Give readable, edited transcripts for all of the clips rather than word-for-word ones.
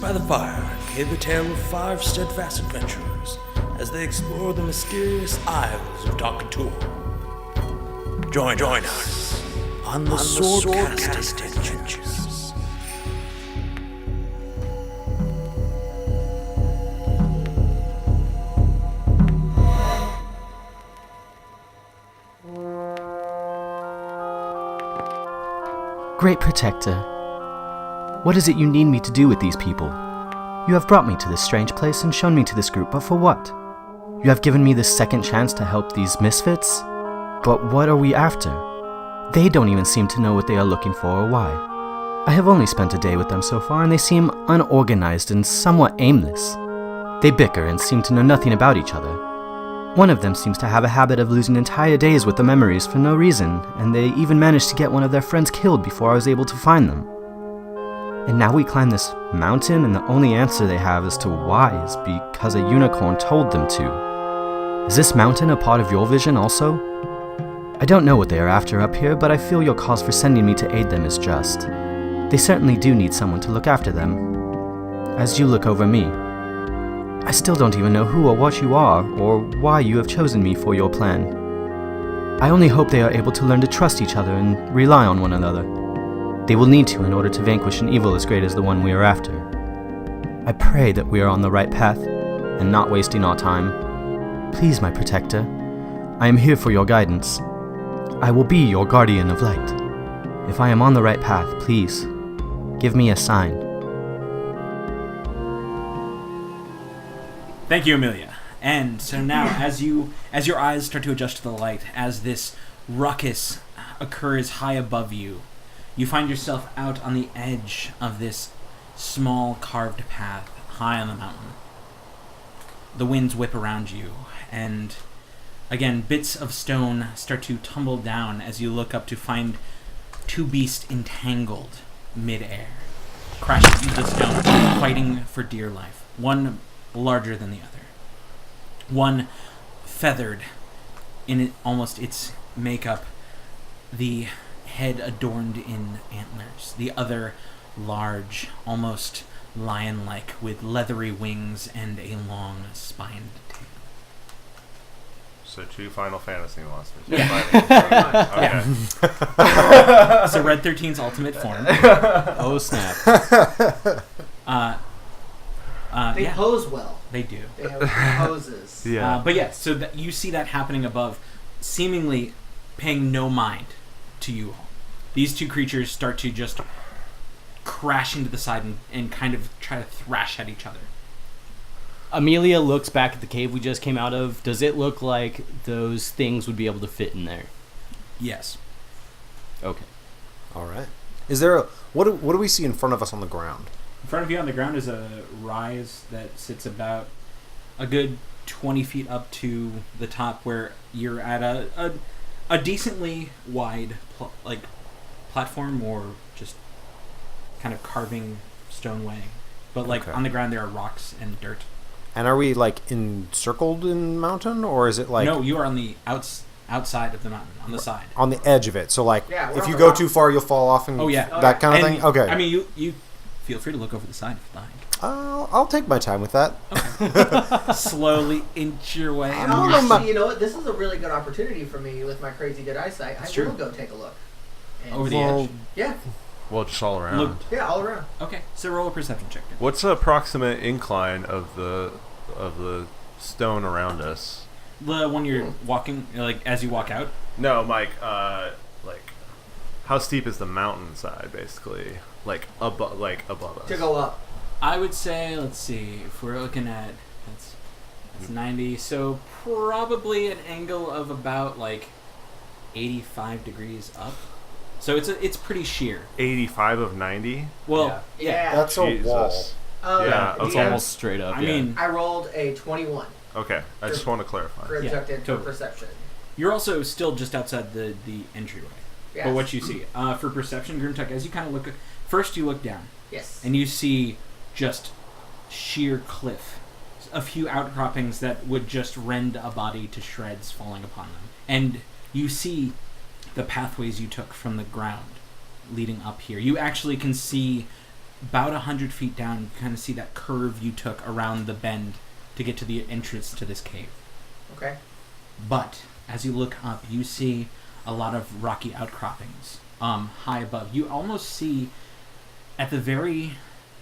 by the fire gave the tale of 5 steadfast adventurers as they explore the mysterious isles of Talkatur. Join us on the Swordcast Adventures. Great Protector, what is it you need me to do with these people? You have brought me to this strange place and shown me to this group, but for what? You have given me this second chance to help these misfits? But what are we after? They don't even seem to know what they are looking for or why. I have only spent a day with them so far, and they seem unorganized and somewhat aimless. They bicker and seem to know nothing about each other. One of them seems to have a habit of losing entire days with the memories for no reason, and they even managed to get one of their friends killed before I was able to find them. And now we climb this mountain, and the only answer they have as to why is because a unicorn told them to. Is this mountain a part of your vision also? I don't know what they are after up here, but I feel your cause for sending me to aid them is just. They certainly do need someone to look after them. As you look over me, I still don't even know who or what you are, or why you have chosen me for your plan. I only hope they are able to learn to trust each other and rely on one another. They will need to in order to vanquish an evil as great as the one we are after. I pray that we are on the right path, and not wasting our time. Please, my protector, I am here for your guidance. I will be your guardian of light. If I am on the right path, please, give me a sign. Thank you, Amelia. And so now, as your eyes start to adjust to the light, as this ruckus occurs high above you, you find yourself out on the edge of this small carved path high on the mountain. The winds whip around you, and again, bits of stone start to tumble down as you look up to find 2 beasts entangled mid-air, crashing into the stone, fighting for dear life. One larger than the other. One feathered in almost its makeup, the head adorned in antlers. The other large, almost lion-like, with leathery wings and a long spined tail. So 2 Final Fantasy monsters. Yeah. Okay. So Red 13's ultimate form. Oh, snap. They pose well. They do. They have poses. Yeah. But yeah, so that you see that happening above, seemingly paying no mind to you all. These 2 creatures start to just crash into the side and kind of try to thrash at each other. Amelia looks back at the cave we just came out of. Does it look like those things would be able to fit in there? Yes. Okay. All right. Is there what do we see in front of us on the ground? In front of you on the ground is a rise that sits about a good 20 feet up to the top, where you're at a decently wide platform, or just kind of carving stone way. But Okay. on the ground there are rocks and dirt. And are we encircled in mountain, or is it No, you are on the outside of the mountain, on the side. on the edge of it? So Yeah, we're if on you the go rock. too far, you'll fall off and that kind of thing. Okay. I mean, you feel free to look over the side if you like. I'll take my time with that. Slowly inch your way. Actually, you know what? This is a really good opportunity for me with my crazy good eyesight. It's I true. will go take a look. And Over the Well, edge. Yeah, Well, just all around. Look. yeah, all around. Okay, so roll a perception check. Then. What's the approximate incline of the stone around us? The one you're walking, as you walk out. No, Mike. How steep is the mountainside, basically? Above us. To go up. I would say, let's see, if we're looking at that's 90, so probably an angle of about 85 degrees up. So it's pretty sheer. 85 of 90. Well, Yeah. That's a wall. Jesus. Oh, Yeah, It's okay. almost straight up. I yeah. mean, I rolled a 21 Okay, I just want to clarify. for Yeah, objective totally. perception. you're also still just outside the entryway. Yes. But what you see for perception, Grimtuck, as you kind of look, first you look down Yes. and you see just sheer cliff, a few outcroppings that would just rend a body to shreds falling upon them, and you see the pathways you took from the ground leading up here. You actually can see about 100 feet down, you kind of see that curve you took around the bend to get to the entrance to this cave. Okay. But as you look up, you see a lot of rocky outcroppings high above. You almost see at the very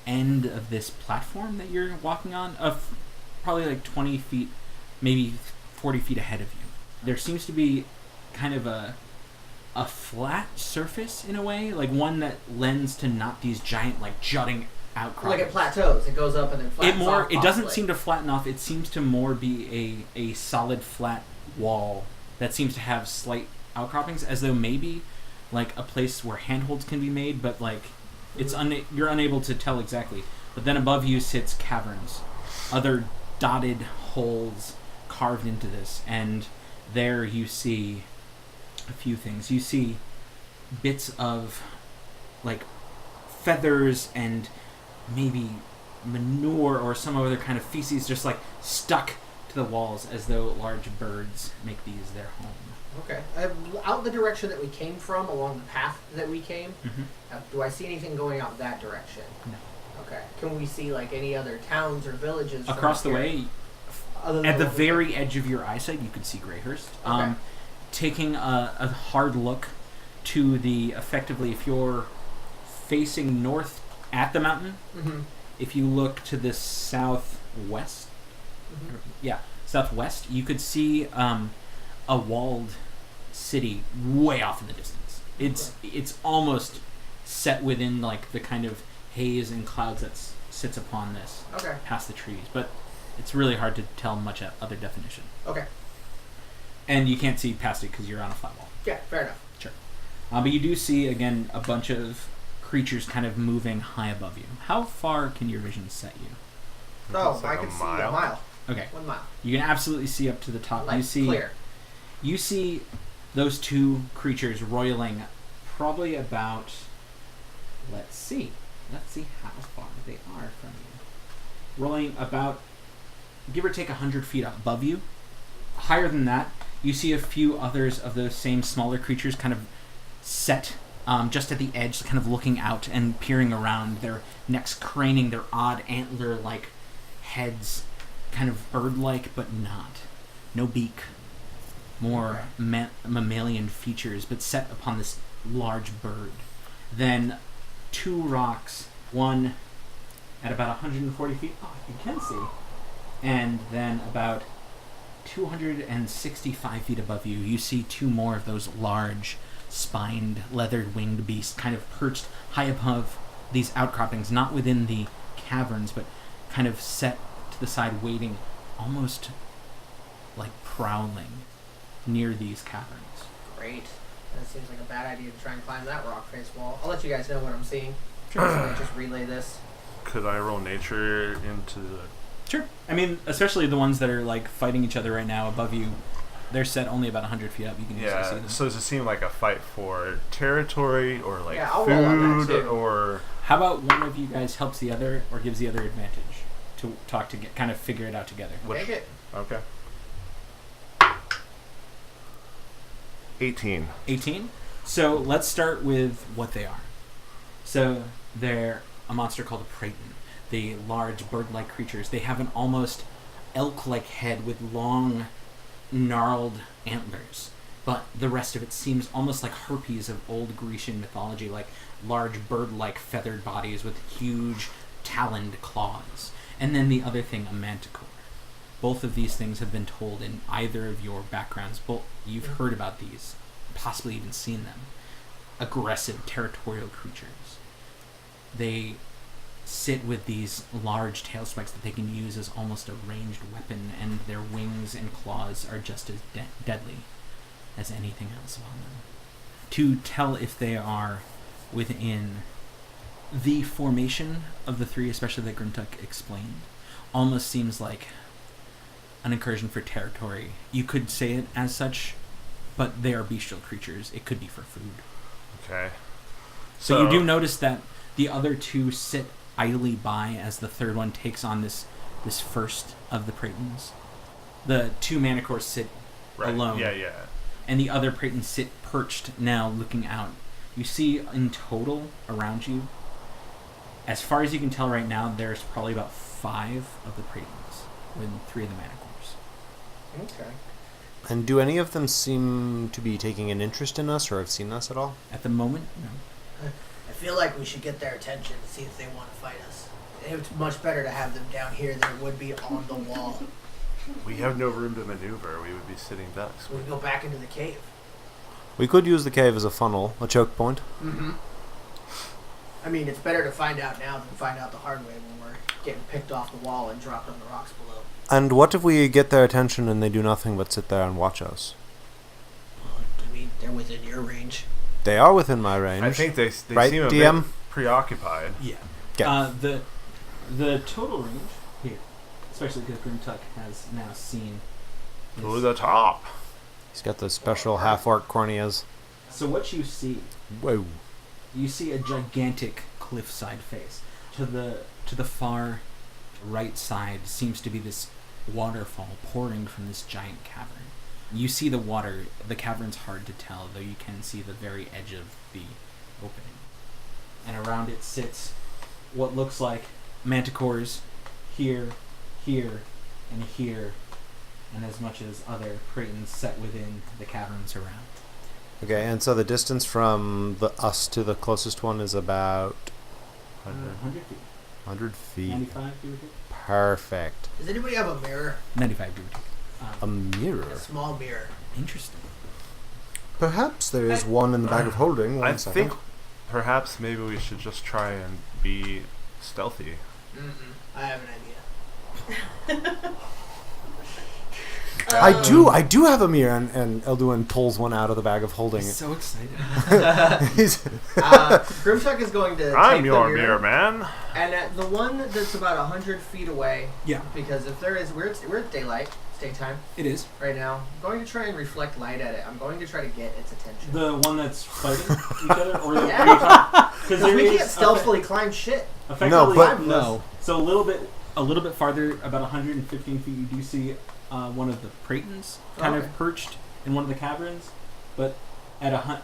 end of this platform that you're walking on, of probably like 20 feet, maybe 40 feet ahead of you, there seems to be kind of a flat surface in a way, like one that lends to not these giant like jutting outcroppings. Like it plateaus, it goes up and then flattens off. It doesn't seem to flatten off. It seems to more be a solid flat wall that seems to have slight outcroppings, as though maybe like a place where handholds can be made, but like it's you're unable to tell exactly. But then above you sits caverns, other dotted holes carved into this, and there you see a few things. You see bits of like feathers and maybe manure or some other kind of feces just like stuck to the walls, as though large birds make these their home. Okay. Out the direction that we came from, along the path that we came, do I see anything going out that direction? No. Okay. Can we see like any other towns or villages Across the from way? At the very edge of your eyesight, you could see Greyhurst. Okay. Taking a hard look to the, effectively, if you're facing north at the mountain, if you look to the southwest, southwest, you could see a walled city way off in the distance. It's almost set within like the kind of haze and clouds that sits upon this, past the trees, but it's really hard to tell much other definition. Okay. And you can't see past it because you're on a flat wall. Yeah, fair enough. Sure. But you do see, again, a bunch of creatures kind of moving high above you. How far can your vision set you? Oh, I can see a mile. Okay. 1 mile. You can absolutely see up to the top. Like, clear. You see those two creatures roiling probably about, let's see how far they are from you. Rolling about, give or take 100 feet above you. Higher than that, you see a few others of those same smaller creatures kind of set just at the edge, kind of looking out and peering around, their necks craning, their odd antler-like heads, kind of bird-like, but not. No beak. More mammalian features, but set upon this large bird. Then 2 rocks, one at about 140 feet, you can see, and then about 265 feet above you, you see 2 more of those large, spined, leathered winged beasts kind of perched high above these outcroppings, not within the caverns, but kind of set to the side, waiting, almost like prowling near these caverns. Great. That seems like a bad idea to try and climb that rock face wall. I'll let you guys know what I'm seeing. Just relay this. Could I roll nature into the... Sure. I mean, especially the ones that are like fighting each other right now above you, they're set only about 100 feet up. You can easily see them. So does it seem like a fight for territory or like I'll roll on that food too. or... How about one of you guys helps the other or gives the other advantage to talk to kind of figure it out together? Take it. Okay. 18. 18? So let's start with what they are. So they're a monster called a Praeton. The large bird-like creatures. They have an almost elk-like head with long, gnarled antlers. But the rest of it seems almost like harpies of old Grecian mythology, like large bird-like feathered bodies with huge taloned claws. And then the other thing, a manticore. Both of these things have been told in either of your backgrounds. You've heard about these, possibly even seen them. Aggressive, territorial creatures. They sit with these large tail spikes that they can use as almost a ranged weapon, and their wings and claws are just as deadly as anything else on them. To tell if they are within the formation of the 3, especially that Gruntuck explained, almost seems like an incursion for territory. You could say it as such, but they are bestial creatures. It could be for food. Okay. So you do notice that the other 2 sit idly by as the third one takes on this first of the Praetons. The 2 manticores sit alone. Yeah. And the other Praetons sit perched now looking out. You see in total around you As far as you can tell right now, there's probably about 5 of the Pratons and 3 of the Manticores. Okay. And do any of them seem to be taking an interest in us or have seen us at all? At the moment, no. I feel like we should get their attention to see if they want to fight us. It's much better to have them down here than it would be on the wall. We have no room to maneuver. We would be sitting ducks. We can go back into the cave. We could use the cave as a funnel, a choke point. Mm-hmm. I mean, it's better to find out now than find out the hard way when we're getting picked off the wall and dropped on the rocks below. And what if we get their attention and they do nothing but sit there and watch us? I mean, they're within your range. They are within my range. I think they right, seem a DM? bit preoccupied. Yeah. Yeah. The total range here, especially because Grimtuck has now seen. To the top. He's got the special half-orc corneas. So what you see, Whoa. you see a gigantic cliffside face. To the far right side seems to be this waterfall pouring from this giant cavern. You see the water. The cavern's hard to tell, though you can see the very edge of the opening. And around it sits what looks like manticores here, here, and here, and as much as other Pratons set within the caverns around. Okay, and so the distance from us to the closest one is about 100 feet. 100 feet. 95, give or take? Perfect. Does anybody have a mirror? 95, give or take. A mirror. A small mirror. Interesting. Perhaps there is one in the bag of holding. I One second. think perhaps maybe we should just try and be stealthy. I have an idea. I do have a mirror, and Elduin pulls one out of the bag of holding. So excited. He's- Grimshark is going to I'm take your the mirror man. And at the one that's about 100 feet away, Yeah, because if there is, we're at daylight, it's daytime it is. right now. I'm going to try and reflect light at it. I'm going to try to get its attention. The one that's fighting each other? Or Yeah. Because Because we can't stealthily climb shit. No, but- No. So a little bit farther, about 115 feet, you do see one of the Pratons kind Okay. of perched in one of the caverns. But at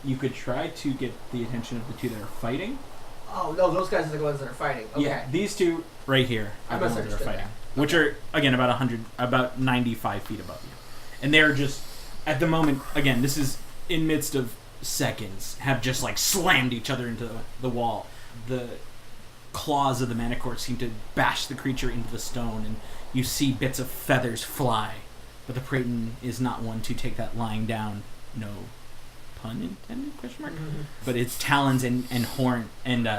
you could try to get the attention of the two that are fighting. Oh no, those guys are the ones that are fighting. Okay. Yeah, these two right here I are the ones that are misunderstood fighting, that. which are again about 95 feet above you, and they're just at the moment. Again, this is in midst of seconds, have just like slammed each other into the wall. The claws of the manicore seem to bash the creature into the stone, and you see bits of feathers fly. But the Praeton is not one to take that lying down. No pun intended? Question mark. But its talons and horn and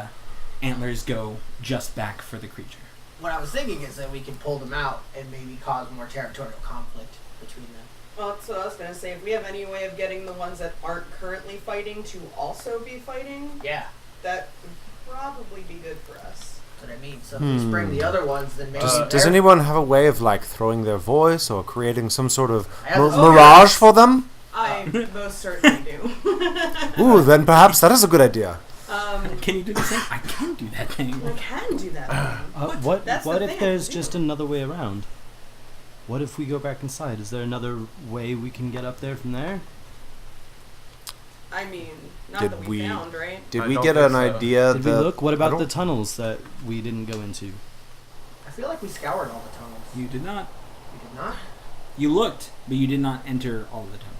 antlers go just back for the creature. What I was thinking is that we can pull them out and maybe cause more territorial conflict between them. Well, that's what I was going to say. If we have any way of getting the ones that aren't currently fighting to also be fighting, Yeah, that would probably be good for us. that's what I mean. So if we spring the other ones, then maybe. Does anyone have a way of like throwing their voice or creating some sort of I have- mirage for them? I most certainly do. Ooh, then perhaps that is a good idea. Can you do the same? I can do that thing. I can do that. What That's the if thing, there's I just do. another way around? What if we go back inside? Is there another way we can get up there from there? I mean, not Did that we- we found, right? Did I we don't get think an so. idea Did that... we look? What I about don't- the tunnels that we didn't go into? I feel like we scoured all the tunnels. You did not. We did not. You looked, but you did not enter all of the tunnels.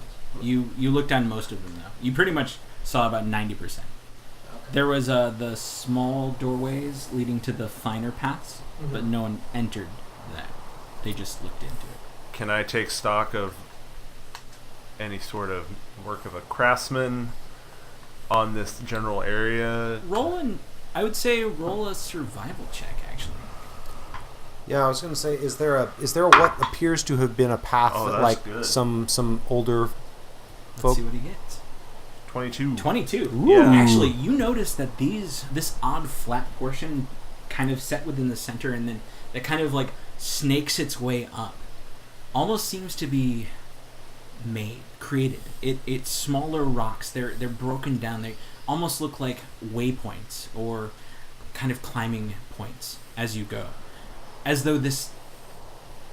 You looked down most of them, though. You pretty much saw about 90%. Okay. There was the small doorways leading to the finer paths, but no one entered that. They just looked into it. Can I take stock of any sort of work of a craftsman on this general area? I would say roll a survival check, actually. Yeah, I was going to say, is there what appears to have been a path Oh, that that's like good. some older Let's folk... see what he gets. 22. 22. Yeah. Actually, you notice that this odd flat portion kind of set within the center and then that kind of like snakes its way up. Almost seems to be created. It's smaller rocks. They're broken down. They almost look like waypoints or kind of climbing points as you go. As though this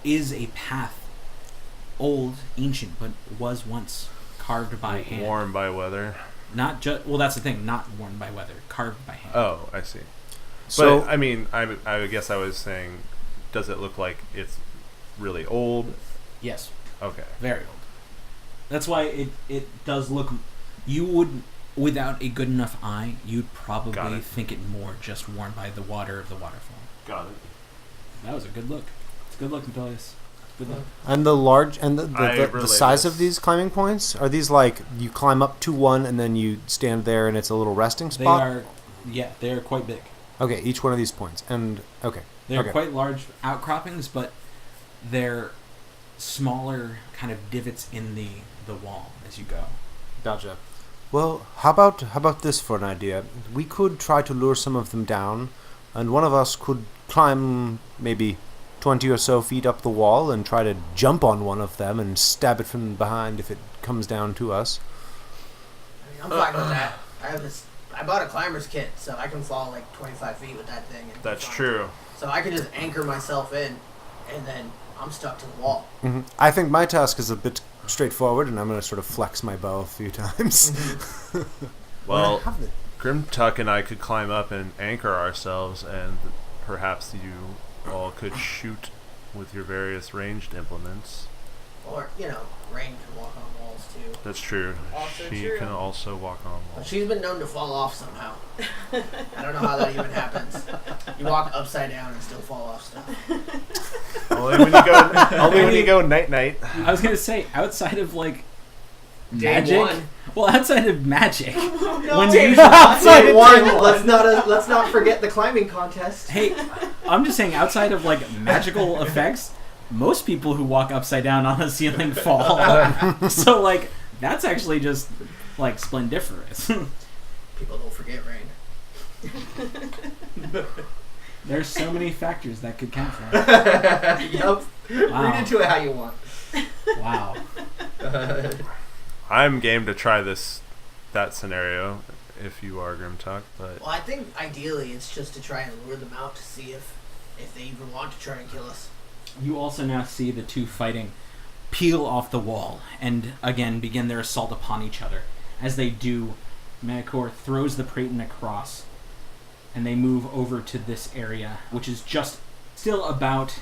is a path, old, ancient, but was once carved by hand. Worn by weather. Not just well. That's the thing. Not worn by weather. Carved by hand. Oh, I see. So But I mean, I guess I was saying, does it look like it's really old? Yes, Okay. very old. That's why it does look. You would, without a good enough eye, you'd Got probably it. think it more just worn by the water of the waterfall. Got it. That was a good look. It's a good look, Metolius. Good luck. And the large and I the relate size this. of these climbing points, are these like you climb up to one and then you stand there and it's a little resting They spot? are, yeah, they are quite big. Okay, each one of these points. And okay. They're Okay. quite large outcroppings, but they're smaller kind of divots in the wall as you go. Gotcha. Well, how about this for an idea? We could try to lure some of them down, and one of us could climb maybe 20 or so feet up the wall and try to jump on one of them and stab it from behind if it comes down to us. I mean, I'm fine with that. I bought a climber's kit, so I can fall like 25 feet with that thing. And be That's fine. true. So I can just anchor myself in, and then I'm stuck to the wall. I think my task is a bit straightforward, and I'm going to sort of flex my bow a few times. Well, have it. Grimtuck and I could climb up and anchor ourselves, and perhaps you all could shoot with your various ranged implements. Or, Rain can walk on walls too. That's true. Also She true. can also walk on But walls. she's been known to fall off somehow. I don't know how that even happens. You walk upside down and still fall off stuff. Only when you go night night. I was gonna say, outside of like Day magic. one. Well, outside of magic, when Day you Day one. Let's not forget the climbing contest. hey, I'm just saying, outside of like magical effects, most people who walk upside down on a ceiling fall. So like, that's actually just like splendiferous. People don't forget Rain. There's so many factors that could count for it. Yep. Wow. Read into it how you want. Wow. I'm game to try that scenario if you are Grimtuck, but Well, I think ideally it's just to try and lure them out to see if they even want to try and kill us. You also now see the two fighting peel off the wall and again begin their assault upon each other. As they do, Manacor throws the Praeton across and they move over to this area, which is just still about,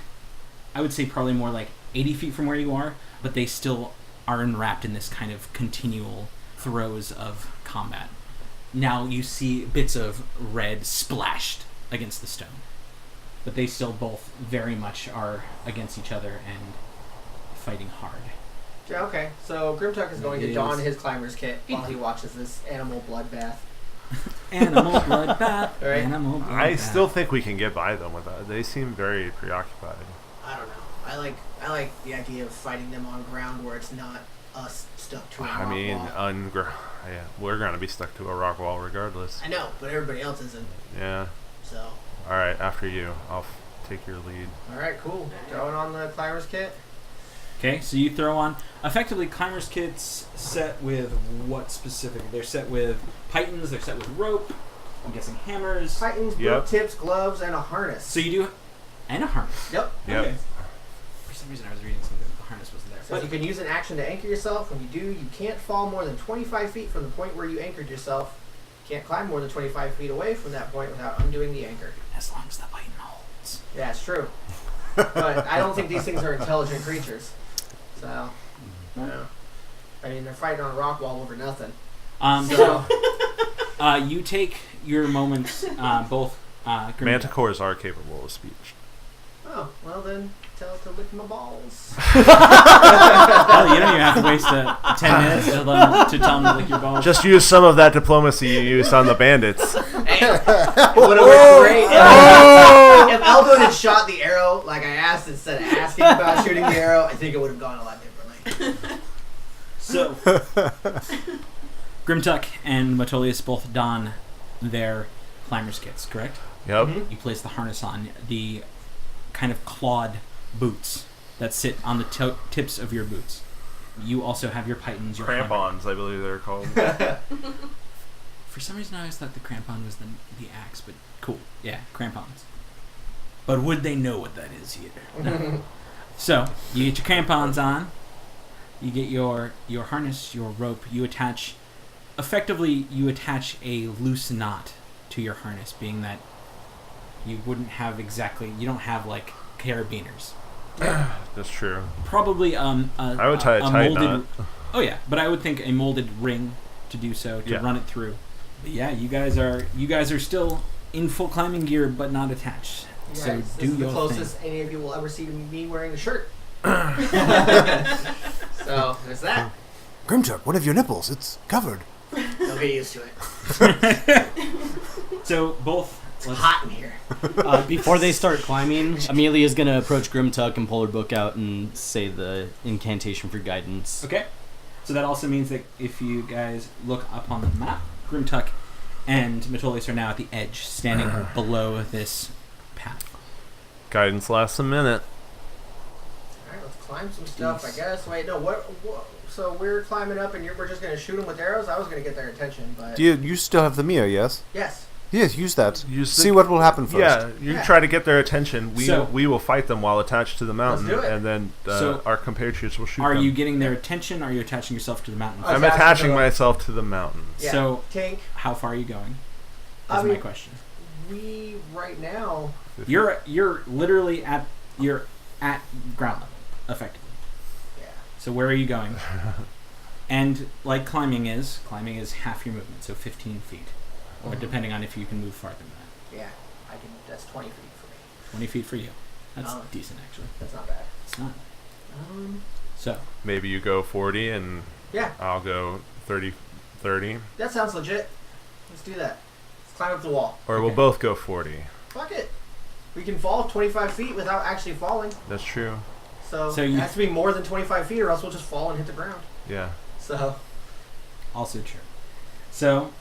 I would say probably more like 80 feet from where you are, but they still are enwrapped in this kind of continual throes of combat. Now you see bits of red splashed against the stone, but they still both very much are against each other and fighting hard. Yeah, okay. So Grimtuck is going It to don is. his climber's kit while he watches this animal bloodbath. Animal bloodbath. Right. Animal bloodbath. I still think we can get by them with that. They seem very preoccupied. I don't know. I like the idea of fighting them on ground where it's not us stuck to a rock I mean, wall. yeah, we're gonna be stuck to a rock wall regardless. I know, but everybody else isn't. Yeah. So, All right, after you, I'll take your lead. all right, cool. Throwing on the climber's kit. Okay, so you throw on effectively climber's kits set with what specific? They're set with pythons. They're set with rope. I'm guessing hammers. Titans, boot Yep. tips, gloves, and a harness. So you do, and a harness. Yep. Yep. Okay. For some reason, I was reading something. The harness wasn't there. So you can use an action to anchor yourself. When you do, you can't fall more than 25 feet from the point where you anchored yourself. You can't climb more than 25 feet away from that point without undoing the anchor. As long as the python holds. Yeah, it's true. But I don't think these things are intelligent creatures. So, no. I mean, they're fighting on a rock wall over nothing. So, you take your moments, both. Manticores are capable of speech. Oh, well then, tell it to lick my balls. Well, you don't even have to waste 10 minutes to tell them to lick your balls. Just use some of that diplomacy you used on the bandits. Hey, it would have worked great. If Eldon had shot the arrow like I asked instead of asking about shooting the arrow, I think it would have gone a lot differently. So, Grimtuck and Metolius both don their climber's kits, correct? Yep. Mhm. You place the harness on the kind of clawed boots that sit on the tips of your boots. You also have your pythons, your hammer. Crampons, I believe they're called. For some reason, I always thought the crampon was the axe, but cool. Yeah, crampons. But would they know what that is here? No. So, you get your crampons on. You get your harness, your rope. You attach... Effectively, you attach a loose knot to your harness, being that You wouldn't have exactly. You don't have like carabiners. That's true. Probably I would tie a tight knot. Oh yeah, but I would think a molded ring to do so to run it through. But yeah, you guys are still in full climbing gear, but not attached. Yeah, So this do is the your closest thing. any of you will ever see me wearing a shirt. So there's that. Grimchuck, one of your nipples. It's covered. Don't get used to it. So both. It's hot in here. Before they start climbing, Amelia's gonna approach Grimtuck and pull her book out and say the incantation for guidance. Okay. So that also means that if you guys look up on the map, Grimtuck and Metolius are now at the edge, standing below this path. Guidance lasts a minute. Alright, let's climb some stuff, I guess. Wait, no, what so we're climbing up and we're just going to shoot them with arrows? I was going to get their attention, but... You still have the mirror, yes? Yes. Yes, use that. Use See what will happen first. Yeah, you try to get their attention. So- We will fight them while attached to the mountain, do it. and then So- our compatriots will shoot Are them. you getting their attention? Or are you attaching yourself to the mountain? I'm Attached to attaching the- myself to the mountain. Yeah. So Tank. how far are you going? I Is my mean- question. We, right now... You're literally at ground level, effectively. Yeah. So where are you going? And like climbing is half your movement, so 15 feet, or depending on if you can move farther than that. Yeah. I can... That's 20 feet for me. 20 feet for you. That's Oh. decent, actually. That's not bad. It's not. Um... So Maybe you go 40, and Yeah. I'll go 30. That sounds legit. Let's do that. Let's climb up the wall. Or we'll both go 40. Fuck it. We can fall 25 feet without actually falling. That's true. So So it you- has to be more than 25 feet or else we'll just fall and hit the ground. Yeah. So, also true. So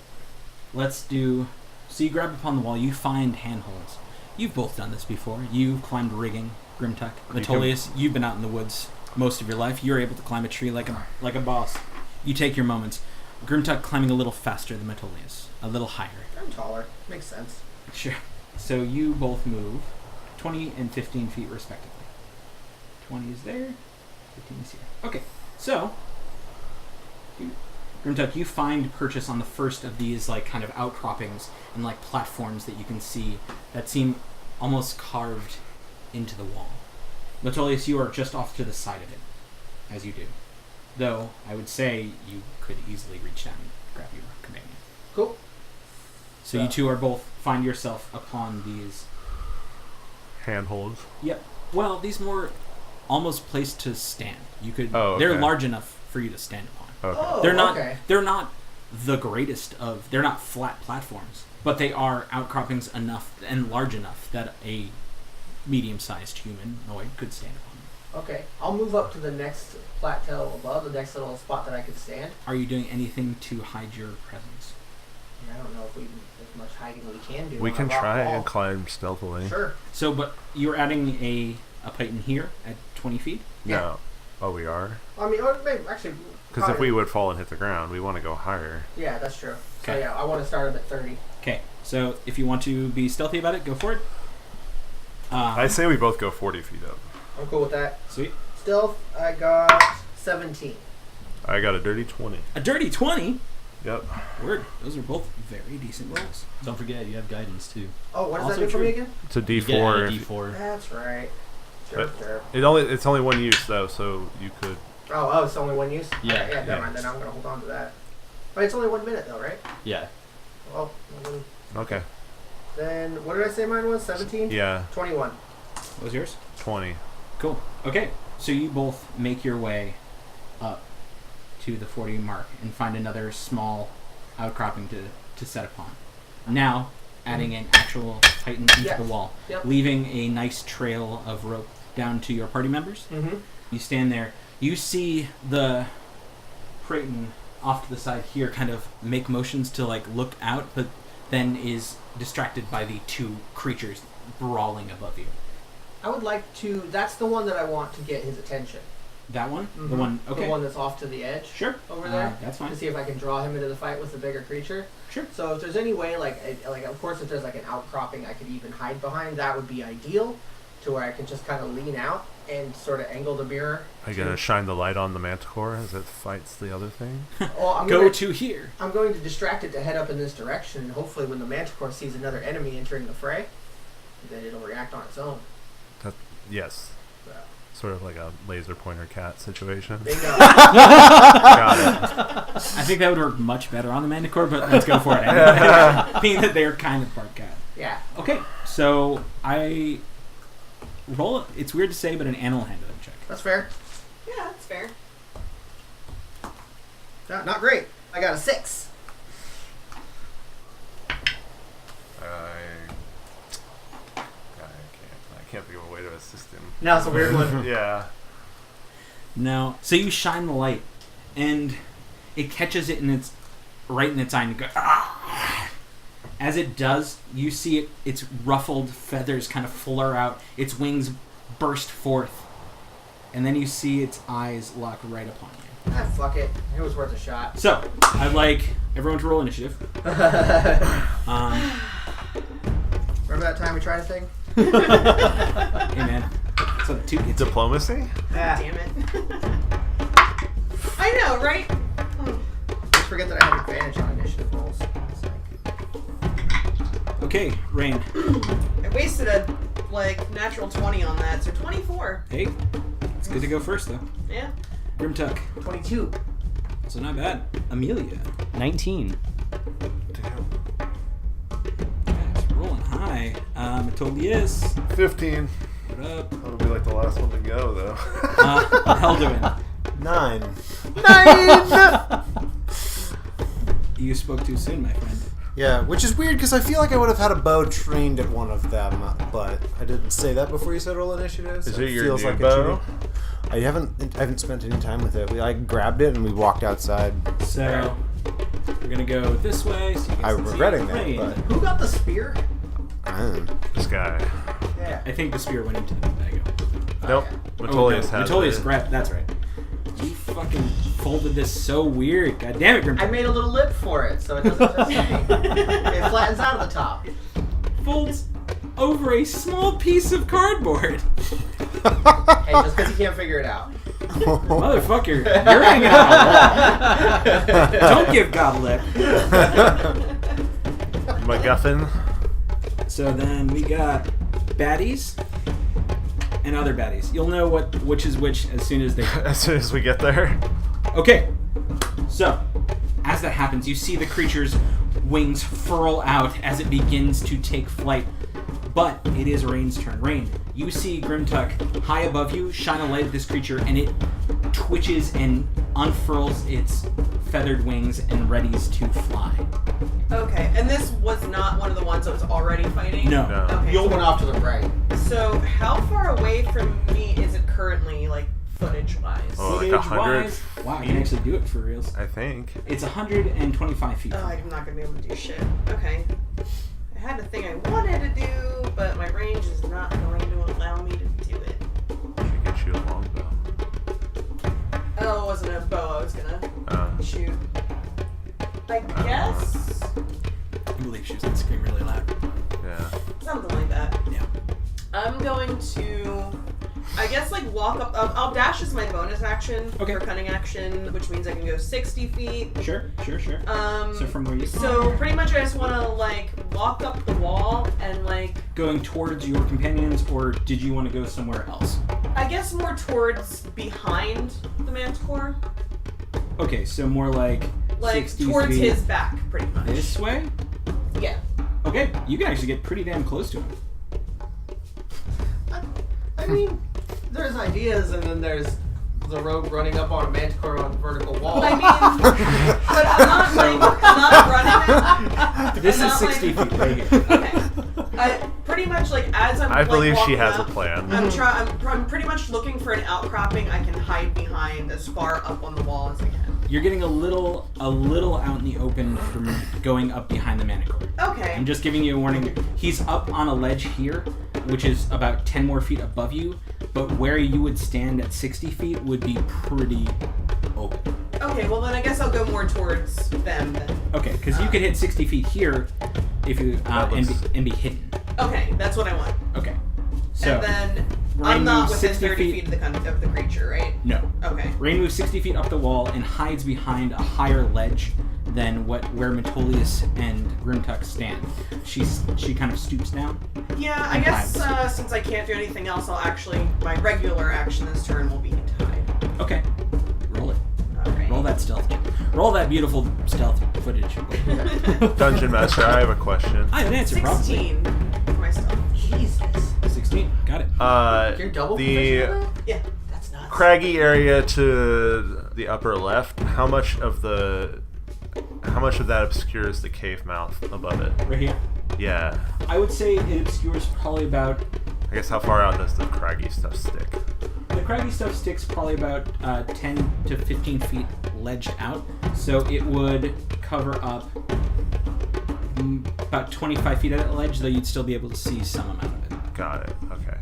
let's do. So you grab upon the wall. You find handholds. You've both done this before. You've climbed rigging, Grimtuck. Metolius, you've been out in the woods most of your life. You're able to climb a tree like a boss. You take your moments. Grimtuck climbing a little faster than Metolius, a little higher. I'm taller. Makes sense. Sure. So you both move 20 and 15 feet respectively. 20 is there, 15 is here. Okay, so Grimtuck, you find purchase on the first of these like kind of outcroppings and like platforms that you can see that seem almost carved into the wall. Metolius, you are just off to the side of it, as you do. Though I would say you could easily reach down and grab your companion. Cool. So you two are both find yourself upon these. Handholds. Yep. Well, these more almost placed to stand. You could. Oh, They're okay. large enough for you to stand upon. Okay. Oh, They're not. okay. They're not the greatest of. They're not flat platforms, but they are outcroppings enough and large enough that a medium-sized humanoid could stand upon them. Okay. I'll move up to the next plateau above, the next little spot that I could stand. Are you doing anything to hide your presence? I don't know if as much hiding we can do. We on can a rock try wall. and climb stealthily. Sure. So, but you're adding a python here at 20 feet. Yeah. No. Oh, we are? I mean, or maybe actually. Because if we would fall and hit the ground, we want to go higher. Yeah, that's true. So Okay. yeah, I want to start him at 30. Okay. So if you want to be stealthy about it, go for it. I say we both go 40 feet up. I'm cool with that. Sweet. Stealth, I got 17. I got a dirty 20. A dirty 20. Yep. Word. Those are both very decent rolls. Don't forget, you have guidance too. Oh, what does Also that do for me true. again? It's a You get D4. a D4. That's right. But- Sure. It's only one use though, so you could. Oh, it's only one use? Yeah. Yeah, never Yeah. mind. Then I'm going to hold on to that. But it's only 1 minute though, right? Yeah. Well, Okay. then what did I say mine was? 17? Yeah. 21. What was yours? 20. Cool. Okay. So you both make your way up to the 40 mark and find another small outcropping to set upon. Now, adding an actual titan into Yes. the wall, Yep. leaving a nice trail of rope down to your party members. Mm-hmm. You stand there. You see the Praeton off to the side here kind of make motions to like look out, but then is distracted by the two creatures brawling above you. I would like to. That's the one that I want to get his attention. That one? The Mhm. one, okay. The one that's off to the edge. Sure. Over there. That's To fine. see if I can draw him into the fight with the bigger creature. Sure. So if there's any way, like of course, if there's like an outcropping I could even hide behind, that would be ideal, to where I can just kind of lean out and sort of angle the mirror. I gotta shine the light on the manticore as it fights the other thing. Well, Go to here. I'm going to distract it to head up in this direction, and hopefully, when the manticore sees another enemy entering the fray, then it'll react on its own. Yes. So, Sort of like a laser pointer cat situation. bingo. Got it. I think that would work much better on the Manticore, but let's go for it anyway. Being that they're kind of part cat. Yeah. Okay, so I roll. It's weird to say, but an animal handling check. That's fair. Yeah, that's fair. Not great. I got a 6. I can't think of a way to assist him. No, it's a weird one. Yeah. No. So you shine the light, and it catches it right in its eye, and it goes. Ah! As it does, you see its ruffled feathers kind of flare out. Its wings burst forth, and then you see its eyes lock right upon you. Fuck it. It was worth a shot. So I'd like everyone to roll initiative. Remember that time we tried a thing? Hey man, so it's Diplomacy? Yeah. Damn it. I know, right? Just forget that I have advantage on initiative rolls. It's like, okay. Rain. I wasted a natural 20 on that, so 24. Hey, it's good to go first though. Yeah. Grimtuck. 22. So not bad. Amelia. 19. It's rolling high. It totally is. 15. What up? That'll be like the last one to go, though. Helduin. 9. You spoke too soon, my friend. Yeah, which is weird because I feel like I would have had a bow trained at one of them, but I didn't say that before you said roll initiative. So Is it your feels new like bow? I haven't spent any time with it. I grabbed it and we walked outside. So we're gonna go this way. So you guys I'm can see regretting that, Rain. but Who got the spear? I don't know. This guy. Yeah. I think the spear went into the bag. Nope. Oh, Metolius no. has Metolius it. grabbed. That's right. You fucking folded this so weird. God damn it, I Grimtuck. made a little lip for it, so it doesn't touch me. It flattens out of the top. Folds over a small piece of cardboard. Hey, just because you can't figure it out. Motherfucker, you're hanging out on a wall. Don't give God a lip. MacGuffin. So then we got baddies and other baddies. You'll know which is which as soon as they. As soon as we get there. Okay. So, as that happens, you see the creature's wings furl out as it begins to take flight. But it is Rain's turn. Rain, you see Grimtuck high above you, shine a light at this creature, and it twitches and unfurls its feathered wings and readies to fly. Okay, and this was not one of the ones that was already fighting? No. Okay. You'll went off to the right. So how far away from me is it currently, footage-wise? Oh, like 100 Footage-wise, wow, I can actually do it for reals. I think. It's 125 feet. Oh, I'm not going to be able to do shit. Okay. I had a thing I wanted to do, but my range is not going to allow me to do it. Should get you a longbow. Oh, it wasn't a bow I was going to shoot. I Uh-huh. guess I believe she was going to scream really loud. Yeah. something like that. Yeah. I'm going to, I guess, walk up. I'll dash as my bonus action Okay. for cunning action, which means I can go 60 feet. Sure. So from where you So pretty much I just want to walk up the wall and going towards your companions, or did you want to go somewhere else? I guess more towards behind the manticore, Okay, so more like 60 towards feet his back, pretty much. this way. Yeah. Okay, you can actually get pretty damn close to him. I mean, there's ideas, and then there's the rope running up on a manticore on a vertical wall. I mean, but I'm not running it. This I'm is not, 60 feet right here. Okay. Pretty much as I'm. I believe she walking has up, a plan. I'm pretty much looking for an outcropping I can hide behind as far up on the wall as I can. You're getting a little out in the open from going up behind the manticore. Okay. I'm just giving you a warning. He's up on a ledge here, which is about 10 more feet above you, but where you would stand at 60 feet would be pretty open. Okay, well then I guess I'll go more towards them then. Okay, because you could hit 60 feet here if you and be hidden. Okay, that's what I want. Okay, so and then Rain I'm not moves within 60 30 feet of the creature, right? no. Okay. Rain moves 60 feet up the wall and hides behind a higher ledge than where Metolius and Grimtuck stand. She kind of stoops down. Yeah, I guess since I can't do anything else, my regular action this turn will be to hide. Okay. Roll it. Alright. Roll that stealth. Roll that beautiful stealth footage. Dungeon Master, I have a question. I have an answer, 16 for my stealth. Jesus. probably. 16. Got it. You're double The proficient? Yeah. That's nuts. craggy area to the upper left, how much of that obscures the cave mouth above it? Right here. Yeah. I would say it obscures probably about... I guess how far out does the craggy stuff stick? The craggy stuff sticks probably about 10 to 15 feet ledged out. So it would cover up about 25 feet of that ledge, though you'd still be able to see some amount of it. Got it. Okay.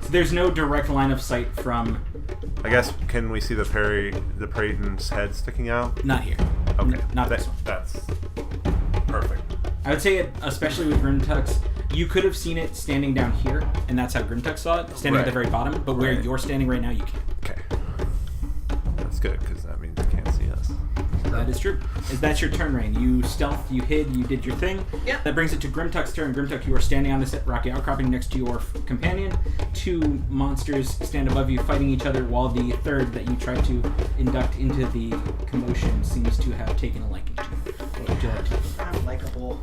So there's no direct line of sight from... I guess, can we see the Praeton's head sticking out? Not here. Okay. Not this one. That's perfect. I would say, especially with Grimtuck's, you could have seen it standing down here, and that's how Grimtuck saw it, standing at the very bottom, but where Right. you're standing right now, you can't. Okay. That's good, because that means you can't see us. That is true. That's your turn, Rain. You stealth, you hid, you did your thing. Yep. That brings it to Grimtuck's turn. Grimtuck, you are standing on this rocky outcropping next to your companion. Two monsters stand above you fighting each other, while the third that you tried to induct into the commotion seems to have taken a liking to. What would you like to do? I'm likable.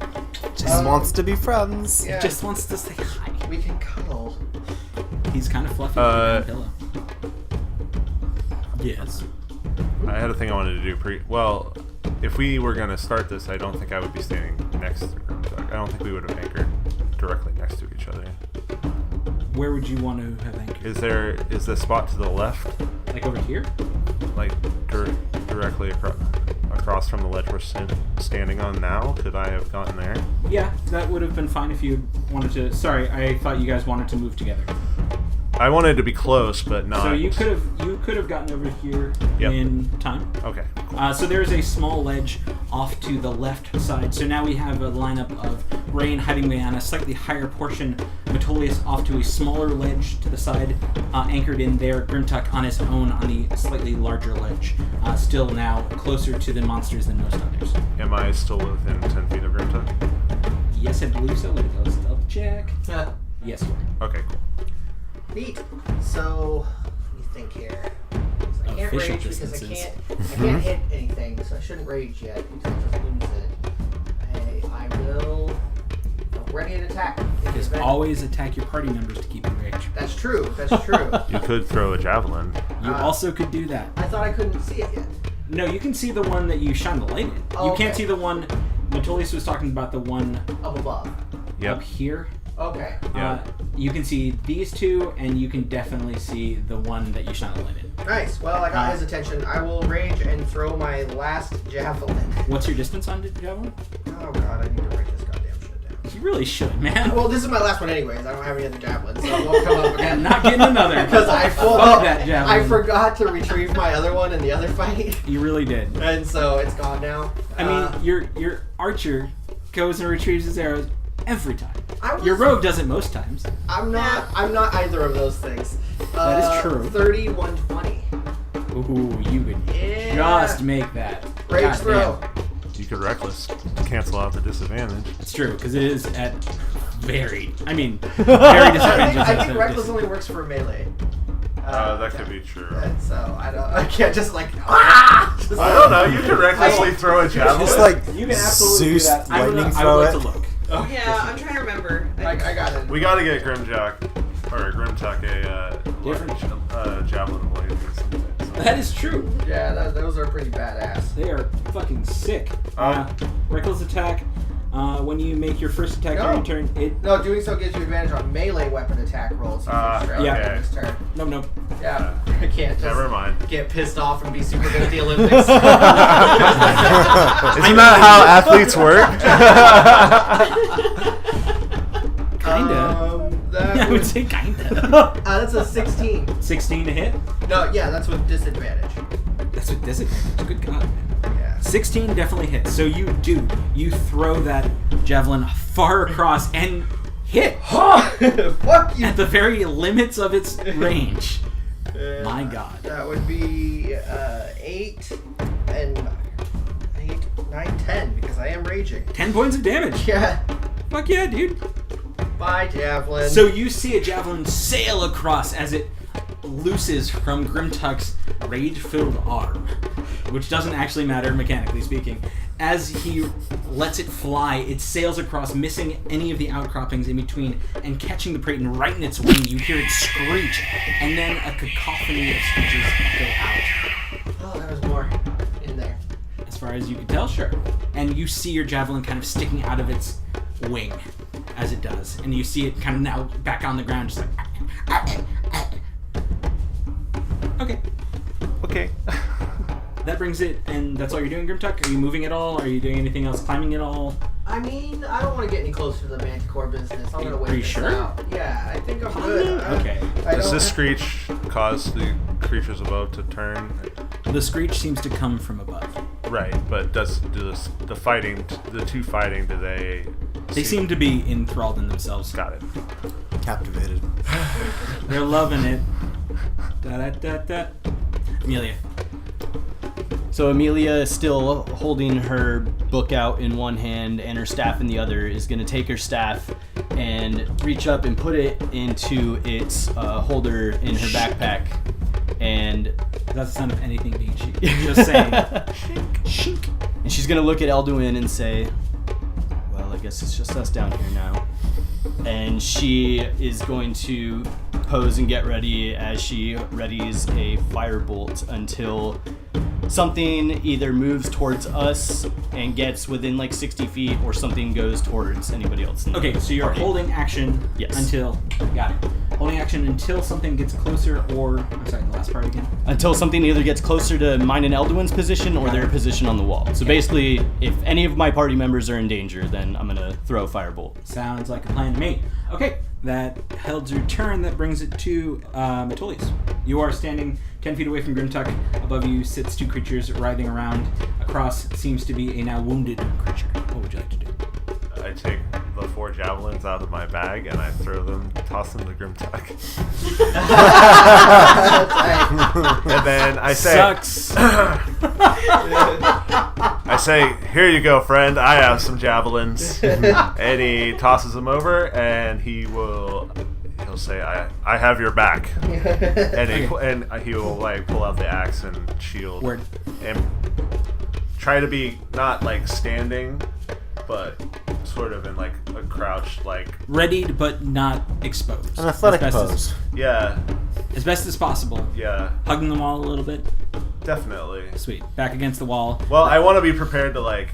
Just wants to be friends. Yeah. Just wants to say hi. We can cuddle. He's kind of fluffy with a pillow. Yes. I had a thing I wanted to do well, if we were going to start this, I don't think I would be standing next to Grimtuck. I don't think we would have anchored directly next to each other. Where would you want to have anchored? Is the spot to the left, Like over here? like directly across from the ledge we're standing on now? Could I have gotten there? Yeah, that would have been fine if you wanted to. Sorry, I thought you guys wanted to move together. I wanted to be close, but not. So you could have gotten over here Yep. in time. Okay. So there's a small ledge off to the left side. So now we have a lineup of Rain hiding behind a slightly higher portion, Metolius off to a smaller ledge to the side, anchored in there, Grimtuck on his own on the slightly larger ledge, still now closer to the monsters than most others. Am I still within 10 feet of Grimtuck? Yes, I believe so. Let me go stealth check. Yeah. Yes, you are. Okay, cool. Neat. So, what do you think here? I can't Official rage because distances. I can't hit anything, so I shouldn't rage yet because I'll just lose it. I will. I'm ready to attack. Just always attack your party members to keep in range. That's true. That's true. You could throw a javelin. You also could do that. I thought I couldn't see it yet. No, you can see the one that you shine the light in. Oh, You can't okay. see the one. Metolius was talking about the one Up above. Yep. up here. Okay. Yeah. You can see these two, and you can definitely see the one that you shine the light in. Nice. Well, I got his attention. I will rage and throw my last javelin. What's your distance on javelin? Oh god, I need to write this goddamn shit down. You really should, man. Well, this is my last one anyways. I don't have any other javelins, so it won't come up again. Not getting another. Because I Fuck that javelin. I forgot to retrieve my other one in the other fight, You really did. and so it's gone now. I mean, your archer goes and retrieves his arrows every time. I was- Your rogue does it most times. I'm not either of those things. That is true. 3120. Ooh, you could Yeah. just make that. Rage Goddamn. throw. You could reckless cancel out the disadvantage. It's true, because it is at very disadvantageous. I think reckless only works for melee. That could be true. And so I can't just like just I don't know. You could recklessly throw a javelin. Just like You can absolutely do Zeus that. I would lightning I throw would it. like to look. Yeah, I'm trying to remember. I got it. We gotta get Grimtuck a Different. javelin blade or something. That is true. Yeah, those are pretty badass. They are fucking sick. Reckless attack. When you make your first attack during your turn, it. No, doing so gives you advantage on melee weapon attack rolls. yeah. This turn. No. Yeah, I can't just Never mind. get pissed off and be super good at the Olympics. Isn't that how athletes work? Kinda. That I would would, say kinda. that's a 16. 16 to hit. No, yeah, that's with disadvantage. That's with disadvantage. Good God, man. Yeah. 16 definitely hits. So you throw that javelin far across and hit Fuck you. at the very limits of its range. My God. That would be 8 and 8 9, 10, because I am raging. 10 points of damage. Yeah. Fuck yeah, dude. Bye, javelin. So you see a javelin sail across as it looses from Grimtuck's rage-filled arm, which doesn't actually matter mechanically speaking. As he lets it fly, it sails across, missing any of the outcroppings in between and catching the Praeton right in its wing. You hear it screech, and then a cacophony of screeches go out. Oh, there was more in there. As far as you can tell, sure. And you see your javelin kind of sticking out of its wing as it does. And you see it kind of now back on the ground, just like... Okay. Okay. That brings it, and that's all you're doing, Grimtuck? Are you moving at all? Are you doing anything else? Climbing at all? I mean, I don't want to get any closer to the Manticore business. I'm going to wait Are you this sure? out. Yeah, I think I'm good. Okay. Does this screech cause the creatures above to turn? The screech seems to come from above. Right, but the two fighting, do they... They seem to be enthralled in themselves. Got it. Captivated. They're loving it. Da-da-da-da. Amelia. So Amelia, is still holding her book out in one hand and her staff in the other, is going to take her staff and reach up and put it into its holder in her backpack. And That's the sound of anything being cheeky. Just saying. Shink. and she's going to look at Elduin and say, well, I guess it's just us down here now. And she is going to pose and get ready as she readies a firebolt until something either moves towards us and gets within like 60 feet, or something goes towards anybody else. In the Okay, so you're party. holding action Yes. until... Got it. Holding action until something gets closer or... I'm sorry, the last part again. Until something either gets closer to mine and Elduin's position or their position on the wall. So basically, if any of my party members are in danger, then I'm going to throw a firebolt. Sounds like a plan to me. Okay, that held your turn. That brings it to Metolius. You are standing 10 feet away from Grimtuck. Above you sits two creatures writhing around. Across seems to be a now wounded creature. What would you like to do? I take the 4 javelins out of my bag and I toss them to Grimtuck. And then I say, Sucks. I say, here you go, friend. I have some javelins. And he tosses them over, and he'll say, I have your back. And he will like pull out the axe and shield. Word. And try to be not like standing, but sort of in like a crouch, like Readied but not exposed. An athletic as best pose. yeah, As best as possible. yeah, Hugging the wall a little bit. definitely. Sweet. Back against the wall. Well, I want to be prepared to like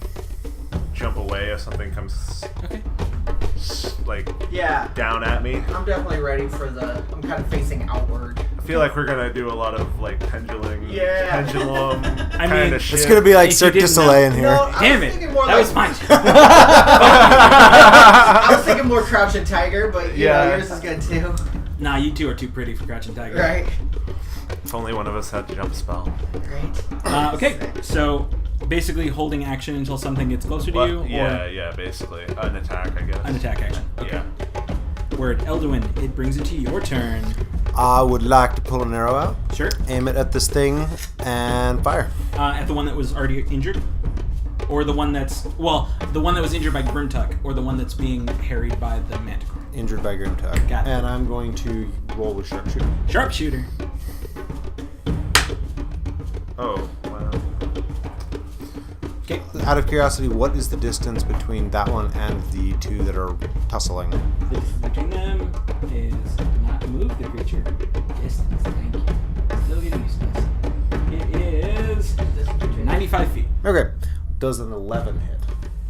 jump away if something comes Okay. like Yeah, down at me. I'm definitely ready for I'm kind of facing outward. I feel like we're gonna do a lot of like pendulum I kind mean, of shit. It's gonna be like If you Cirque du didn't Soleil know- in here. No, Damn I was it. thinking more That like, was mine. I was thinking more Crouching Tiger, but you know, Yeah. yours is good too. Nah, you two are too pretty for Crouching Tiger. Right. If only one of us had jump spell. Great. Okay, so basically holding action until something gets closer to you? Yeah, basically an attack, I guess. Or an attack action. Okay. Yeah. Word. Elduin, it brings it to your turn. I would like to pull an arrow out, Sure. aim it at this thing, and fire. At the one that was already injured? Or the one that's... Well, the one that was injured by Grimtuck, or the one that's being harried by the Manticore. Injured by Grimtuck. Got it. And I'm going to roll with sharpshooter. Sharpshooter. Oh, wow. Okay. Out of curiosity, what is the distance between that one and the two that are tussling? The difference between them is not move the creature. Distance, thank you. Still getting used to this. It is 95 feet. Okay. Does an 11 hit?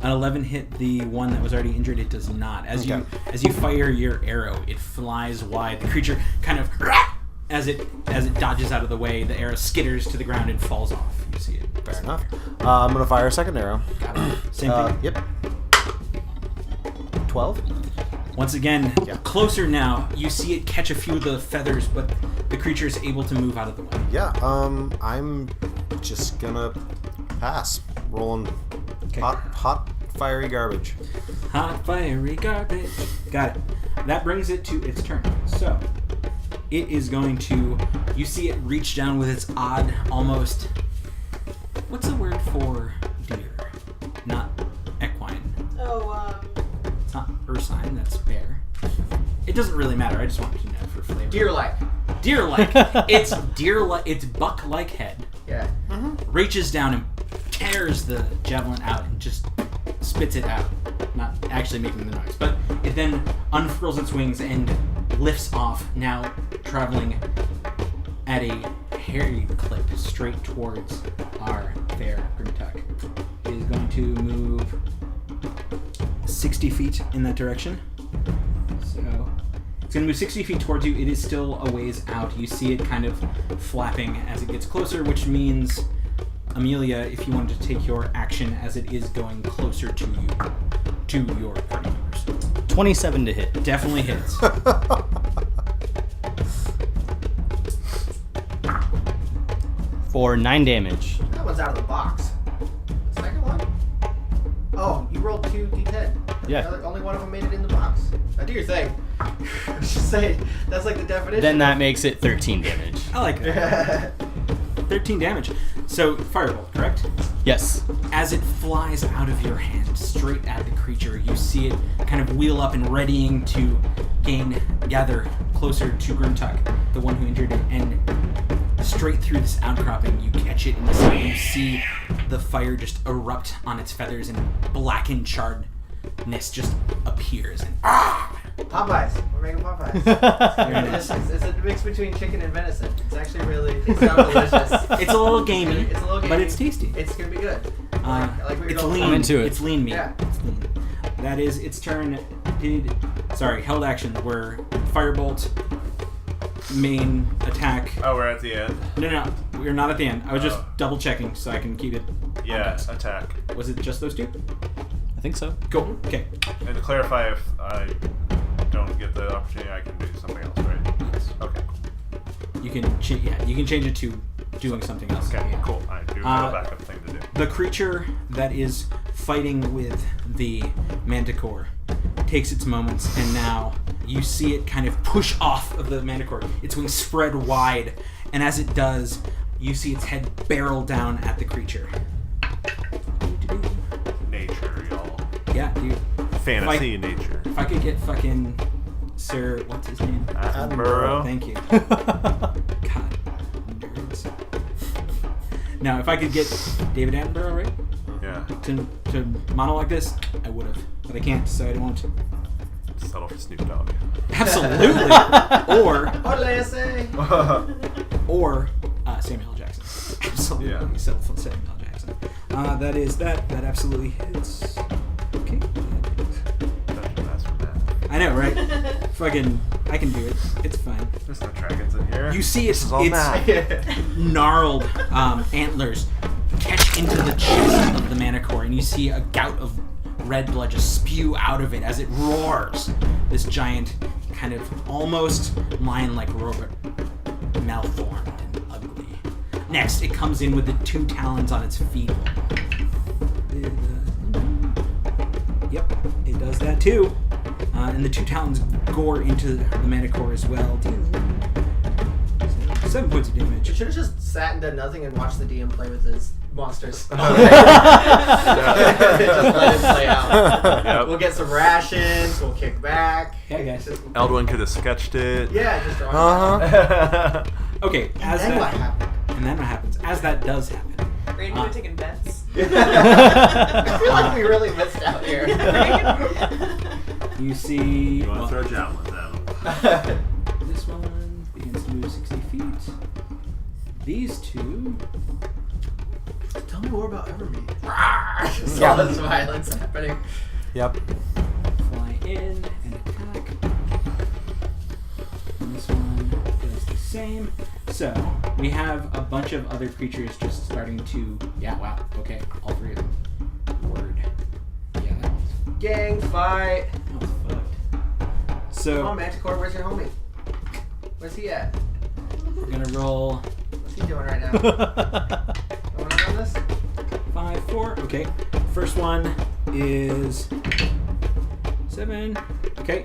An 11 hit the one that was already injured. It does not. As Okay. you fire your arrow, it flies wide. The creature kind of as it dodges out of the way. The arrow skitters to the ground and falls off. You see it. Fair enough. I'm going to fire a second arrow. Got it. Same thing. Yep. 12? Once again, Yeah. closer now. You see it catch a few of the feathers, but the creature is able to move out of the way. Yeah, I'm just gonna pass. Rolling Okay. hot, fiery garbage. Hot fiery garbage. Got it. That brings it to its turn. So, it is going to... You see it reach down with its odd, almost... What's the word for deer? river sign that's bear. It doesn't really matter. I just wanted to know for flavor. Deer-like. Deer-like. It's deer-like. It's buck-like head. Yeah. Reaches down and tears the javelin out and just spits it out. Not actually making the noise, but it then unfurls its wings and lifts off, now traveling at a hairy clip straight towards our fair Grimtuck. It is going to move 60 feet in that direction. So it's going to move 60 feet towards you. It is still a ways out. You see it kind of flapping as it gets closer, which means, Amelia, if you wanted to take your action as it is going closer to you, to your party members. 27 to hit. Definitely hits. For 9 damage. That one's out of the box. The second one? Oh, you rolled 2d10. Yeah. Only one of them made it in the box. Now do your thing. I was just saying, that's like the definition. Then that makes it 13 damage. I like that. 13 damage. So, firebolt, correct? Yes. As it flies out of your hand straight at the creature, you see it kind of wheel up and readying to gather closer to Grimtuck, the one who injured it, and straight through this outcropping, you catch it in the side. You see the fire just erupt on its feathers, and blackened charredness just appears. And Popeyes. We're making Popeyes. Very nice. It's a mix between chicken and venison. It's actually it sounds delicious. It's a little gamey, It's a little gamey, but it's tasty. It's gonna be good. Uh, I like what you're it's going lean. for. I'm into it. It's lean meat. Yeah. It's lean. That is its turn. Held action were firebolt, main attack. Oh, we're at the end. No, we're not at the end. I was just Oh. double checking so I can keep it. Yeah, context. attack. Was it just those two? I think so. Cool. Okay. And to clarify, if I don't get the opportunity, I can do something else, right? Yes. Okay. You can you can change it to doing something else. Okay, Yeah. cool. I do have a backup thing to do. The creature that is fighting with the manticore takes its moments, and now you see it kind of push off of the manticore. Its wings spread wide, and as it does, you see its head barrel down at the creature. Nature, y'all. Yeah, dude. Fantasy nature. If I could get fucking Sir, what's his name? Attenborough. Thank you. God, nerds. Now, if I could get David Attenborough, right? Yeah. To monologue this, I would have. But I can't, so I won't. Settle for Snoop Dogg. Absolutely. or Samuel L. Jackson. Absolutely. Yeah. Samuel L. Jackson. That absolutely hits. Okay. That's for that. I know, right? Fucking, I can do it. It's fine. There's no dragons in here. You see This is all math. gnarled antlers catch into the chest of the manicore, and you see a gout of red blood just spew out of it as it roars. This giant, kind of almost lion-like roar, but malformed and ugly. Next, it comes in with the two talons on its feet. Yep, it does that too. And the two talons gore into the manticore as well. 7 points of damage. You should have just sat and done nothing and watched the DM play with his monsters. Just let it play out. Yep. We'll get some rations. We'll kick back. Yeah, guys. Eldwin could have sketched it. Yeah, just drawing. Okay, as And then what that, happened? and then what happens? As that does happen, Randy, we're taking bets. I feel like we really missed out here. you see. You want to throw javelins at him? This one begins to move 60 feet. These two. Tell me more about Evermead. Just all this violence happening. Yep. Fly in and attack. And this one does the same. So, we have a bunch of other creatures just starting to... Yeah, wow. Okay, all three of them. Word. Yeah, that was Gang fight. fucked. So, Come on, Manticore, where's your homie? Where's he at? we're gonna roll What's he doing right now? Going on this? 5, 4. Okay. First one is 7. Okay.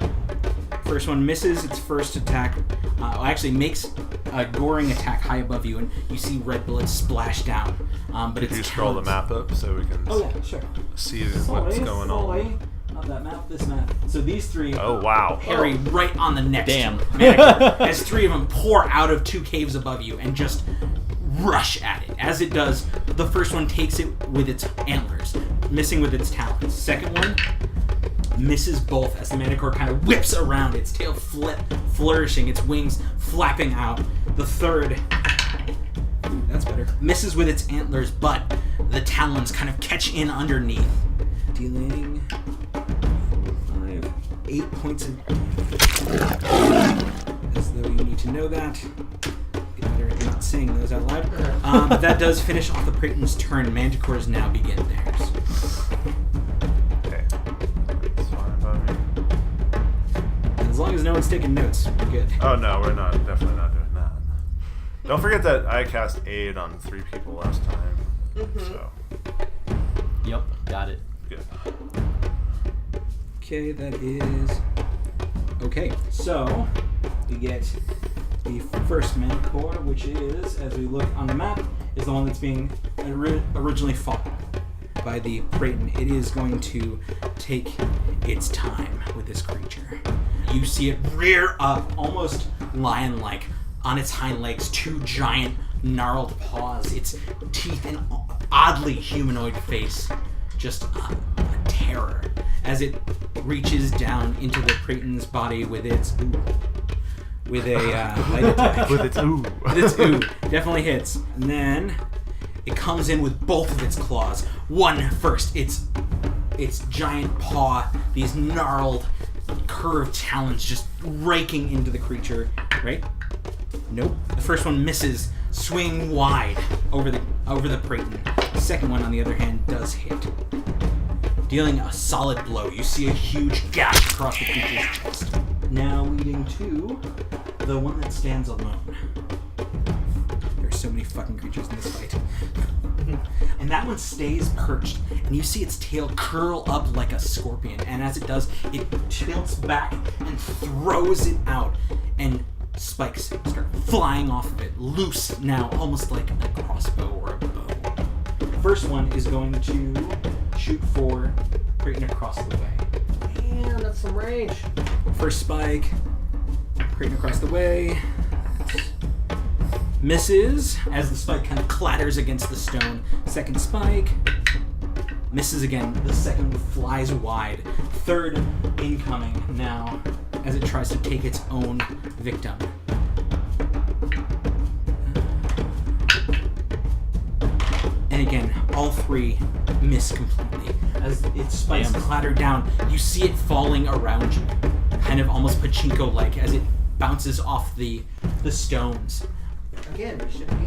First one misses its first attack. Actually makes a goring attack high above you, and you see red blood splash down. But Could it's you scroll the map up so we can Oh yeah, sure. see what's going on? Not that map, this map. So these three Oh, wow. Harry right on the next Damn. Manticore, as three of them pour out of two caves above you and just rush at it. As it does, the first one takes it with its antlers, missing with its talons. Second one misses both as the Manticore kind of whips around, its tail flourishing, its wings flapping out. The third, ooh, that's better, misses with its antlers, but the talons kind of catch in underneath, dealing 8 points of damage. As though you need to know that. Get better at not saying those out loud. But that does finish off the Praeton's turn. Manticores now begin theirs. Okay. It's fine by me. As long as no one's taking notes, we're good. Oh, no, we're not. Definitely not doing that. Don't forget that I cast aid on 3 people last time. So, Yep, got it. good. Okay, that is... Okay, so we get the first Manticore, which is, as we look on the map, is the one that's being originally fought by the Praeton. It is going to take its time with this creature. You see it rear up, almost lion-like, on its hind legs, 2 giant gnarled paws, its teeth and oddly humanoid face, just a terror, as it reaches down into the Praeton's body with its with a light attack. With its ooh. With its ooh, definitely hits. And then it comes in with both of its claws. One first, its giant paw, these gnarled, curved talons just raking into the creature. Right? Nope. The first one misses, swing wide over the Praeton. The second one, on the other hand, does hit, dealing a solid blow. You see a huge gash across the creature's chest. Now leading to the one that stands alone. There's so many fucking creatures in this fight. And that one stays perched, and you see its tail curl up like a scorpion, and as it does, it tilts back and throws it out, and spikes start flying off of it, loose now, almost like a crossbow or a bow. First one is going to shoot for Praeton across the way. Damn, that's some range. First spike, Praeton across the way. Misses as the spike kind of clatters against the stone. Second spike, misses again. The second one flies wide. Third incoming now as it tries to take its own victim. And again, all 3 miss completely. As its spikes clatter down, you see it falling around you, kind of almost pachinko-like as it bounces off the stones. Again, we should have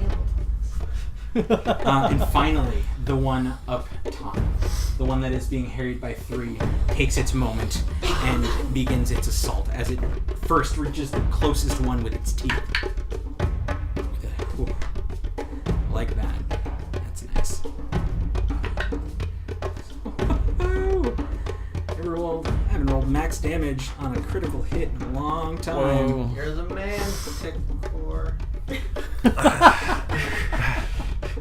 gambled. And finally, the one up top, the one that is being harried by 3, takes its moment and begins its assault as it first reaches the closest one with its teeth. Ooh. Like that. That's nice. I haven't rolled max damage on a critical hit in a long time. Whoa. You're the man, Protector.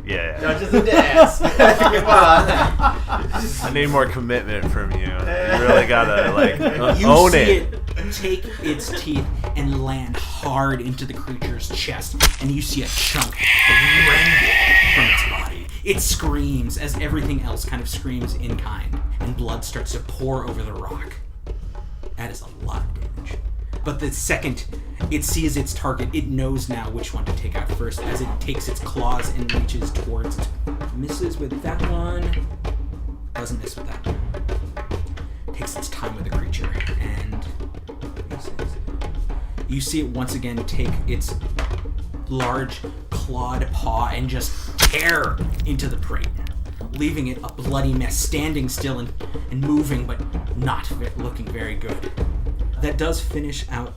Yeah. Judges and dads. Come on. I need more commitment from you. You really gotta, like, You own see it. take its teeth and land hard into the creature's chest, and you see a chunk rended from its body. It screams as everything else kind of screams in kind, and blood starts to pour over the rock. That is a lot of damage. But the second it sees its target, it knows now which one to take out first as it takes its claws and reaches towards it. Misses with that one. Doesn't miss with that one. Takes its time with the creature, and you see it once again take its large clawed paw and just tear into the Praeton, leaving it a bloody mess, standing still and moving, but not looking very good. That does finish out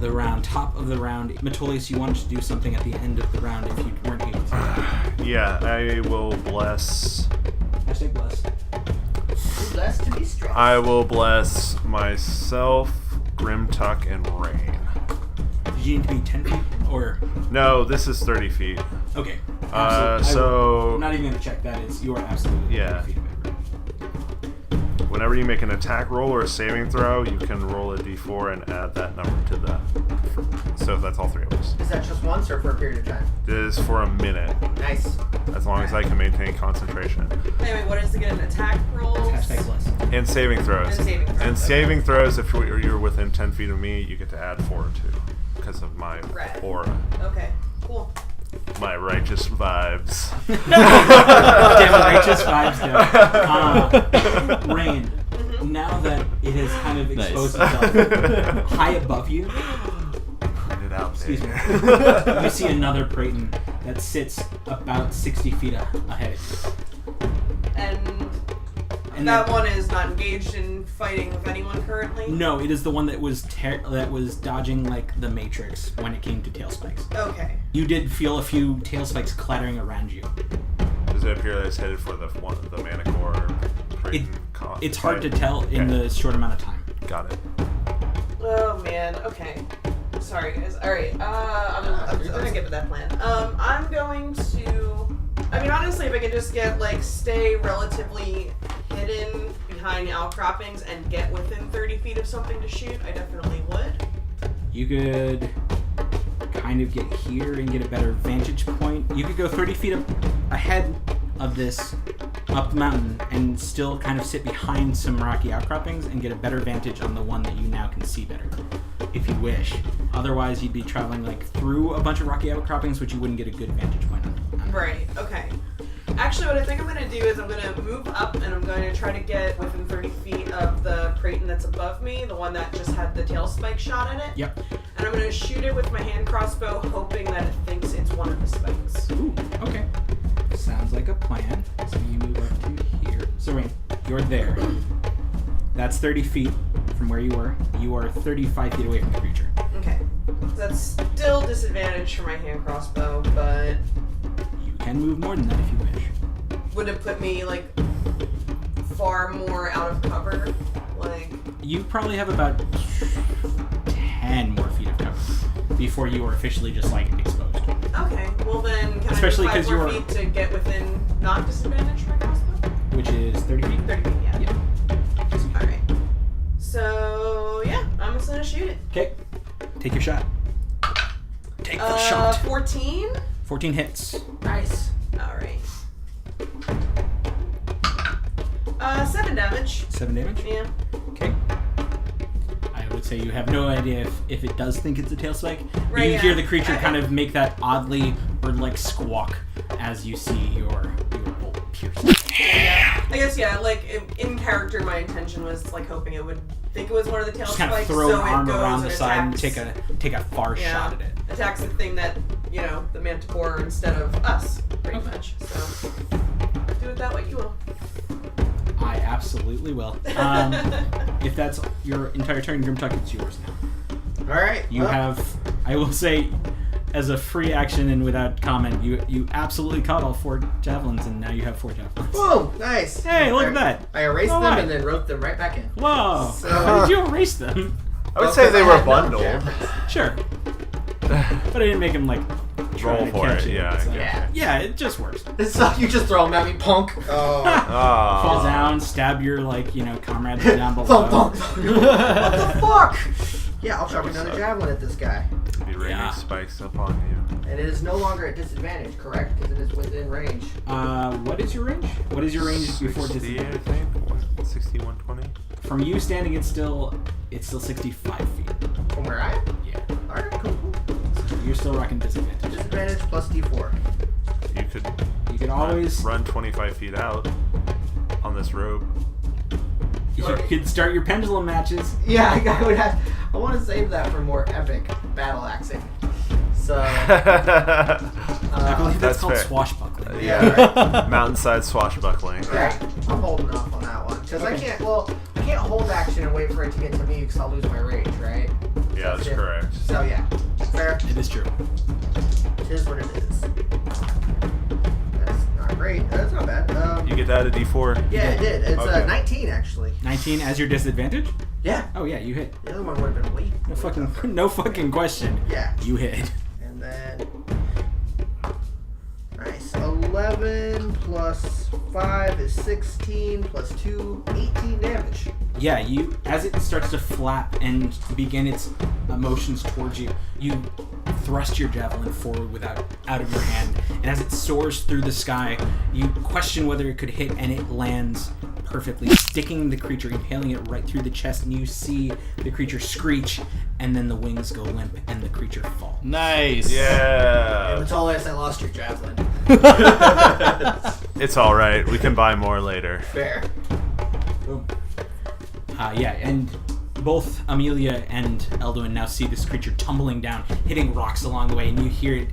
the round. Top of the round. Metolius, you wanted to do something at the end of the round if you weren't able to. Yeah, I will bless. Hashtag bless. Blessed to be stressed. I will bless myself, Grimtuck, and Rain. Did you need to be 10 feet or? No, this is 30 feet. Okay. So I'm not even gonna check. That is, you are absolutely Yeah. 30 feet away. Whenever you make an attack roll or a saving throw, you can roll a d4 and add that number to the. So that's all three of us. Is that just once or for a period of time? This is for a minute, Nice. as long as I can maintain concentration. Anyway, what is to get an attack roll? Hashtag bless. And saving throws. And saving throws, And okay. saving throws, if you're within 10 feet of me, you get to add 4 to, because of my Rad. aura, Okay, cool. my righteous vibes. Damn righteous vibes there. Rain, now that it has kind of exposed itself high above you, Put it out excuse me, there. you see another Praeton that sits about 60 feet ahead of you. And that one is not engaged in fighting with anyone currently? No, it is the one that was dodging like the Matrix when it came to tail spikes. Okay. You did feel a few tail spikes clattering around you. Does it appear that it's headed for the Manicore? It's hard to tell in the short amount of time. Got it. Oh man, okay. Sorry guys. Alright, I'm gonna get with that plan. I'm going to... I mean, honestly, if I could just stay relatively hidden behind outcroppings and get within 30 feet of something to shoot, I definitely would. You could kind of get here and get a better vantage point. You could go 30 feet ahead of this, up the mountain, and still kind of sit behind some rocky outcroppings and get a better vantage on the one that you now can see better, if you wish. Otherwise, you'd be traveling through a bunch of rocky outcroppings, which you wouldn't get a good vantage point on. Right, okay. Actually, what I think I'm going to do is I'm going to move up and I'm going to try to get within 30 feet of the Praeton that's above me, the one that just had the tail spike shot in it. Yep. And I'm going to shoot it with my hand crossbow, hoping that it thinks it's one of the spikes. Ooh, okay. Sounds like a plan. So you move up to here. So Rain, you're there. That's 30 feet from where you were. You are 35 feet away from the creature. Okay. That's still disadvantage for my hand crossbow, but You can move more than that if you wish. would it put me, far more out of cover? You probably have about 10 more feet of cover before you are officially just, exposed. Okay, well then, can Especially I move 'cause 5 more you're- feet to get within not disadvantage for my crossbow? Which is 30 feet? 30 feet, yeah. Yeah. Alright. So, yeah, I'm just gonna shoot it. Okay. Take your shot. Take the shot. 14? 14 hits. Nice. Alright. 7 damage. 7 damage? Yeah. Okay. I would say you have no idea if it does think it's a tail spike. But Right, you yeah. hear the creature kind of make that oddly bird-like squawk as you see your bolt pierce. Yeah. I guess, yeah, in character, my intention was, hoping it would think it was one of the tail Just spikes, kind of throw so an it arm goes around the and side and attacks, take a far shot at it. attacks the thing that, the Manticore instead of us, pretty Okay. much. So, do it that way you will. I absolutely will. If that's your entire turn, Grimtuck, it's yours now. Alright. You have, I will say, as a free action and without comment, you absolutely caught all 4 javelins, and now you have 4 javelins. Boom! Nice. Hey, look at that. I erased All them right. and then wrote them right back in. Whoa! So- Why did you erase them? I would say they were bundled. Sure. But I didn't make him try Roll to for catch it, yeah, so- I get Yeah. Yeah, it just works. So you just throw them at me, punk. Oh. Fall Ah. down, stab your comrades down below. Thump, thump. What the fuck? Yeah, I'll chuck another javelin at this guy. Be raining Yeah. spikes upon you. And it is no longer at disadvantage, correct? Because it is within range. What is your range? What is your range before 60, I disadvantage? think. 60, 120. From you standing, it's still 65 feet. From where I am? Yeah. Alright, cool. So you're still rocking disadvantage. Disadvantage plus D4. You could You can always run 25 feet out on this rope. you could start your pendulum matches. Yeah, I would have. I want to save that for more epic battle axing. So. I believe that's called fair. swashbuckling. Yeah. Mountainside swashbuckling. Right. I'm holding off on that one because I can't hold action and wait for it to get to me because I'll lose my rage, right? Yeah, that's it. correct. So yeah, fair. It is true. It is what it is. That's not great. That's not bad. You get that a D4? Yeah, it did. It's Okay. 19 actually. 19 as your disadvantage? Yeah. Oh yeah, you hit. The other one would have been way. No fucking question. Yeah. You hit. And then. Nice. 11 plus plus 5 is 16, plus 2, 18 damage. Yeah, you as it starts to flap and begin its motions towards you, you thrust your javelin forward out of your hand, and as it soars through the sky, you question whether it could hit, and it lands perfectly, sticking the creature, impaling it right through the chest, and you see the creature screech, and then the wings go limp, and the creature falls. Nice. Yeah. Metolius, I lost your javelin. It's all right. We can buy more later. Fair. Boom. Yeah, and both Amelia and Elduin now see this creature tumbling down, hitting rocks along the way, and you hear it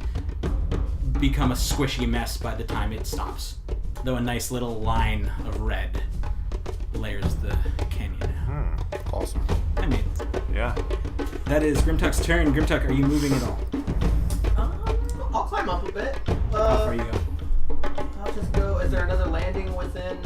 become a squishy mess by the time it stops. Though a nice little line of red layers the canyon now. Awesome. I mean, Yeah. that is Grimtuck's turn. Grimtuck, are you moving at all? I'll climb up a bit. How far you go? I'll just go. Is there another landing within?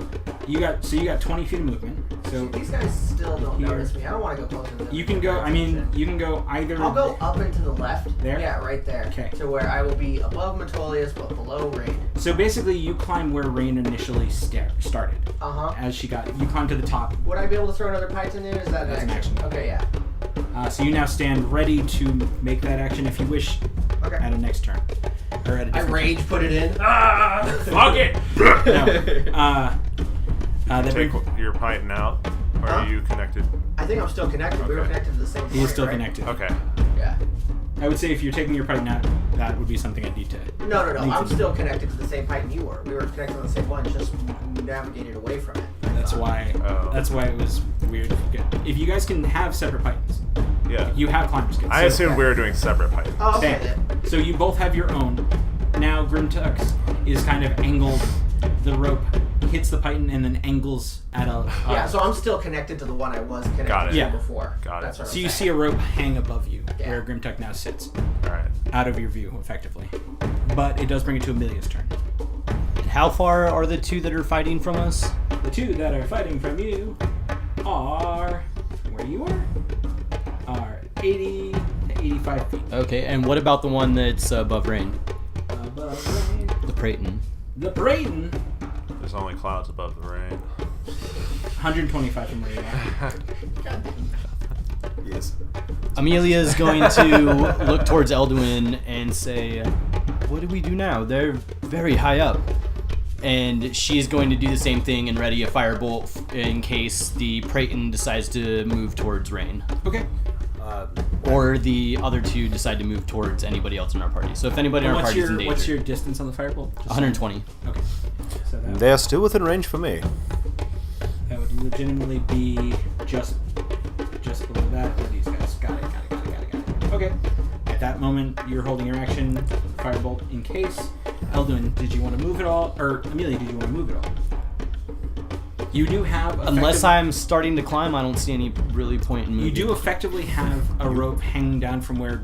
You got 20 feet of movement. So These guys still don't Here. notice me. I don't want to go closer to them. you can go. I mean, you can go either. I'll go up and to the left. There? Yeah, right there. Okay. To where I will be above Metolius but below Rain. So basically, you climb where Rain initially started. Uh-huh. As you climb to the top. Would I be able to throw another python in? Is that That's an an action? action. Okay, yeah. So you now stand ready to make that action if you wish Okay. at a next turn. Or at a I different rage put it in. Fuck it! No. That Take brings- your python out. Or Huh? are you connected? I think I'm still connected. We were Okay. connected to the same point, he is still right? connected. Okay. Yeah. I would say if you're taking your python out, that would be something I need to. No. Need I'm to- still connected to the same python you were. We were connected on the same one, just navigated away from it. That's why. Oh. That's why it was weird. If you guys can have separate pythons, Yeah. you have climber's kits. I so- assumed we were doing separate pythons. Oh, okay Same. then. So you both have your own. Now Grimtuck's is kind of angled. The rope hits the python and then angles at a. Yeah, so I'm still connected to the one I was connected Got it. to Yeah. before. Got it. That's what So I'm you see saying. a rope hang above you, Yeah. where Grimtuck now sits, All right. out of your view, effectively. But it does bring it to Amelia's turn. How far are the two that are fighting from us? The two that are fighting from you are where you are 80 to 85 feet Okay, and what about the one that's above Rain? above Rain. The Praeton. The Brayden, There's only clouds above the rain. 125 from where you are. Yes. Amelia is going to look towards Elduin and say, "What do we do now? They're very high up." And she's going to do the same thing and ready a firebolt in case the Praeton decides to move towards Rain. Okay. Or the other two decide to move towards anybody else in our party. So if anybody in our party is in danger, What's your distance on the firebolt? Just 120. Okay. So that, They are still within range for me. that would legitimately be just below that for these guys. Got it. Okay. At that moment, you're holding your action, firebolt in case. Elduin, did you want to move at all? Or Amelia, did you want to move at all? You do have Unless I'm starting to climb, I don't see any really point in moving. You do effectively have a rope hanging down from where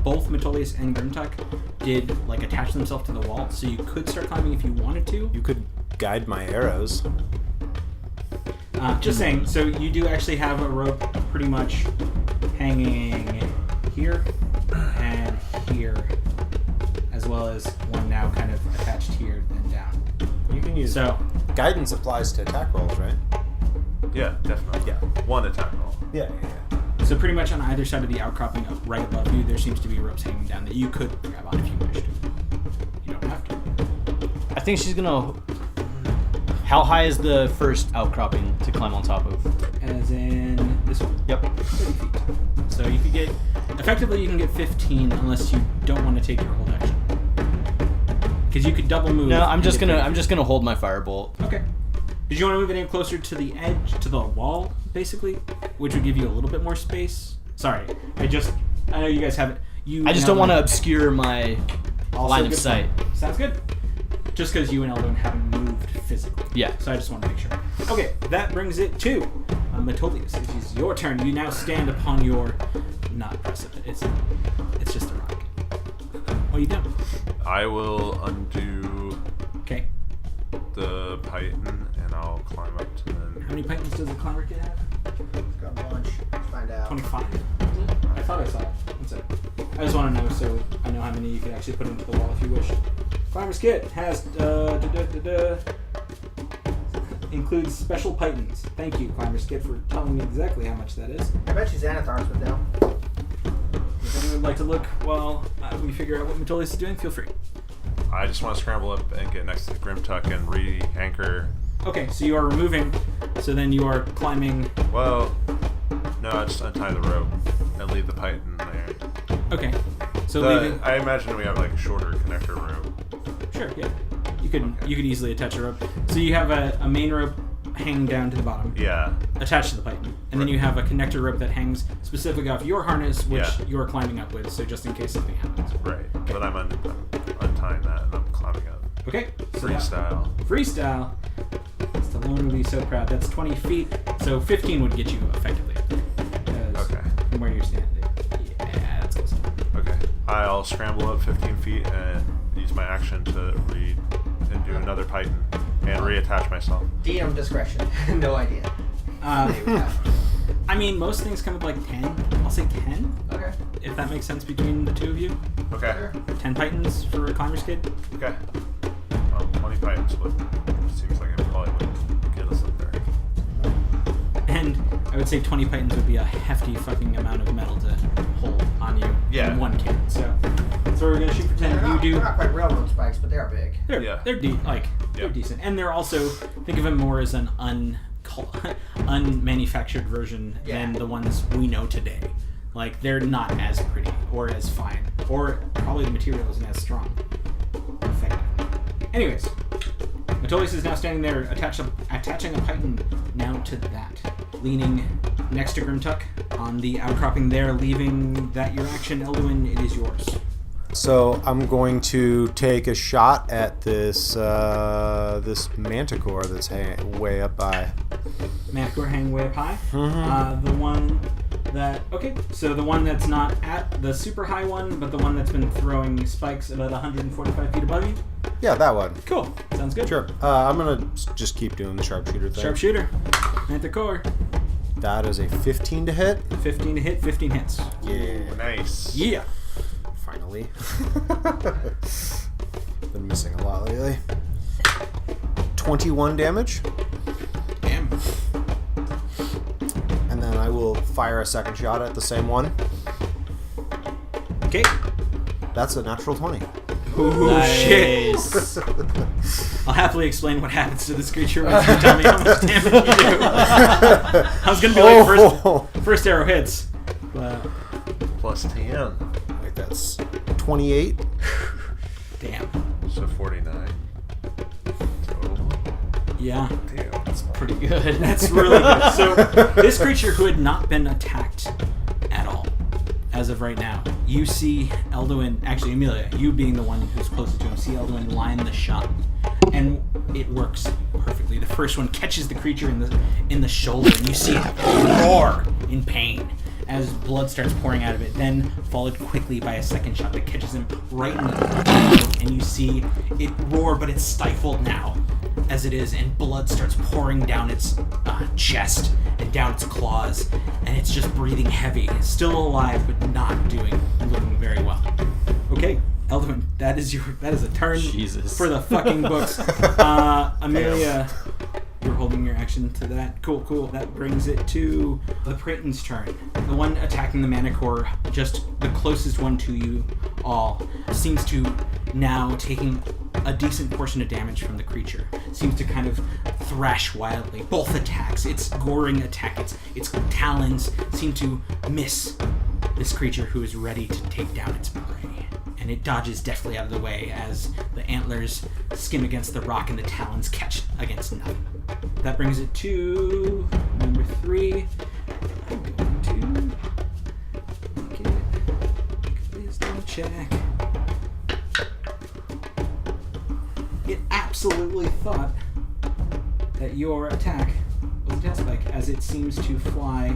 both Metolius and Grimtuck did like attach themselves to the wall, so you could start climbing if you wanted to. You could guide my arrows. Just saying. So you do actually have a rope pretty much hanging here and here, as well as one now kind of attached here and down. You can use So guidance applies to attack rolls, right? Yeah, definitely. Yeah. One attack roll. Yeah. so pretty much on either side of the outcropping up right above you, there seems to be ropes hanging down that you could grab on if you wished. You don't have to. I think she's gonna. How high is the first outcropping to climb on top of? As in this one. Yep. 30 feet. So you could get, effectively you can get 15 unless you don't want to take your hold action. Because you could double move. No, I'm and just get gonna 30. I'm just gonna hold my firebolt. Okay. Did you want to move it any closer to the edge, to the wall, basically? Which would give you a little bit more space? Sorry, I know you guys have it. I just don't want to obscure my Also line of good sight. point. Sounds good. Just because you and Eldon haven't moved physically. Yeah. So I just want to make sure. Okay, that brings it to Metolius. It is your turn. You now stand upon your, not precipice. It's just a rock. What are you doing? I will undo Okay. the python and I'll climb up to them. How many pythons does the climber kit have? It's got a bunch. Let's find out. 25. I thought I saw it. That's it. I just want to know so I know how many you could actually put into the wall if you wish. Climber's kit has includes special pythons. Thank you, Climber's Kid, for telling me exactly how much that is. I bet you Xanathars would know. If anyone would like to look while we figure out what Metolius is doing, feel free. I just want to scramble up and get next to the Grimtuck and re-anchor. Okay, so you are removing, so then you are climbing. Well, no, I just untie the rope and leave the python there. Okay, so leaving. I imagine we have like a shorter connector rope. Sure, yeah. You could easily attach a rope. So you have a main rope hanging down to the bottom. Yeah. Attached to the python. And then you have a connector rope that hangs specifically off your harness, which Yeah. you are climbing up with, so just in case something happens. Right. But I'm untying that and I'm climbing up. Okay. So that- Freestyle. Freestyle. Stallone would be so proud. That's 20 feet, so 15 would get you effectively up there. 'Cause Okay. From where you're standing. Yeah, that's close enough. Okay. I'll scramble up 15 feet and use my action to read and do another python and reattach myself. DM discretion. No idea. I mean, most things come with like 10. I'll say 10, Okay. if that makes sense between the two of you. Okay. Sure. 10 pythons for a climber's kid. Okay. 20 pythons, but it seems like it probably would get us up there. And I would say 20 pythons would be a hefty fucking amount of metal to hold on you in one kid. So we're gonna shoot for 10. They're not quite railroad spikes, but they are big. They're they're decent, and they're also, think of them more as an unmanufactured version than the ones we know today. Like, they're not as pretty or as fine, or probably the material isn't as strong. Effectively. Anyways, Metolius is now standing there, attaching a python now to that, leaning next to Grimtuck on the outcropping there, leaving that your action. Elduin, it is yours. So I'm going to take a shot at this this manticore that's way up by. Manticore hanging way up high. The one that... Okay, so the one that's not at the super high one, but the one that's been throwing spikes about 145 feet above you? Yeah, that one. Cool. Sounds good. Sure. I'm gonna just keep doing the sharpshooter thing. Sharpshooter. Manticore. That is a 15 to hit. 15 to hit, 15 hits. Yeah. Nice. Yeah. Finally. Been missing a lot lately. 21 damage. Damn. And then I will fire a second shot at the same one. Okay. That's a natural 20. Ooh, shit. I'll happily explain what happens to this creature once you tell me how much damage you do. I was gonna be like, first arrow hits. But... Plus 10. Wait, that's 28. Damn. So 49. Total. Yeah. Damn. That's pretty good. That's really good. So, this creature who had not been attacked at all, as of right now, you see Elduin, actually Amelia, you being the one who's closest to him, see Elduin line the shot. And it works perfectly. The first one catches the creature in the shoulder, and you see it roar in pain as blood starts pouring out of it, then followed quickly by a second shot that catches him right in the throat, and you see it roar, but it's stifled now as it is, and blood starts pouring down its chest and down its claws, and it's just breathing heavy. It's still alive, but not looking very well. Okay, Elduin, that is a turn for the fucking books. Amelia, you're holding your action to that. Cool. That brings it to the Praeton's turn. The one attacking the Manticore, just the closest one to you all, seems to now taking a decent portion of damage from the creature. Seems to kind of thrash wildly. Both attacks, its goring attack, its talons seem to miss this creature who is ready to take down its prey. And it dodges deftly out of the way as the antlers skim against the rock and the talons catch against nothing. That brings it to number 3. I'm going to make a wisdom check. It absolutely thought that your attack was a tail spike, as it seems to fly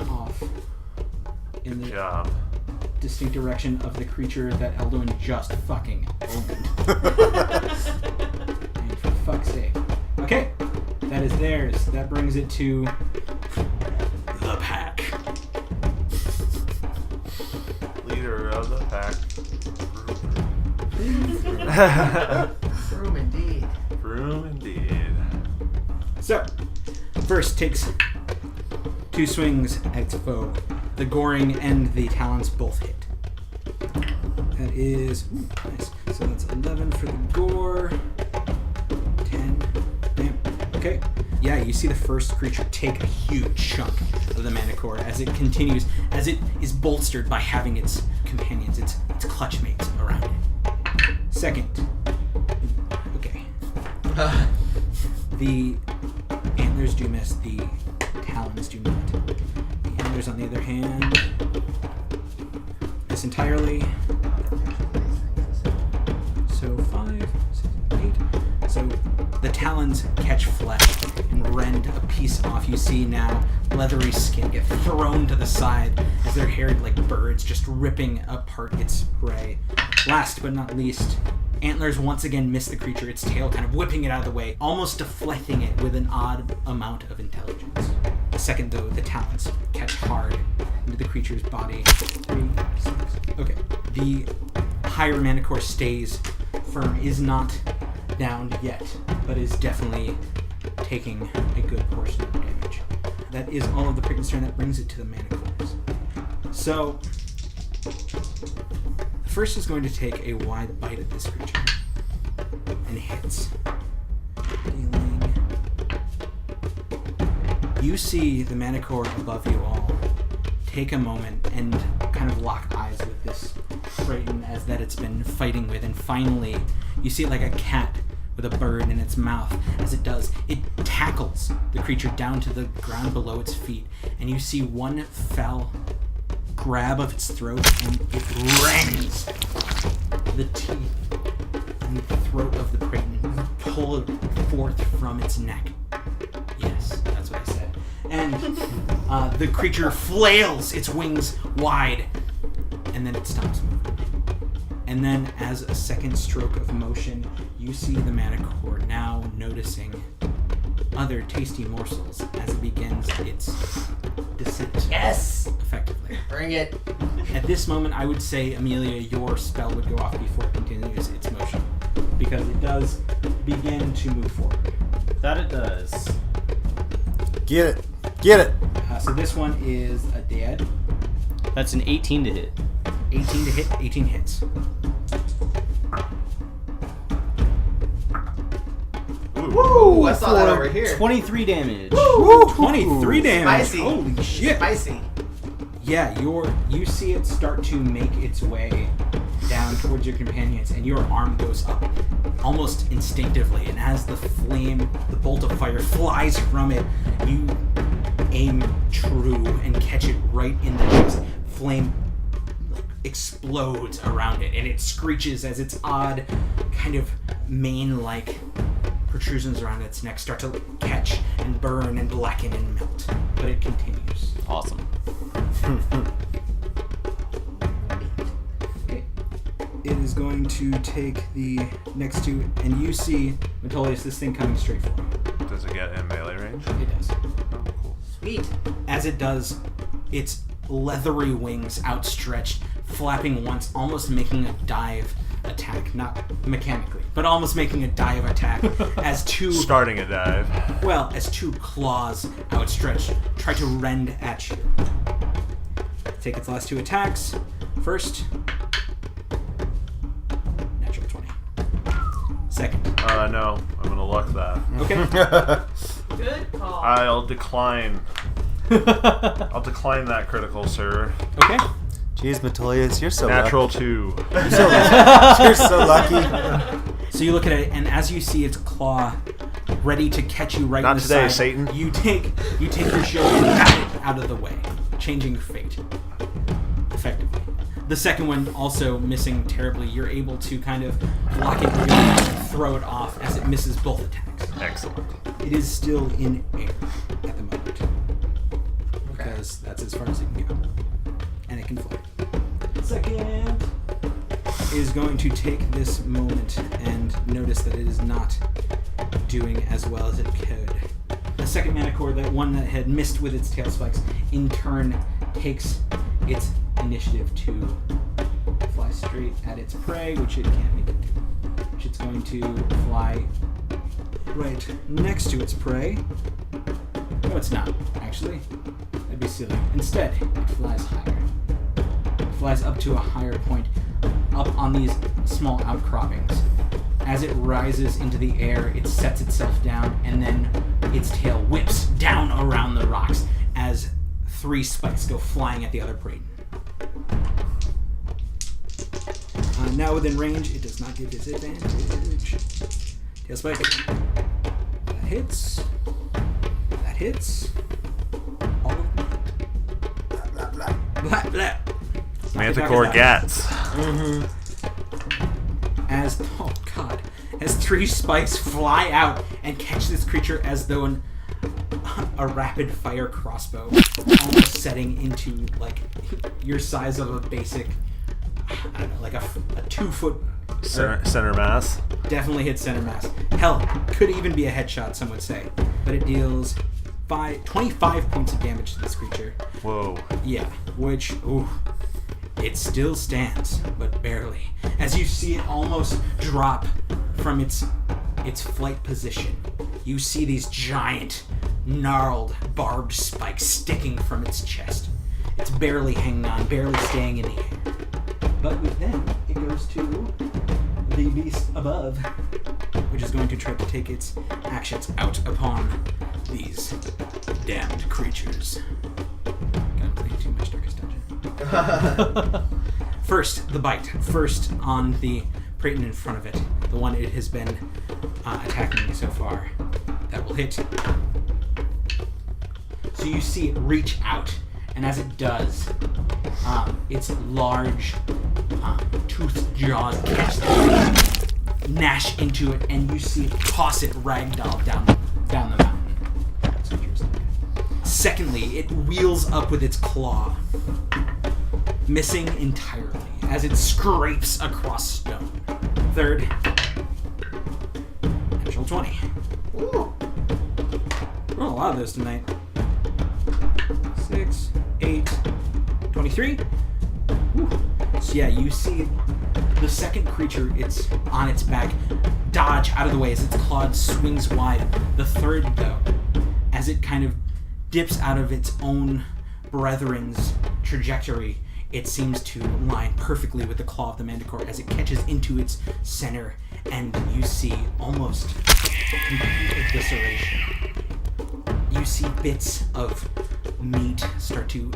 off in the Job. distinct direction of the creature that Elduin just fucking owned. And for fuck's sake. Okay, that is theirs. That brings it to the pack. Leader of the pack. Room indeed. Room indeed. So, first takes 2 swings at its foe. The goring and the talons both hit. That is nice. So that's 11 for the gore. 10. Damn. Okay. Yeah, you see the first creature take a huge chunk of the Manicore as it continues, as it is bolstered by having its companions, its clutch mates around it. Second. Okay. The antlers do miss, the talons do not. The antlers, on the other hand, miss entirely. So 5, 6, 8. So the talons catch flesh and rend a piece off. You see now leathery skin get thrown to the side as they're harried like birds, just ripping apart its prey. Last but not least, antlers once again miss the creature, its tail kind of whipping it out of the way, almost deflecting it with an odd amount of intelligence. The second, though, the talons catch hard into the creature's body. 3, 6. Okay. The higher Manicore stays firm, is not downed yet, but is definitely taking a good portion of the damage. That is all of the Prick's turn. That brings it to the Manicores. So, the first is going to take a wide bite at this creature and hits. Dealing. You see the Manicore above you all take a moment and kind of lock eyes with this Triton as that it's been fighting with, and finally you see it like a cat with a bird in its mouth. As it does, it tackles the creature down to the ground below its feet, and you see one fell grab of its throat, and it rends the teeth and the throat of the Triton, pull it forth from its neck. Yes, that's what I said. And the creature flails its wings wide, and then it stops moving. And then, as a second stroke of motion, you see the Manicore now noticing other tasty morsels as it begins its descent. Yes! Effectively. Bring it. At this moment, I would say, Amelia, your spell would go off before it continues its motion, because it does begin to move forward. That it does. Get it. Get it. So this one is a dead. That's an 18 to hit. 18 to hit, 18 hits. Woo! I saw that over here. 23 damage. Woo! 23 damage. Spicy. Holy shit. Spicy. Yeah, you see it start to make its way down towards your companions, and your arm goes up almost instinctively, and as the flame, the bolt of fire flies from it, you aim true and catch it right in the chest. Flame explodes around it, and it screeches as its odd kind of mane-like protrusions around its neck start to catch and burn and blacken and melt. But it continues. Awesome. Okay. It is going to take the next two, and you see, Metolius, this thing coming straight for you. Does it get in melee range? It does. Oh, cool. Sweet. As it does, its leathery wings outstretched, flapping once, almost making a dive attack. Not mechanically, but almost making a dive attack as two... Starting a dive. Well, as two claws outstretched try to rend at you. Take its last two attacks. First, natural 20. Second. No. I'm gonna luck that. Okay. Good call. I'll decline. I'll decline that critical, sir. Okay. Jeez, Metolius, you're so Natural lucky. 2. You're so lucky. So you look at it, and as you see its claw ready to catch you right Not in the today, side, Satan. You take your shield and bat it out of the way, changing fate. Effectively. The second one also missing terribly. You're able to kind of block it really and throw it off as it misses both attacks. Excellent. It is still in air at the moment. Because that's as far as it can go. And it can fly. Second is going to take this moment and notice that it is not doing as well as it could. The second Manicore, the one that had missed with its tail spikes, in turn takes its initiative to fly straight at its prey, which it can't make it do. Which it's going to fly right next to its prey. No, it's not, actually. That'd be silly. Instead, it flies higher. It flies up to a higher point, up on these small outcroppings. As it rises into the air, it sets itself down, and then its tail whips down around the rocks as 3 spikes go flying at the other prey. Now within range, it does not get disadvantage. Tail spike. That hits. That hits. All of them. Blah, blah, blah. Blah, blah. Manticore Gats. As 3 spikes fly out and catch this creature as though a rapid fire crossbow, almost setting into like your size of a basic, I don't know, like a 2-foot Center mass. Definitely hits center mass. Hell, could even be a headshot, some would say. But it deals 25 points of damage to this creature. Whoa. Yeah, which, ooh, it still stands, but barely. As you see it almost drop from its flight position, you see these giant, gnarled, barbed spikes sticking from its chest. It's barely hanging on, barely staying in the air. But then it goes to the beast above, which is going to try to take its actions out upon these damned creatures. God, playing too much Darkest Dungeon. First, the bite. First on the Praeton in front of it, the one it has been attacking so far. That will hit. So you see it reach out, and as it does, its large toothed jaws catch the gnash into it, and you see it toss it ragdoll down the mountain. That's interesting. Secondly, it wheels up with its claw, missing entirely as it scrapes across stone. Third, natural 20. Ooh. Roll a lot of those tonight. 6, 8, 23. Woo. So yeah, you see the second creature, it's on its back, dodge out of the way as its claw swings wide. The third, though, as it kind of dips out of its own brethren's trajectory, it seems to line perfectly with the claw of the Manticore as it catches into its center, and you see almost complete evisceration. You see bits of meat start to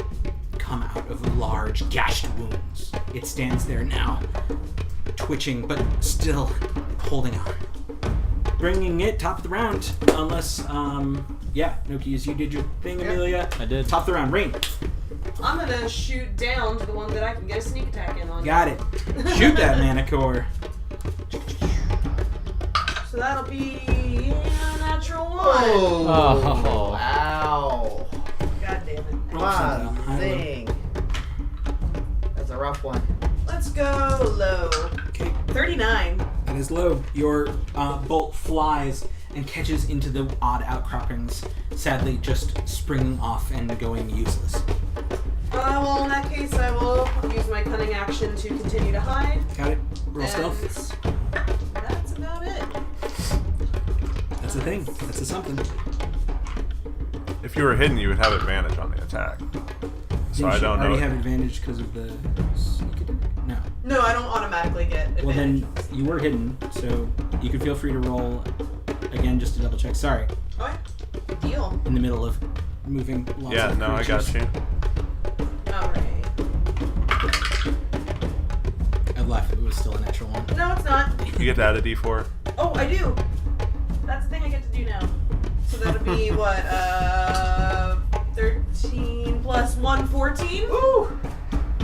come out of large gashed wounds. It stands there now, twitching, but still holding on. Bringing it top of the round, unless, Nokias, you did your thing, Amelia. I did. Top of the round, Rain. I'm gonna shoot down to the one that I can get a sneak attack in on. Got it. Shoot that Manticore. So that'll be a natural 1. Oh. Wow. God damn it. Wow. Thing. That's a rough one. Let's go low. Okay, 39. that is low. Your bolt flies and catches into the odd outcroppings, sadly just springing off and going useless. Well, in that case, I will use my cunning action to continue to hide. Got it? Roll And stealth. That's about it. That's a thing. That's a something. If you were hidden, you would have advantage on the attack. So Didn't I you don't know. already have advantage because of the sneak attack? No. No, I don't automatically get advantage. Well, then you were hidden, so you can feel free to roll again just to double check. Sorry, Okay. Deal. in the middle of moving lots Yeah, of no, I creatures. got you. Alright. I left. It was still a natural one. No, it's not. You get to add a d4. Oh, I do. That's the thing I get to do now. So that'll be what? 13 plus 1, 14. Ooh.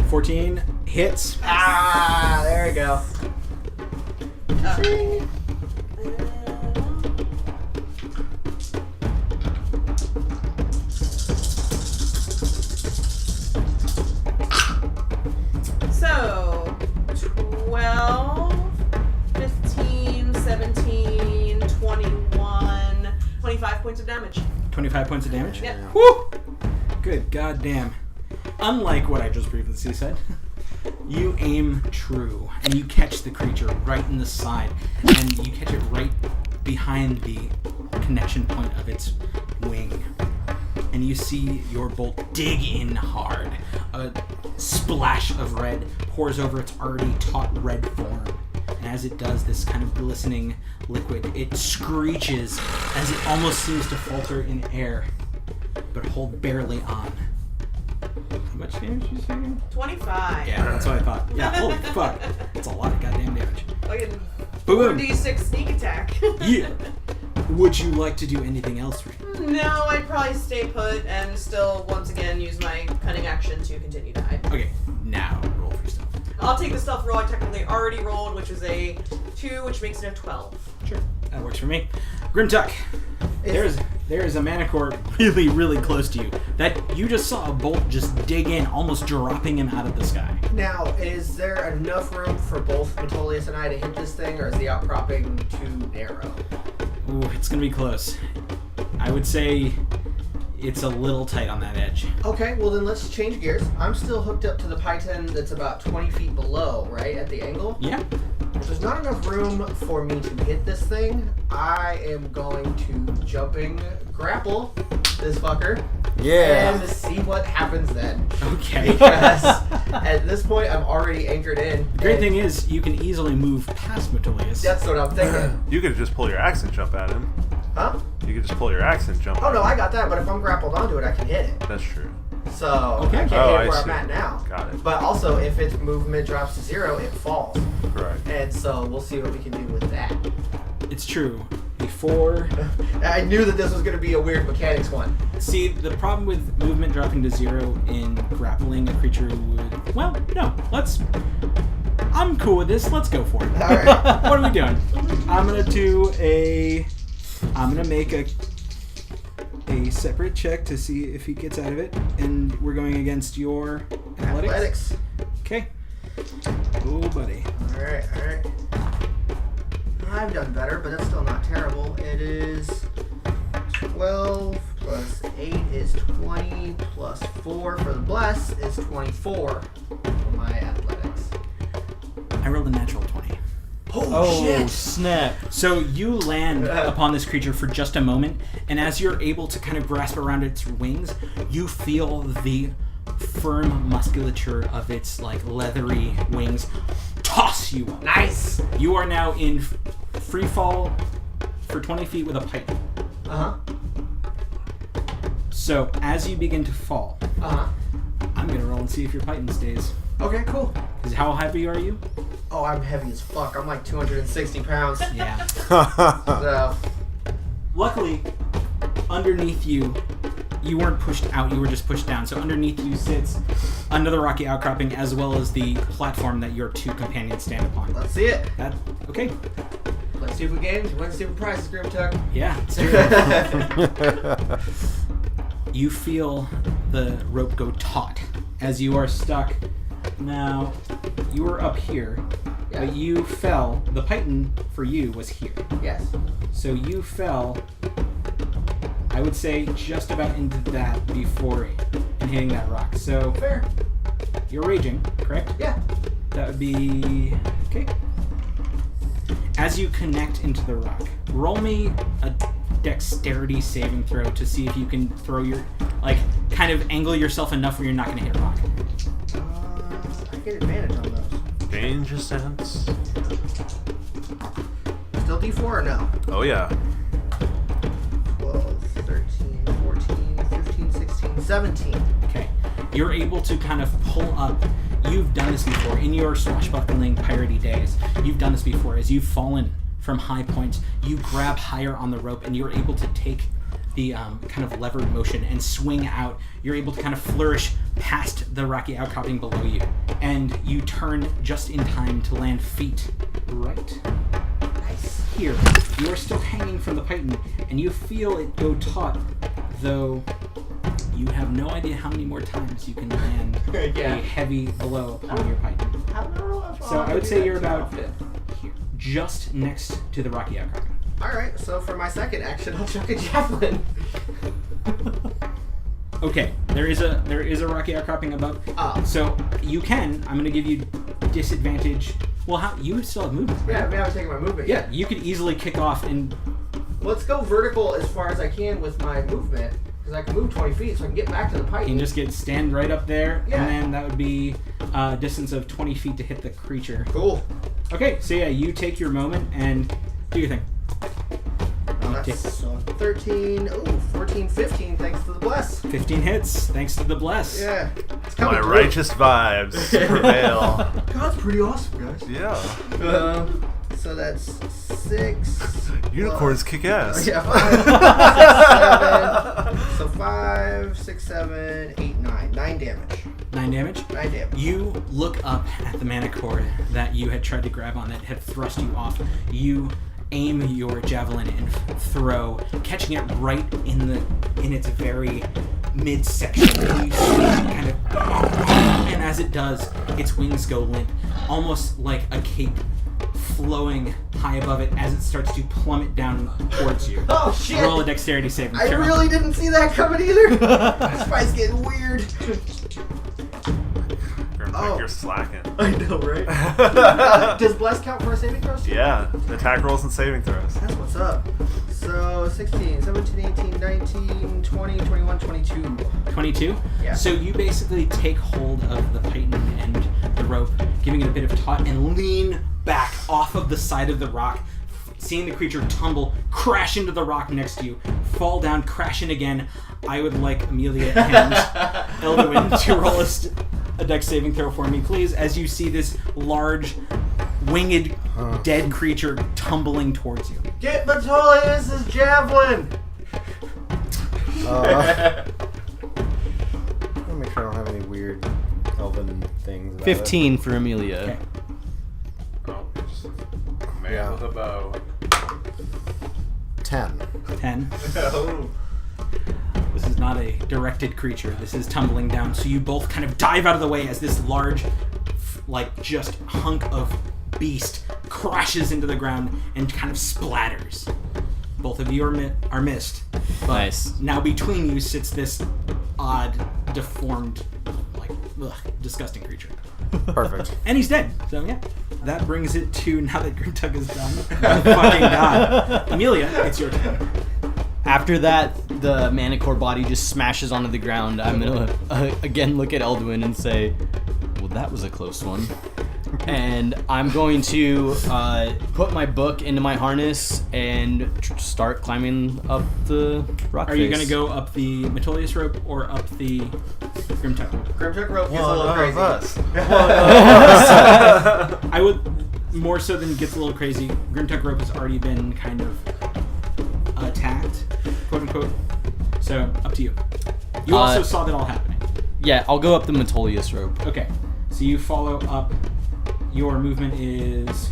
14 hits. Ah, there we go. So 12, 15, 17, 21, 25 points of damage. 25 points of damage. Yep. Woo! Good goddamn. Unlike what I just previously said, you aim true and you catch the creature right in the side, and you catch it right behind the connection point of its wing. And you see your bolt dig in hard. A splash of red pours over its already taut red form. And as it does, this kind of glistening liquid, it screeches as it almost seems to falter in air, but hold barely on. How much damage you taking? 25. Yeah, that's what I thought. Yeah, holy fuck. That's a lot of goddamn damage. Fucking Boom. 4d6 sneak attack. Yeah. Would you like to do anything else, Ray? No, I'd probably stay put and still, once again, use my cunning action to continue to hide. Okay, now roll for stealth. I'll take the stealth roll I technically already rolled, which was a 2, which makes it a 12. Sure. That works for me. Grimtuck, there is a Manicore really, really close to you. That you just saw a bolt just dig in, almost dropping him out of the sky. Now, is there enough room for both Metolius and I to hit this thing, or is the outcropping too narrow? Ooh, it's gonna be close. I would say it's a little tight on that edge. Okay, well then let's change gears. I'm still hooked up to the python that's about 20 feet below, right, at the angle? Yeah. If there's not enough room for me to hit this thing, I am going to jumping grapple this fucker. Yeah. And see what happens then. Okay. Because at this point, I'm already anchored in. The great thing is, you can easily move past Metolius. That's what I'm thinking. You could just pull your axe and jump at him. Huh? You could just pull your axe and jump. Oh at no, him. I got that, but if I'm grappled onto it, I can hit it. That's true. So Okay. I can't Oh, hit I where see. I'm at now. Got it. But also, if its movement drops to 0, it falls. Correct. And so we'll see what we can do with that. It's true. Before... I knew that this was going to be a weird mechanics one. See, the problem with movement dropping to 0 in grappling a creature would... Well, no. I'm cool with this. Let's go for it. All right. What are we doing? I'm gonna make a separate check to see if he gets out of it, and we're going against your athletics. Okay. Oh, buddy. All right. I've done better, but that's still not terrible. It is 12 plus 8 is 20 plus 4 for the bless is 24 for my athletics. I rolled a natural 20. Oh, shit! snap. So you land upon this creature for just a moment, and as you're able to kind of grasp around its wings, you feel the firm musculature of its like leathery wings toss you up. Nice! You are now in free fall for 20 feet with a python. Uh-huh. So as you begin to fall, Uh-huh. I'm gonna roll and see if your python stays. Okay, cool. 'Cause how heavy are you? Oh, I'm heavy as fuck. I'm like 260 pounds. Yeah. So, Luckily, underneath you, you weren't pushed out, you were just pushed down. So underneath you sits another rocky outcropping as well as the platform that your two companions stand upon. let's see it. That, okay. Play stupid games, win stupid prizes, Grim Tuck. Yeah, it's true. You feel the rope go taut as you are stuck. Now, you were up here, Yeah. but you fell. The python for you was here. Yes. So you fell, I would say, just about into that before and hitting that rock. So Fair. you're raging, correct? Yeah. That would be... okay. As you connect into the rock, roll me a dexterity saving throw to see if you can throw your... like, kind of angle yourself enough where you're not going to hit a rock. I get advantage on those. Danger sense. Still D4 or no? Oh yeah. 12, 13, 14, 15, 16, 17. Okay. You're able to kind of pull up. You've done this before. In your swashbuckling piratey days, you've done this before. As you've fallen from high points, you grab higher on the rope and you're able to take the kind of levered motion and swing out. You're able to kind of flourish past the rocky outcropping below you. And you turn just in time to land feet right here. You are still hanging from the python and you feel it go taut, though you have no idea how many more times you can land Yeah. a heavy blow upon your python. So I would say you're about here, just next to the rocky outcropping. Alright, so for my second action, I'll chuck a javelin. Okay, there is a rocky outcropping above. Oh. So you can. I'm going to give you disadvantage. Well, how you still have movement? Yeah, I mean, I was taking my movement. Yeah, you could easily kick off and let's go vertical as far as I can with my movement, because I can move 20 feet, so I can get back to the pipe. You can just stand right up there, Yeah. and then that would be a distance of 20 feet to hit the creature. Cool. Okay, so yeah, you take your moment and do your thing. That's 13. Ooh, 14, 15. Thanks to the bless. 15 hits, thanks to the bless. Yeah. It's My coming through. righteous vibes prevail. God's pretty awesome, guys. Yeah. So that's 6. Unicorns kick ass. Yeah, 5, 6, 7. So 5, 6, 7, 8, 9. 9 damage. 9 damage. 9 damage. You look up at the mana cord that you had tried to grab on that had thrust you off. You aim your javelin and throw, catching it right in its very midsection. You see it kind of, and as it does, its wings go limp, almost like a cape flowing high above it as it starts to plummet down towards you. Oh shit! Roll a dexterity saving I throw. really didn't see that coming either. This fight's getting weird. Oh. You're slacking. I know, right? Does bless count for a saving throw? Yeah. Attack rolls and saving throws. That's what's up. So 16, 17, 18, 19, 20, 21, 22. 22? Yeah. So you basically take hold of the python and the rope, giving it a bit of taut, and lean back off of the side of the rock, seeing the creature tumble, crash into the rock next to you, fall down, crash in again. I would like Amelia and Elduin to roll a dex saving throw for me, please, as you see this large, winged, dead creature tumbling towards you. Get Metolius' javelin! I'll make sure I don't have any weird elven things about 15 for Amelia. Okay. Oh, just man Yeah. with a bow. it. 10. 10. Oh. This is not a directed creature. This is tumbling down. So you both kind of dive out of the way as this large, just hunk of beast crashes into the ground and kind of splatters. Both of you are missed. But Nice. now between you sits this odd, deformed, disgusting creature. Perfect. And he's dead. So yeah. That brings it to, now that Grimtug is done. Oh, fucking God. Amelia, it's your turn. After that, the manicore body just smashes onto the ground. I'm gonna again look at Elduin and say, "Well, that was a close one." And I'm going to put my book into my harness and start climbing up the rock Are you face. going to go up the Metolius rope or up the Grimtug rope? Grimtug rope gets a One little of crazy. us. I would, more so than gets a little crazy, Grimtug rope has already been kind of attacked, quote unquote. So, up to you. You also saw that all happening. Yeah, I'll go up the Metolius rope. Okay. So you follow up. Your movement is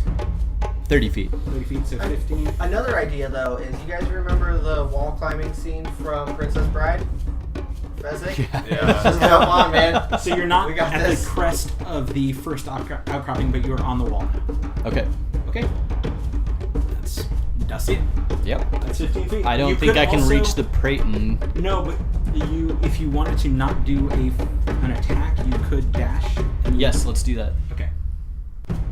30 feet. 30 feet, so 15. Another idea, though, is you guys remember the wall climbing scene from Princess Bride? Fezzik? Yeah. Just come on, man. So you're not We got at this. the crest of the first outcropping, but you're on the wall now. Okay. Okay. That's it. Yep. That's 15 feet. I don't You think could I can also- reach the Praeton. No, but if you wanted to not do an attack, you could dash. Yes, let's do that. Okay.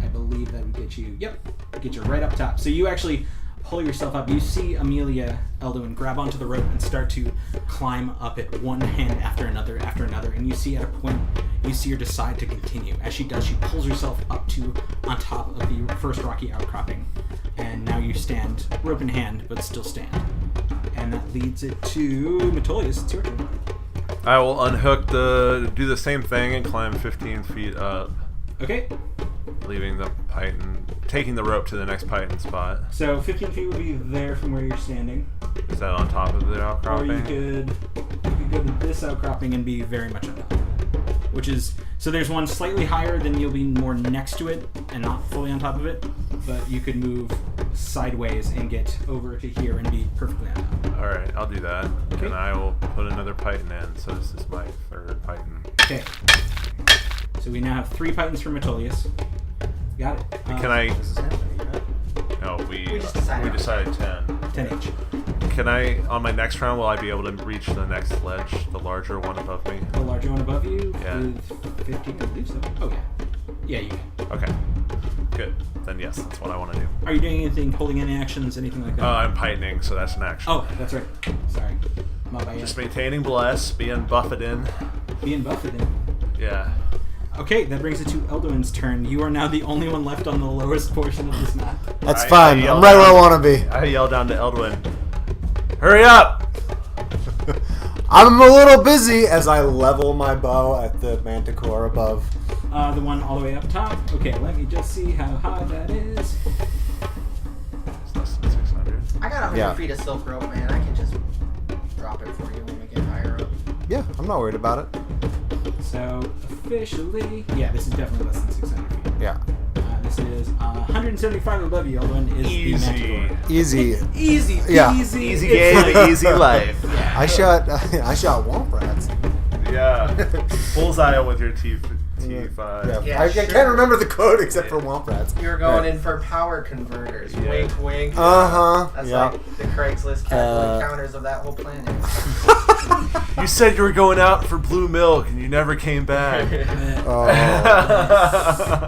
I believe that would get you. Yep. Get you right up top. So you actually pull yourself up. You see Amelia Elduin grab onto the rope and start to climb up it, one hand after another, and you see at a point, you see her decide to continue. As she does, she pulls herself up to on top of the first rocky outcropping, and now you stand, rope in hand, but still stand. And that leads it to Metolius. It's your turn. I will unhook do the same thing and climb 15 feet up, Okay. leaving the python, taking the rope to the next python spot. So 15 feet would be there from where you're standing. Is that on top of the Or outcropping? you could go to this outcropping and be very much on top. Which is, so there's one slightly higher, then you'll be more next to it and not fully on top of it. But you could move sideways and get over to here and be perfectly on top. Alright, I'll do that. Okay. And I will put another python in, so this is my third python. Okay. So we now have 3 pythons for Metolius. Got it. Can I... This is happening, you know? No, we just decided. decided 10. 10 each. Can I, on my next round, will I be able to reach the next ledge, the larger one above me? The larger one above you Yeah. with 15, I believe so. Oh, yeah. Yeah, you can. Okay. Good. Then yes, that's what I want to do. Are you doing anything, holding any actions, anything like that? I'm heightening, so that's an action. Oh, that's right. Sorry. My bad. Just maintaining bless, being buffeted. Being buffeted. Yeah. Okay, that brings it to Elduin's turn. You are now the only one left on the lowest portion of this map. That's I fine. yell I'm right where I down- want to be. I yell down to Eldwin, "Hurry up!" I'm a little busy as I level my bow at the manticore above. The one all the way up top. Okay, let me just see how high that is. It's less than 600. I got 100 Yeah. feet of silk rope, man. I can just drop it for you when we get higher up. Yeah, I'm not worried about it. So, officially... Yeah, this is definitely less than 600 feet. Yeah. This is 175 above you. Elduin is Easy. the Manticore. Easy. Easy, Yeah. easy. Easy It's game, like- easy life. Yeah. I shot womp rats. Yeah. Bullseye with your T5. Yeah. Yeah, I sure. can't remember the code except for womp rats. You're going Right. in for power converters. Yeah. Wink, wink. Uh-huh. That's Yeah. like the Craigslist counters of that whole planet. You said you were going out for blue milk and you never came back. Oh.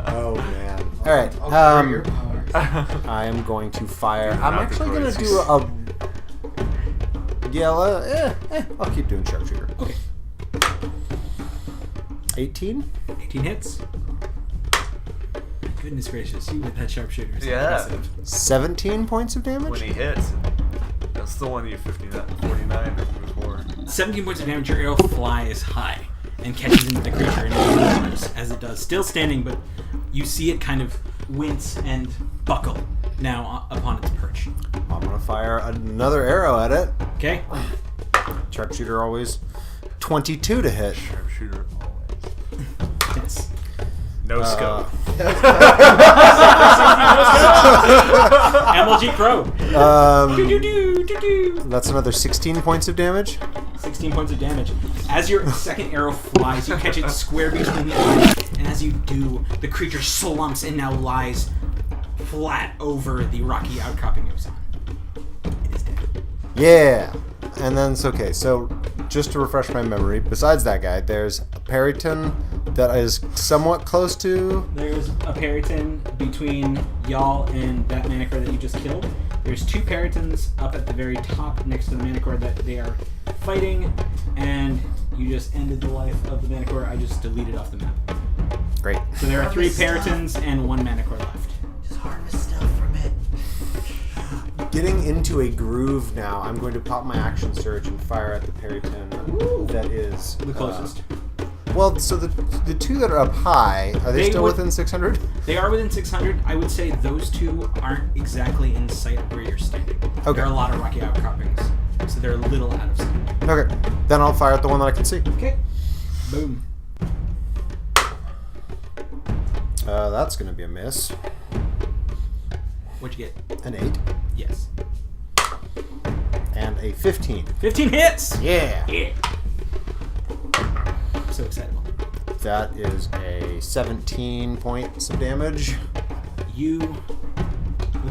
Oh man. All right. I'll cover your powers. I am going to fire. Dude, I'm not actually the going to choices. do a. Yeah, I'll keep doing sharpshooter. Okay. 18? 18 hits. Goodness gracious, you with that sharpshooter is Yeah. impressive. 17 points of damage? When he hits, that's the one you 59, 49 before. 17 points of damage, your arrow flies high and catches into the creature and it roars as it does. Still standing, but you see it kind of wince and buckle now upon its perch. I'm going to fire another arrow at it. Okay? Sharpshooter always. 22 to hit. Sharpshooter always. Yes. No scope. MLG Crow. Do-do-do-do-do. That's another 16 points of damage. 16 points of damage. As your second arrow flies, you catch it square between the eyes, and as you do, the creature slumps and now lies flat over the rocky outcropping it was on. It is dead. Yeah. And then it's okay. So, just to refresh my memory, besides that guy, there's a Periton that is somewhat close to. There's a Periton between y'all and that Manicore that you just killed. There's two Peritons up at the very top next to the Manicore that they are fighting, and you just ended the life of the Manicore. I just deleted off the map. Great. So there are three Peritons and one Manicore left. Just harvest stuff from it. Getting into a groove now, I'm going to pop my action surge and fire at the Periton that is The closest. Well, so the two that are up high, are they still would- within 600? They are within 600. I would say those two aren't exactly in sight of where you're standing. Okay. There are a lot of rocky outcroppings, so they're a little out of sight. Okay, then I'll fire at the one that I can see. Okay. Boom. That's going to be a miss. What'd you get? An 8 Yes. and a 15. 15 hits! Yeah. Yeah. I'm so excited. That is a 17 points of damage. You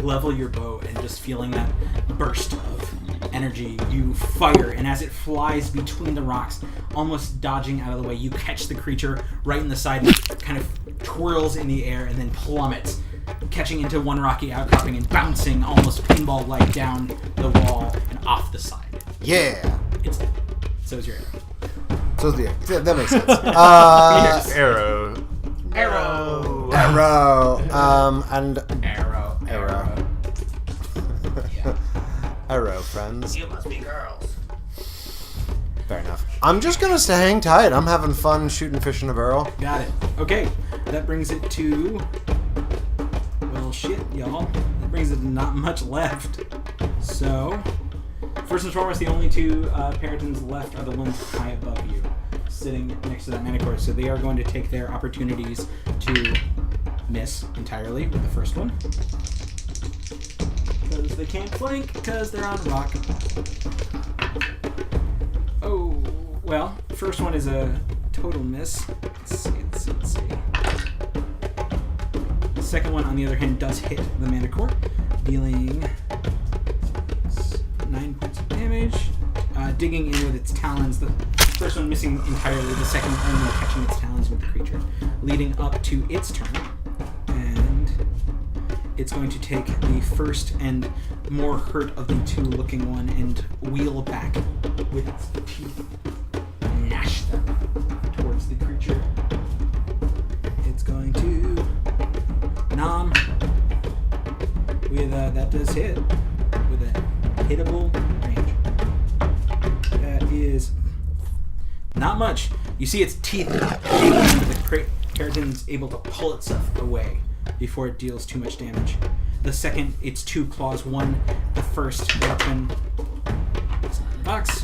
level your bow and just feeling that burst of energy, you fire, and as it flies between the rocks, almost dodging out of the way, you catch the creature right in the side and it kind of twirls in the air and then plummets, catching into one rocky outcropping and bouncing almost pinball-like down the wall and off the side. Yeah. It's dead. So is your arrow. So yeah, that makes sense. Arrow. Arrow. Arrow. And Arrow. Arrow. Yeah. arrow, friends. You must be girls. Fair enough. I'm just gonna stay hang tight. I'm having fun shooting fish in a barrel. Got it. Okay, that brings it to... Well, shit, y'all. That brings it to not much left. So, first and foremost, the only two Peritons left are the ones high above you, sitting next to that Manicore. So they are going to take their opportunities to miss entirely with the first one. Because they can't flank, because they're on rock. Oh, well, the first one is a total miss. Let's see. The second one, on the other hand, does hit the Manicore, dealing 9 points of damage. Digging in with its talons, the first one missing entirely, the second only catching its talons with the creature, leading up to its turn. And it's going to take the first and more hurt of the two looking one and wheel back with its teeth and gnash them towards the creature. It's going to nom with that does hit with a hittable range. That is not much. You see its teeth, but the keratin's able to pull itself away before it deals too much damage. The second, its two claws. One, the first weapon. It's in the box.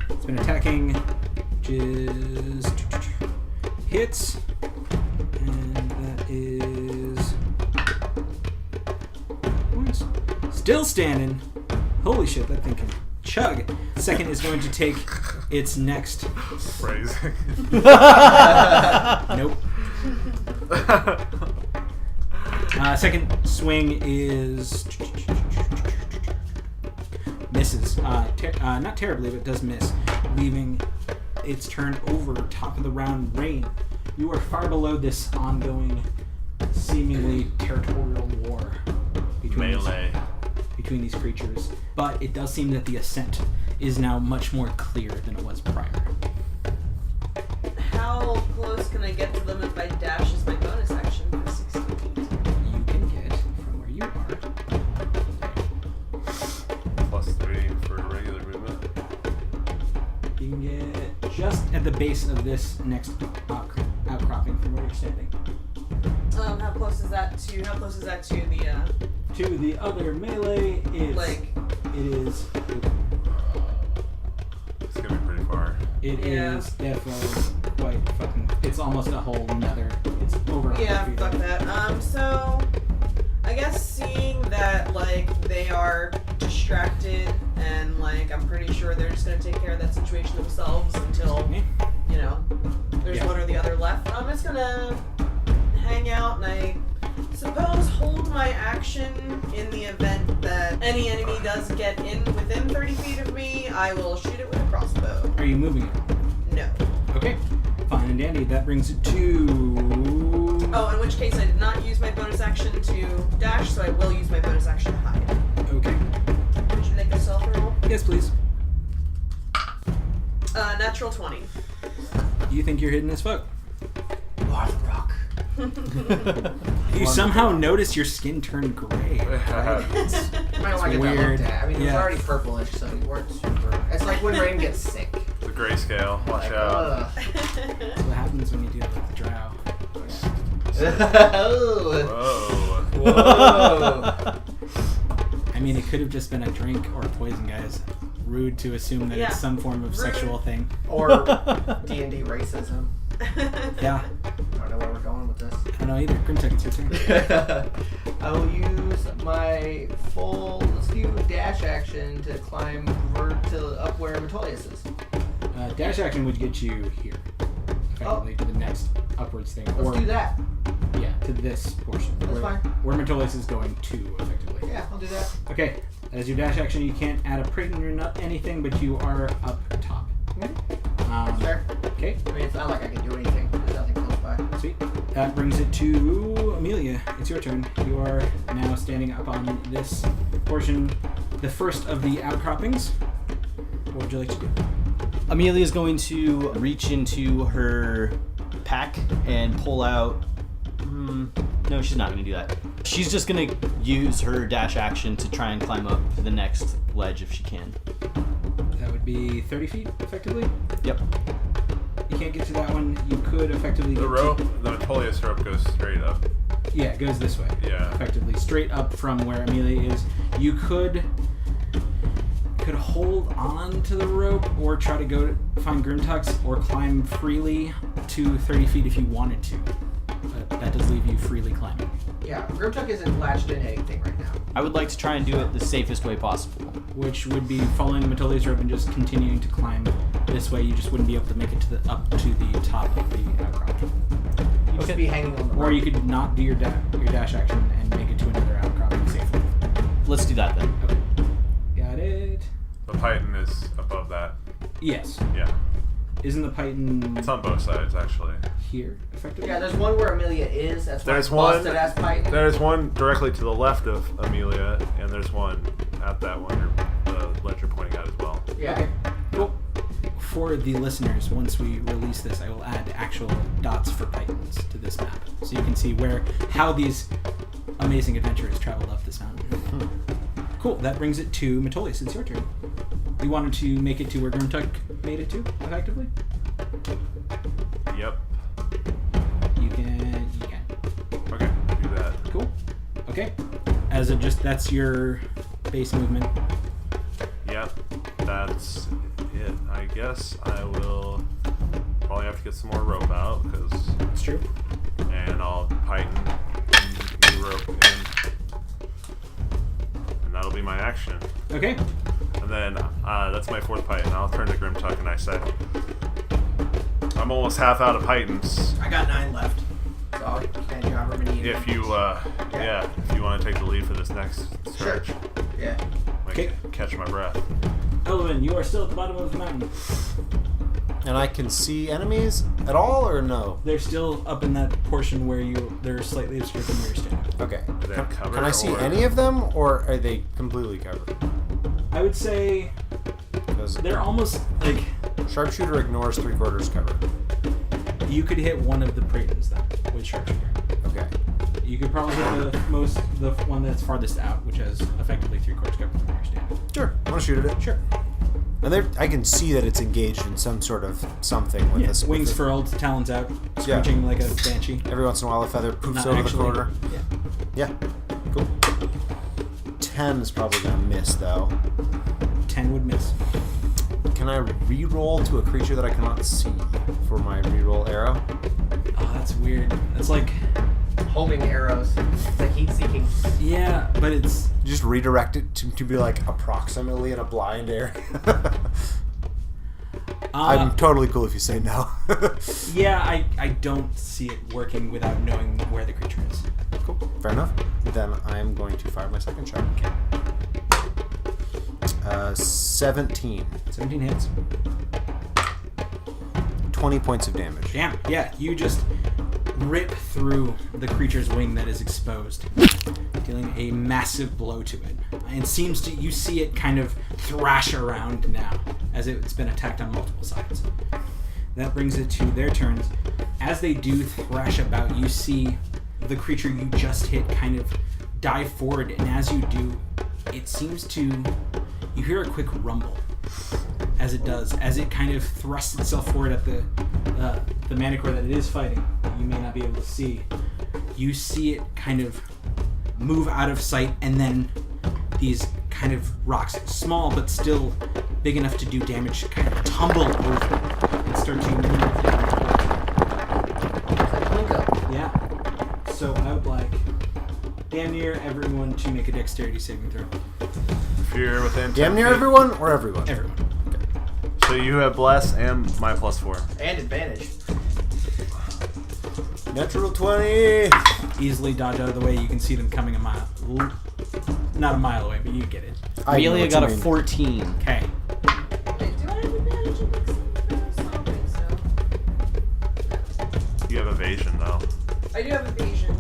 It's been attacking, which is hits, and that is still standing. Holy shit, that thing can chug. Second is going to take its next. Phrasing. Nope. Second swing is misses. Not terribly, but does miss, leaving its turn over top of the round. Rain, you are far below this ongoing, seemingly territorial war between these creatures. But it does seem that the Ascent is now much more clear than it was prior. How close can I get to them if I dash as my bonus action for 60 feet? You can get from where you are. +3 for regular movement. You can get just at the base of this next outcropping from where you're standing. How close is that to the To the other melee, it is It's gonna be pretty far. It Yeah. is definitely quite fucking. It's almost a whole nother. It's over 100 Yeah, feet. fuck that. So I guess seeing that they are distracted and I'm pretty sure they're just gonna take care of that situation themselves until there's Yeah. one or the other left. I'm just gonna hang out and I suppose hold my action in the event that any enemy does get in within 30 feet of me. I will shoot it with a crossbow. Are you moving it? No. Okay. Fine and dandy. That brings it to. Oh, in which case I did not use my bonus action to dash, so I will use my bonus action to hide. Okay. Would you make a stealth roll? Yes, please. Natural 20. You think you're hidden as fuck. Bar the rock. You somehow notice your skin turned gray. I might want to get that weird. looked at. I mean, it was Yeah. already purplish, so you weren't super. It's like when Rain gets sick. The grayscale. Watch Like, out. That's what happens when you deal with the drow. Oh. Whoa. Whoa. I mean, it could have just been a drink or a poison, guys. Rude to assume that Yeah. it's some form of Rude. sexual thing. Or D&D racism. Yeah. I don't know where we're going with this. I don't know either. Grimtuck, it's your turn. I will use my full dash action to climb up where Metolius is. Dash action would get you here, effectively, to the next upwards thing. Let's do that. Yeah, to this portion. That's fine. Where Metolius is going to, effectively. Yeah, I'll do that. Okay, as your dash action, you can't add a prick or not anything, but you are up top. Sure. Okay, I mean, it's not like I can do anything. There's nothing close by. sweet. That brings it to Amelia. It's your turn. You are now standing up on this portion, the first of the outcroppings. What would you like to do? Amelia is going to reach into her pack and pull out. No, she's not going to do that. She's just going to use her dash action to try and climb up the next ledge if she can. That would be 30 feet, effectively. Yep. You can't get to that one. You could effectively The get rope, the Metolius rope goes straight up. Yeah, it goes this way. Yeah. Effectively, straight up from where Amelia is. You could hold on to the rope or try to go to find Grimtux or climb freely to 30 feet if you wanted to. But that does leave you freely climbing. Yeah, Grimtuck isn't latched into anything right now. I would like to try and do it the safest way possible. Which would be following Metolius rope and just continuing to climb this way. You just wouldn't be able to make it up to the top of the outcrop. You just be hanging on the rope. Or you could not do your dash action and make it to another outcropping safely. Let's do that then. Okay. Got it. The Titan is above that. Yes. Yeah. Isn't the Python It's on both sides, actually. here, effectively? Yeah, there's one where Amelia is. That's why There's it's one. busted as Python. There's one directly to the left of Amelia, and there's one at that one the ledge you're pointing at as well. Yeah. Okay, cool. For the listeners, once we release this, I will add actual dots for Pythons to this map, so you can see how these amazing adventurers traveled up this mountain. Cool. That brings it to Metolius. It's your turn. You wanted to make it to where Grimtuck made it to, effectively. Yep. You can. Okay, do that. Cool. Okay. That's your base movement. Yep. That's it. I guess I will probably have to get some more rope out because. It's true. And I'll Python new rope in. And that'll be my action. Okay. And then that's my 4th Python. I'll turn to Grimtuck and I say, I'm almost half out of Pythons. I got 9 left. So can you however many you If you, if you want to take the lead for this next search, Yeah. Okay. Catch my breath. Elvin, you are still at the bottom of the mountain. And I can see enemies at all, or no? They're still up in that portion where they're slightly obscured from where you're standing. Okay. Do they have cover, Can I see or- any of them, or are they completely covered? I would say Because they're almost like sharpshooter ignores 3/4 cover. you could hit one of the Pratons then with sharpshooter. Okay. You could probably hit the one that's farthest out, which has effectively 3/4 cover from where you're standing. Sure. I'm gonna shoot at it. Sure. And I can see that it's engaged in some sort of something with this. Wings with furled, talons out, Yeah. screeching like a banshee. Every once in a while, a feather poofs Not over actually- the corner. Yeah. Yeah. Cool. 10 is probably gonna miss though. 10 would miss. Can I re-roll to a creature that I cannot see for my re-roll arrow? Oh, that's weird. That's like, Homing arrows. It's like heat seeking. yeah, but it's Just redirect it to be like approximately in a blind area. I'm totally cool if you say no. yeah. I don't see it working without knowing where the creature is. Cool. Fair enough. Then I'm going to fire my second shot. Okay. 17. 17 hits. 20 points of damage. Damn. Yeah, you just rip through the creature's wing that is exposed, dealing a massive blow to it. And you see it kind of thrash around now as it's been attacked on multiple sides. That brings it to their turns. As they do thrash about, you see the creature you just hit kind of dive forward, and as you do, it seems to... You hear a quick rumble as it does, as it kind of thrusts itself forward at the manticore that it is fighting, that you may not be able to see. You see it kind of move out of sight, and then these kind of rocks, small but still big enough to do damage, kind of tumble over and start to move down. Yeah. So I would like damn near everyone to make a dexterity saving throw. If you're within 10 Damn near feet- everyone or everyone? Everyone. So you have bless and my +4. And advantage. Natural 20. Easily dodge out of the way. You can see them coming a mile. Not a mile away, but you get it. I know Amelia what got you a mean. 14. Okay. Wait, do I have advantage in this? I don't think so. You have evasion though. I do have evasion.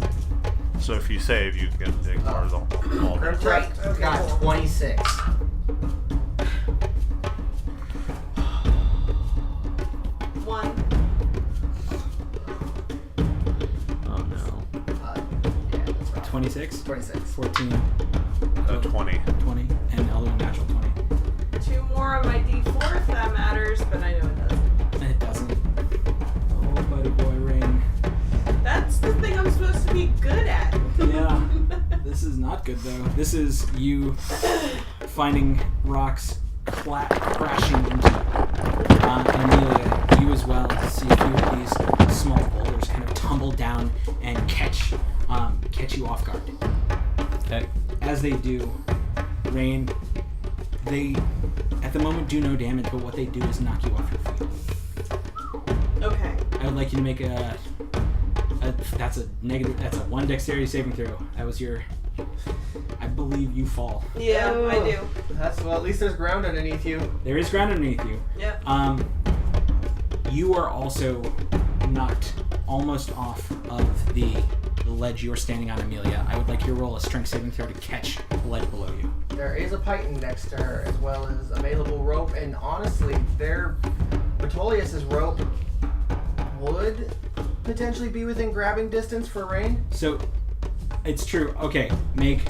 So if you save, you can ignore all Grimtuck Right, okay, got cool. 26. One. Oh no. Yeah, that's right. 26, 26. 14, 20. 20, and Elwin natural 20. 2 more on my D4 if that matters, but I know it doesn't. It doesn't. Oh, buddy boy, Rain. That's the thing I'm supposed to be good at. Yeah. This is not good, though. This is you finding rocks crashing into and Amelia, you as well, see a few of these small boulders kind of tumble down and catch you off guard. Okay. As they do, Rain, they at the moment do no damage, but what they do is knock you off your feet. Okay. I would like you to make that's a 1 dexterity saving throw. That was your... I believe you fall. Yeah, I do. Well, at least there's ground underneath you. There is ground underneath you. Yep. You are also knocked almost off of the ledge you are standing on, Amelia. I would like you to roll a strength saving throw to catch the ledge below you. There is a python next to her, as well as available rope, and honestly, Metolius's rope would potentially be within grabbing distance for Rain. So, it's true. Okay, make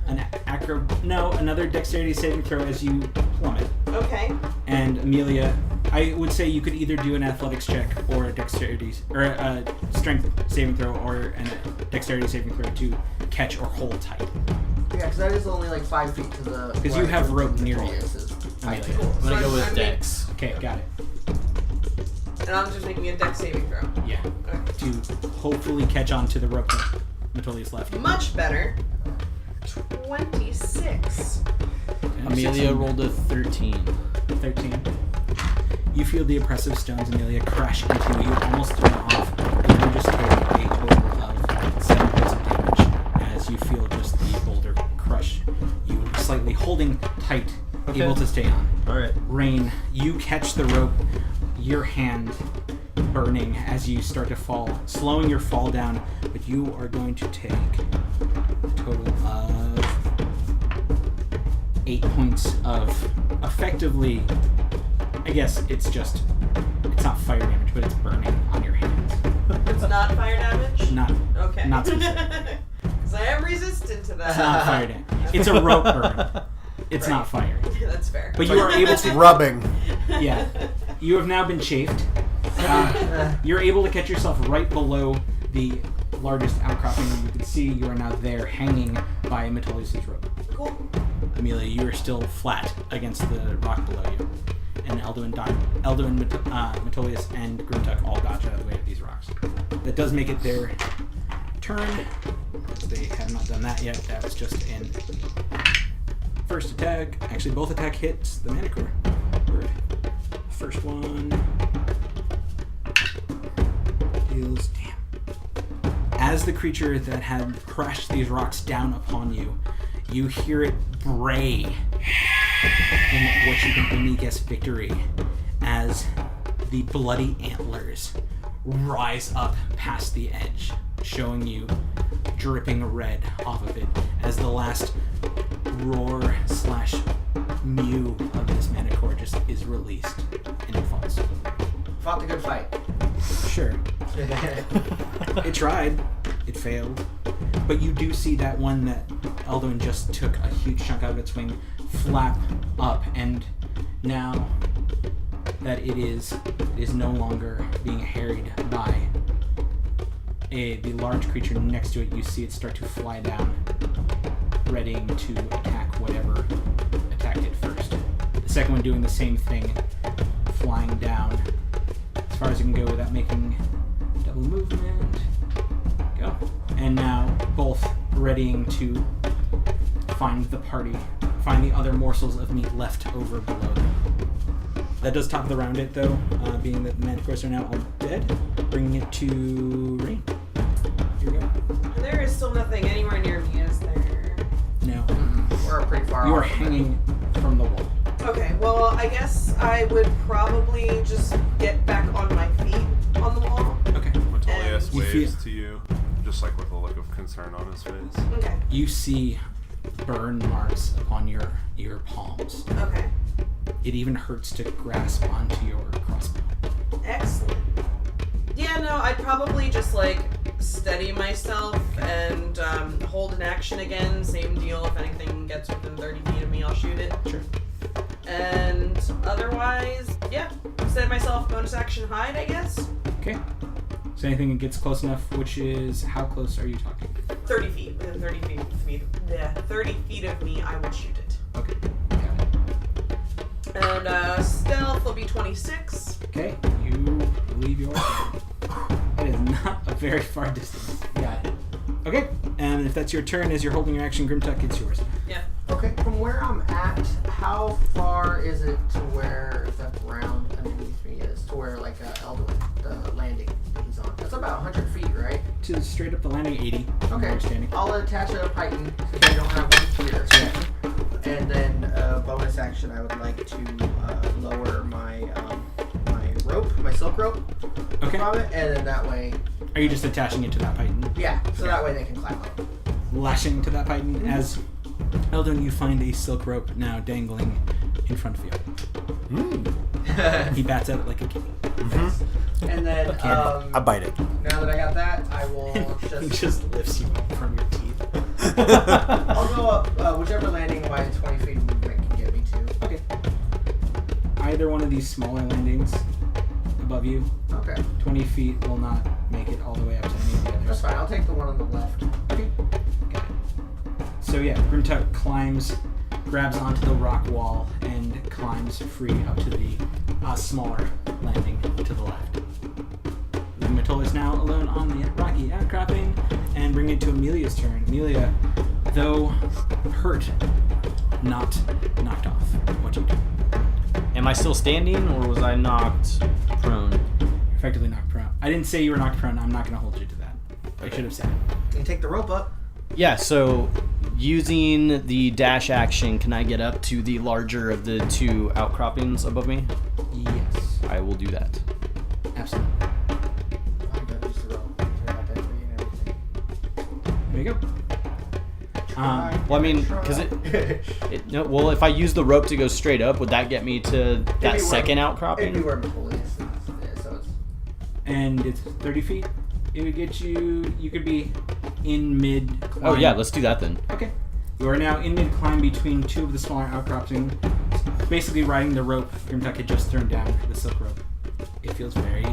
an another dexterity saving throw as you plummet. Okay. And Amelia, I would say you could either do an athletics check or a dexterity or a strength saving throw or a dexterity saving throw to catch or hold tight. Yeah, because that is only like 5 feet to the. Because you have rope near you, Amelia. I'm gonna go with Dex. Okay, got it. And I'm just making a dex saving throw. Yeah. Okay. To hopefully catch on to the rope that Metolius left. Much better. 26. Amelia rolled a 13. 13. You feel the oppressive stones, Amelia, crash into you, almost thrown off, and you just take a total of 7 points of damage as you feel just the boulder crush you, slightly holding tight, Okay. able to stay on. Alright. Rain, you catch the rope, your hand burning as you start to fall, slowing your fall down, but you are going to take a total of 8 points of effectively, I guess it's not fire damage, but it's burning on your hands. It's not fire damage? Not Okay. not specific. Because I am resistant to that. It's not fire damage. It's a rope burn. It's Right. not fire. That's fair. But you are able to Rubbing. Yeah. You have now been chafed. You're able to catch yourself right below the largest outcropping you can see. You are now there, hanging by Metolius' rope. Cool. Amelia, you are still flat against the rock below you. And Elduin, Metolius, and Grimtuck all dodge out of the way of these rocks. That does make it their turn. They have not done that yet. That was just in first attack. Actually, both attack hits the Manticore. Bird. First one deals. Damn. As the creature that had crashed these rocks down upon you, you hear it bray in what you can only guess victory as the bloody antlers rise up past the edge, showing you dripping red off of it as the last roar / mew of this Manticore just is released and it falls. Fought the good fight. Sure. It tried. It failed. But you do see that one that Elduin just took a huge chunk out of its wing flap up, and now that it is no longer being harried by the large creature next to it, you see it start to fly down, readying to attack whatever attacked it first. The second one doing the same thing, flying down as far as you can go without making double movement. Go. And now both readying to find the other morsels of meat left over below them. That does top of the round it though, being that the Manticores are now all dead, bringing it to Rain. Here we go. There is still nothing anywhere near me, is there? No. We're pretty far You off. are hanging from the wall. Okay, well, I guess I would probably just get back on my feet on the wall. Okay. Metolius You waves feel- to you, just like with a look of concern on his face. Okay, You see burn marks upon your palms. okay. It even hurts to grasp onto your crossbow. Excellent. Yeah, no, I'd probably just, like, steady myself and hold an action again. Same deal. If anything gets within 30 feet of me, I'll shoot it. Sure. And otherwise, yeah, steady myself, bonus action hide, I guess. Okay. So anything that gets close enough, which is how close are you talking? 30 feet. Within 30 feet of me, 30 feet of me, I will shoot it. Okay. Got it. And stealth will be 26. Okay. You leave your That is not a very far distance. Got it. Okay. And if that's your turn, as you're holding your action, Grimtuck, it's yours. Yeah. Okay, from where I'm at, how far is it to where the ground underneath me is? To where, like, Elduin, the landing that he's on? That's about 100 feet, right? To straight up the landing, 80. from where Okay, you're standing. I'll attach a python since I don't have one here. Yeah. And then bonus action, I would like to lower my my rope, my silk rope Okay. from it, and then that way, Are you just attaching it to that python? yeah, so that way they can climb up. Lashing to that python as Eldon, you find a silk rope now dangling in front of you. He bats at it like a kitty. And then, I bite it. now that I got that, I will He just... just lifts you up from your teeth. I'll go up whichever landing my 20 feet movement can get me to. Okay. Either one of these smaller landings above you, Okay. 20 feet will not make it all the way up to any of the others. That's fine. I'll take the one on the left. Okay. Got it. So yeah, Grimtuck climbs, grabs onto the rock wall, and climbs free up to the smaller landing to the left. Matol is now alone on the rocky outcropping, and bring it to Amelia's turn. Amelia, though hurt, not knocked off. What you do? Am I still standing, or was I knocked prone? Effectively knocked prone. I didn't say you were knocked prone. I'm not going to hold you to that. I should have said it. And take the rope up. Yeah, so using the dash action, can I get up to the larger of the two outcroppings above me? Yes, I will do that. absolutely. I'm gonna use the rope. Turn out that tree and everything. There you go. Well, I mean, because well, if I use the rope to go straight up, would that get me to that be second It'd outcropping? be where Napoleon is, so it's... And it's 30 feet. It would get you. You could be in mid climb. Oh yeah, let's do that then. Okay. You are now in mid climb between two of the smaller outcroppings, basically riding the rope Grimtuck had just thrown down, the silk rope. It feels very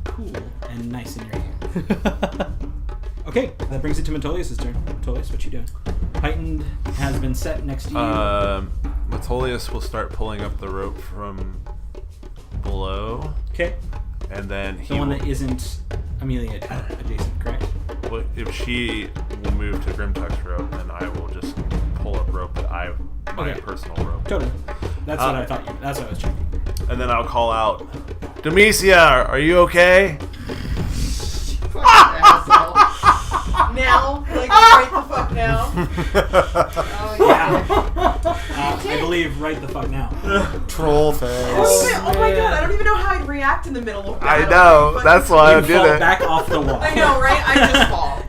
cool and nice in your hand. Okay, that brings it to Metolius' turn. Metolius, what you doing? Heightened has been set next to you. Metolius will start pulling up the rope from below, Okay. and then The he one will, that isn't Amelia adjacent, correct? if she will move to Grimtuck's rope, then I will just pull up rope that my Okay. personal rope. Totally. That's what I thought you. That's what I was checking. And then I'll call out, Demetia, are you okay? Asshole. Now, like right the fuck now. Oh, yeah. I believe right the fuck now. Troll face. Oh my god, I don't even know how I'd react in the middle of I battle. know, Like, that's why I You did fall it. back off the wall. I know, right? I just fall.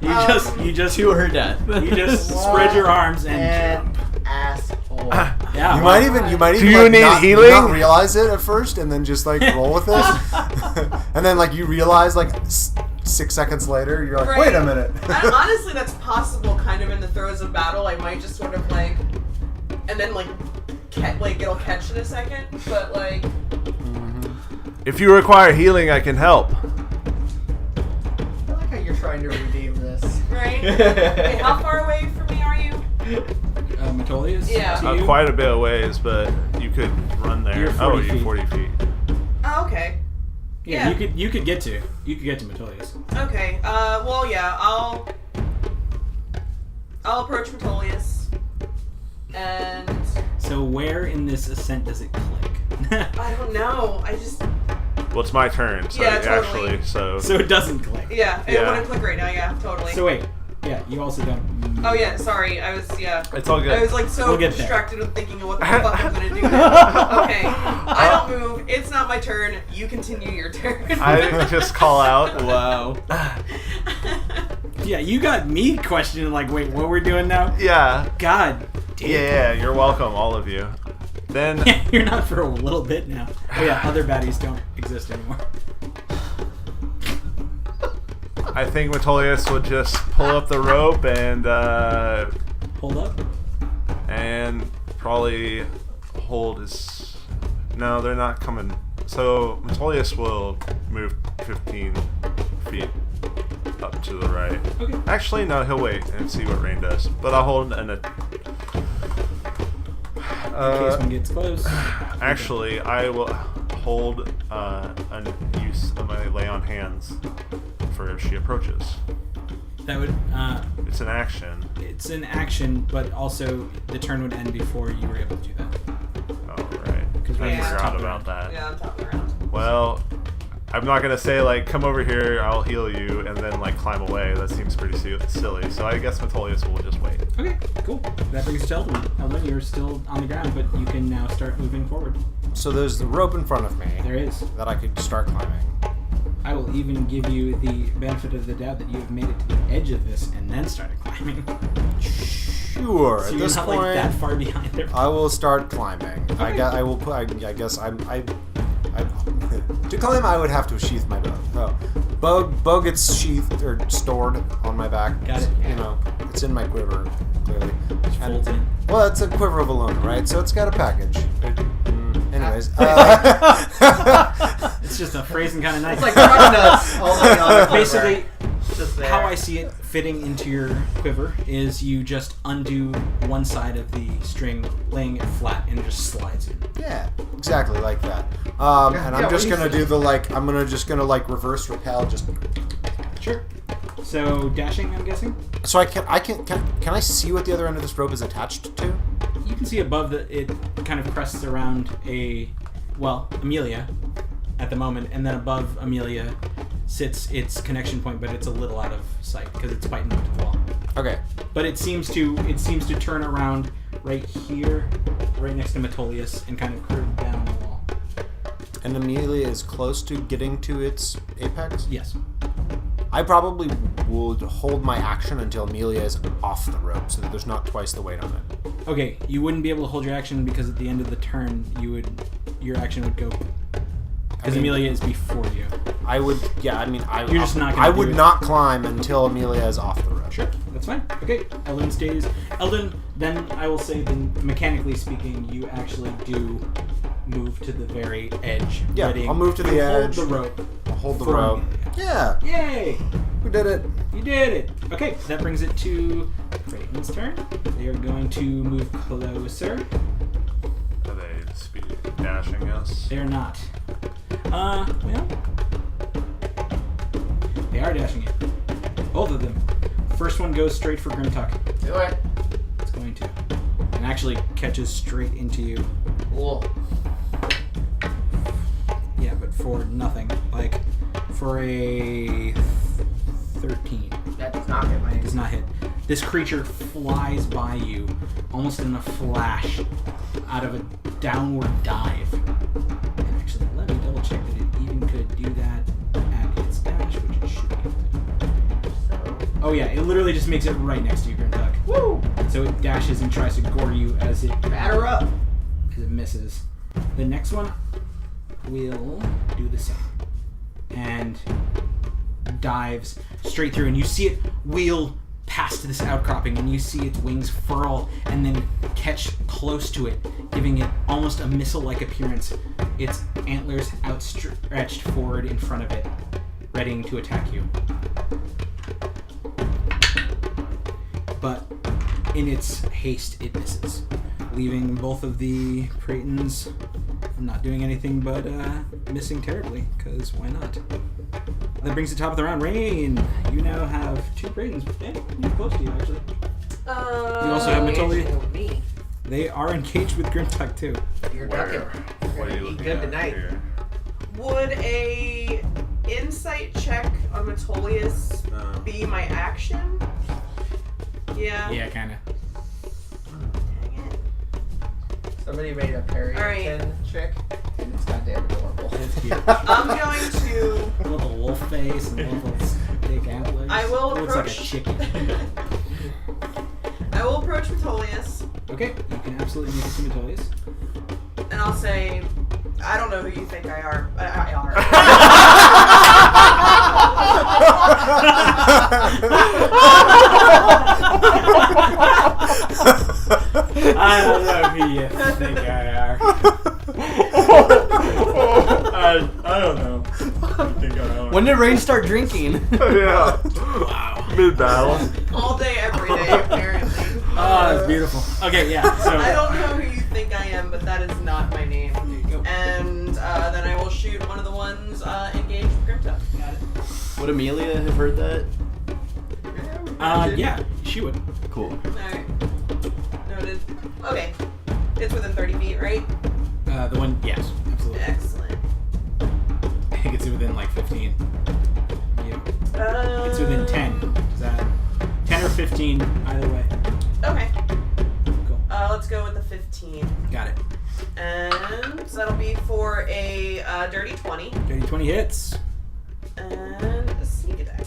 You just To her death. you just spread your arms and jump. Asshole. Yeah. You wow. might even Do you like, need not, healing? not realize it at first, and then just like roll with it, and then like you realize like 6 seconds later, you're like, Right. wait a minute. Honestly, that's possible. Kind of in the throes of battle, I might just sort of like, and then like, it'll catch in a second. But like, If you require healing, I can help. I like how you're trying to redeem this. right? Wait, how far away from me are you? Metolius? Yeah. To you? Quite a bit of ways, but you could run there. You're 40 you're feet. 40 feet. Oh, okay. Yeah, Yeah. you could get to Metolius. Okay. Well, yeah. I'll approach Metolius, and So where in this ascent does it click? I don't know. I just Well, it's my turn, so Yeah, totally. actually, so So it doesn't click. yeah. It Yeah. wouldn't click right now. Yeah, totally. So wait, yeah, you also don't. Oh yeah, sorry. I was it's all good. I was like so We'll get there. distracted with thinking of what the fuck I'm gonna do now. Okay, I don't move. It's not my turn. You continue your turn. I just call out. Wow. Yeah, you got me questioning like, wait, what we're doing now? Yeah, God damn. yeah, you're welcome, all of you. Then You're not for a little bit now. Oh yeah, other baddies don't exist anymore. I think Metolius would just pull up the rope Hold up. and probably hold his. No, they're not coming. So Metolius will move 15 feet up to the right. Okay. Actually, no, he'll wait and see what Rain does. But I'll hold In case one gets close. Actually, I will hold a use of my lay on hands for if she approaches. That would It's an action. it's an action, but also the turn would end before you were able to do that. Oh, right. Because I Rain's forgot top about that. Yeah, I'm top around. Well, I'm not gonna say like, come over here, I'll heal you, and then like climb away. That seems pretty silly. So I guess Metolius will just wait. Okay, cool. That brings us to Eldwin. Eldwin, you're still on the ground, but you can now start moving forward. So there's the rope in front of me There is. that I could start climbing. I will even give you the benefit of the doubt that you have made it to the edge of this and then started climbing. Sure. So At you're this not point, like that far behind there. I will start climbing. I guess to climb, I would have to sheath my bow. Oh, bow gets sheathed or stored on my back. Got it. You know, it's in my quiver, clearly. Folds in. Well, it's a quiver of alone, right? So it's got a package. Anyways, It's just a phrasing kind of nice. It's like truck nuts all the way on the quiver. Basically, Just there. how I see it fitting into your quiver is you just undo one side of the string, laying it flat, and it just slides in. yeah, exactly like that. And I'm just gonna do the reverse repel. Just Sure. So dashing, I'm guessing. so can I see what the other end of this rope is attached to? You can see above that it kind of crests around Amelia at the moment, and then above Amelia sits its connection point, but it's a little out of sight because it's biting into the wall. Okay. But it seems to turn around right here, right next to Metolius, and kind of curve down the wall. And Amelia is close to getting to its apex? Yes. I probably would hold my action until Amelia is off the rope so that there's not twice the weight on it. Okay, you wouldn't be able to hold your action because at the end of the turn, your action would go. Because Amelia is before you. You're just not gonna I do would it. not climb until Amelia is off the rope. Sure, that's fine. Okay, Eldon stays. Eldon, then I will say, then mechanically speaking, you actually do move to the very edge. Yeah, readying- I'll move to the you edge. Hold the rope. I'll hold the for rope. Amelia. Yeah, Yay! we did it. You did it! Okay, that brings it to Creighton's turn. They are going to move closer. Are they speed dashing us? They're not. Well, they are dashing it. Both of them. First one goes straight for Grimtuck. Do it. It's going to. And actually catches straight into you. Cool. Yeah, but for nothing. Like, for a 13. That does not hit my. Does not hit. This creature flies by you, almost in a flash, out of a downward dive. And actually, let me double check that it even could do that at its dash, which it should be able to do. Oh yeah, it literally just makes it right next to you, Grimtuck. Woo! So it dashes and tries to gore you as it Batter up. misses. The next one will do the same. And dives straight through, and you see it wheel past this outcropping, and you see its wings furl and then catch close to it, giving it almost a missile-like appearance. Its antlers outstretched forward in front of it, readying to attack you. But in its haste, it misses, leaving both of the Creightons not doing anything but missing terribly, because why not? That brings the top of the round. Rain, you now have 2 Creightons. Pretty close to you, actually. You also have Metolius. With me. They are engaged with Grimtuck, too. You're Where? ducking. What are you Eat looking good at tonight. here? Would a insight check on Metolius be my action? Yeah. Yeah, kind of. Dang it. Somebody made a Perry All right. pin trick, and it's goddamn adorable. It's cute. I'm going to. A little wolf face and little big antlers. I will It looks like a approach. chicken. I will approach Metolius, Okay, you can absolutely make it to Metolius. and I'll say, I don't know who you think I are. I are. I don't know who you think I are. I don't know. I think I are. When did Rain start drinking? Yeah. Wow. Mid-battle. All day, every day, apparently. Oh, that's beautiful. Okay, yeah. So I don't know who you think I am, but that is not my name. And then I will shoot one of the ones engaged with Grimtuck. got it. Would Amelia have heard that? Yeah, she would. Cool. Alright. Noted. Okay. It's within 30 feet, right? The one, yes, absolutely. Excellent. I think it's within like 15. Yeah. It's within 10. Is that 10 or 15? Either way. Okay. Cool. let's go with the 15. Got it. And so that'll be for a dirty 20. Dirty 20 hits. And a sneak attack.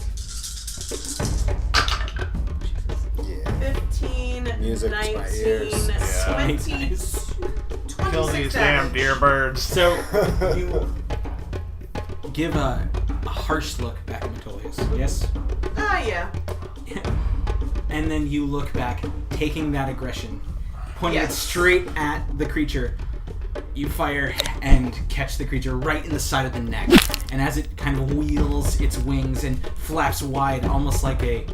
Yeah. 15, Music's my 19, ears. 20, Nice. 26 Kill these damn damage. deer birds. So you give a harsh look back at Metolius. Yes? Yeah. And then you look back, taking that aggression, pointing it Yes. straight at the creature. You fire and catch the creature right in the side of the neck. And as it kind of wheels its wings and flaps wide, almost like a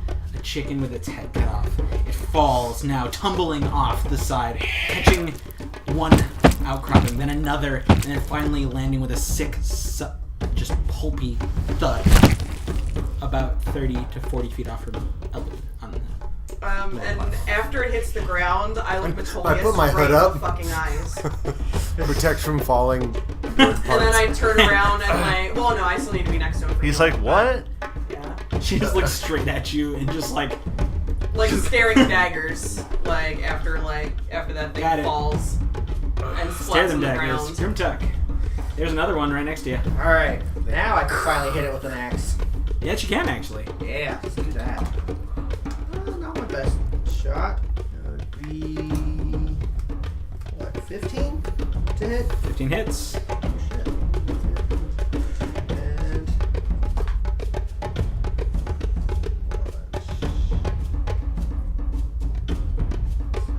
chicken with its head cut off, it falls now, tumbling off the side, catching one outcropping, then another, and then finally landing with a sick, just pulpy thud about 30 to 40 feet off from Elwood on the And after it hits the ground, I look Metolius I put my right hood in the up. fucking eyes. Protect from falling. And then I turn around and well, no, I still need to be next to him. For He's healing, like, what? but, Yeah. She just looks straight at you and just like Staring daggers, after that thing Got it. falls and stare splats them on the daggers. ground. Grimtuck. There's another one right next to you. Alright, now I can finally hit it with an axe. Yes, you can actually. Yeah, let's do that. Not my best shot. That would be... what, 15 to hit? 15 hits. Oh, shit. And...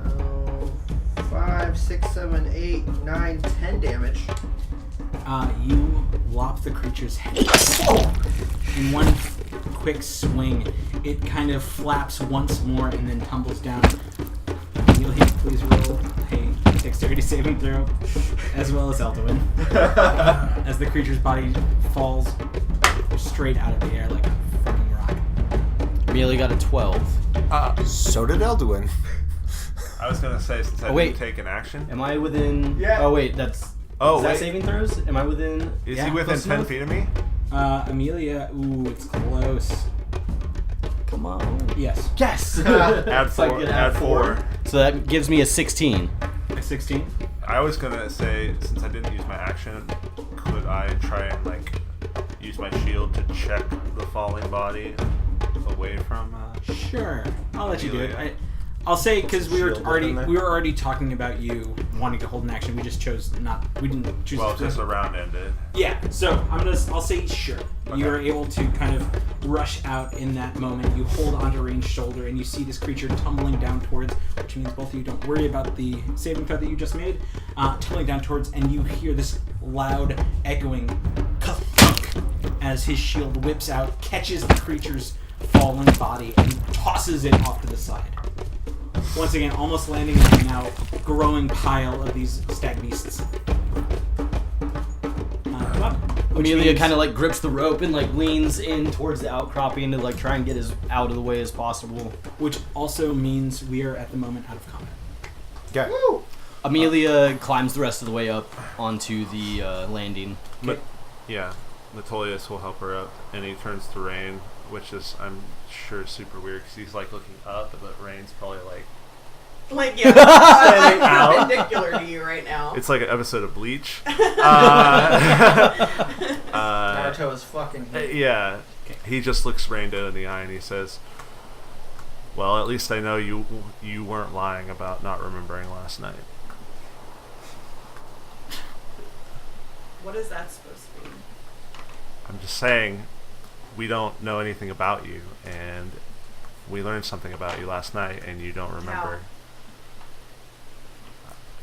so... 5, 6, 7, 8, 9, 10 damage. You lop the creature's head. In one quick swing, it kind of flaps once more and then tumbles down. Amelia, please roll a dexterity saving throw, as well as Elduin. As the creature's body falls straight out of the air like a fucking rock. Amelia got a 12. So did Elduin. I was gonna say, since I Oh, wait. didn't take an action. Am I within... Yeah. Oh, wait, that's... Oh, is that wait. saving throws? Am I within... Is Yeah, he within close 10 enough? feet of me? Amelia, ooh, it's close. Come on. Yes. Yes! Add So I 4. get Add 4. So that gives me a 16. A 16. I was gonna say, since I didn't use my action, could I try and use my shield to check the falling body away from? Sure. I'll let you do it. Amelia. I'll say because we were Shield already weapon there. we were already talking about you wanting to hold an action. We just chose not. We didn't choose. Well, to just a round ended. Yeah. So I'll say sure. You are able to kind of rush out in that moment. You hold onto Rain's shoulder and you see this creature tumbling down towards, which means both of you don't worry about the saving throw that you just made. Tumbling down towards, and you hear this loud echoing thunk as his shield whips out, catches the creature's fallen body, and tosses it off to the side. Once again, almost landing in the now growing pile of these stag beasts. Amelia kind of grips the rope and leans in towards the outcropping to try and get as out of the way as possible. Which also means we are at the moment out of combat. Okay. Woo! Amelia climbs the rest of the way up onto the landing. Yeah, Metolius will help her up, and he turns to Rain, which is, I'm sure, super weird because he's looking up, but Rain's probably I'm perpendicular to you right now. it's like an episode of Bleach. Naruto is fucking hit. Yeah, he just looks Rain dead in the eye and he says, "Well, at least I know you weren't lying about not remembering last night." What is that supposed to mean? I'm just saying, we don't know anything about you, and we learned something about you last night, and you don't remember.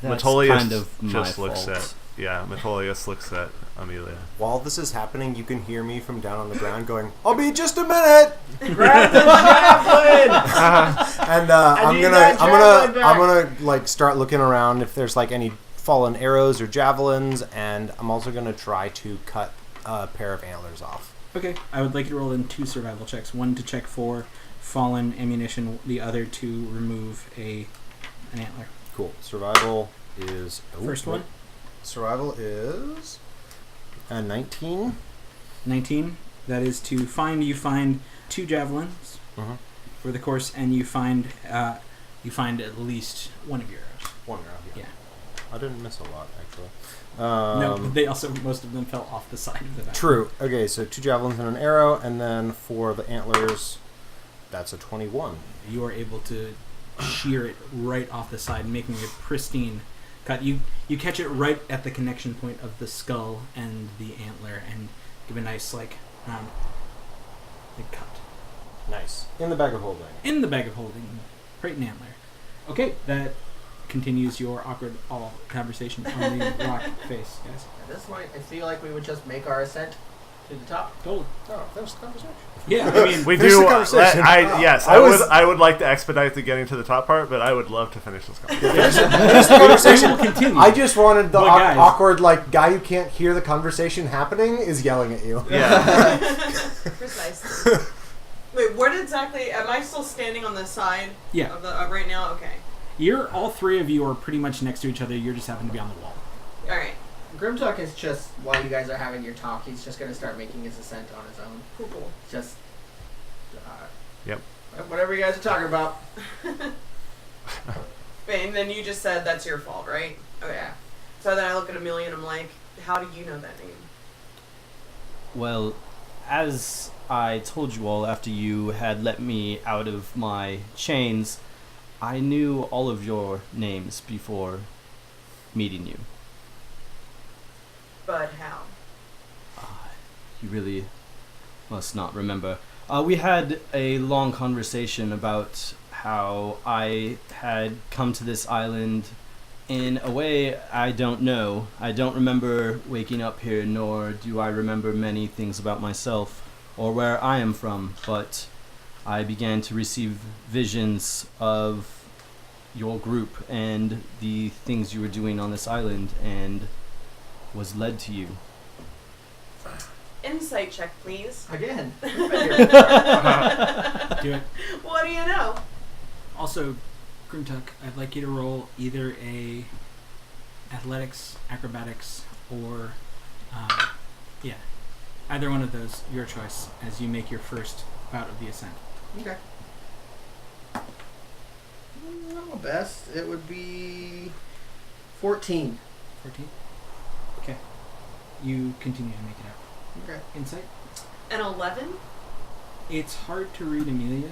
That's Metolius kind of my just looks fault. Metolius looks at Amelia. While this is happening, you can hear me from down on the ground going, "I'll be just a minute." Grab the javelin! And need that javelin back. I'm gonna start looking around if there's any fallen arrows or javelins, and I'm also gonna try to cut a pair of antlers off. Okay. I would like you to roll in 2 survival checks. One to check for fallen ammunition, the other to remove an antler. Cool. Survival is First one? Survival is 19. 19. That is to find. You find 2 javelins Mhm. for the course, and you find You find at least one of your arrows. 1 round, yeah. Yeah. I didn't miss a lot, actually. No, but they also, most of them fell off the side of the back. True. Okay, so 2 javelins and an arrow, and then for the antlers, that's a 21. You are able to shear it right off the side, making a pristine cut. You catch it right at the connection point of the skull and the antler, and give a nice big cut. Nice. In the bag of holding. In the bag of holding, right in antler. Okay, that continues your awkward conversation on the rock face, guys. At this point, I feel like we would just make our ascent to the top. Totally. Oh, that was the conversation. Yeah, I mean, We Finish do. the conversation. I would like to expedite the getting to the top part, but I would love to finish this conversation. Finish the conversation. we'll continue. I just wanted the But guys- awkward, guy who can't hear the conversation happening is yelling at you. Yeah. Precisely. Wait, what exactly? Am I still standing on the side? Yeah. Of the right now. Okay. All three of you are pretty much next to each other. You just happen to be on the wall. All right. Grimtuck is just, while you guys are having your talk, he's just going to start making his ascent on his own. Cool. Just, Yep. whatever you guys are talking about. And then you just said that's your fault, right? Oh yeah. So then I look at Amelia and I'm like, how do you know that name? Well, as I told you all after you had let me out of my chains, I knew all of your names before meeting you. But how? You really must not remember. We had a long conversation about how I had come to this island in a way I don't know. I don't remember waking up here, nor do I remember many things about myself or where I am from, but I began to receive visions of your group and the things you were doing on this island and was led to you. Insight check, please. Again. Do it. What do you know? Also, Grimtuck, I'd like you to roll either a athletics, acrobatics, or either one of those, your choice, as you make your first bout of the ascent. Okay. Not best. It would be 14. 14. Okay. You continue to make it out. Okay. Insight. An 11? It's hard to read Amelia,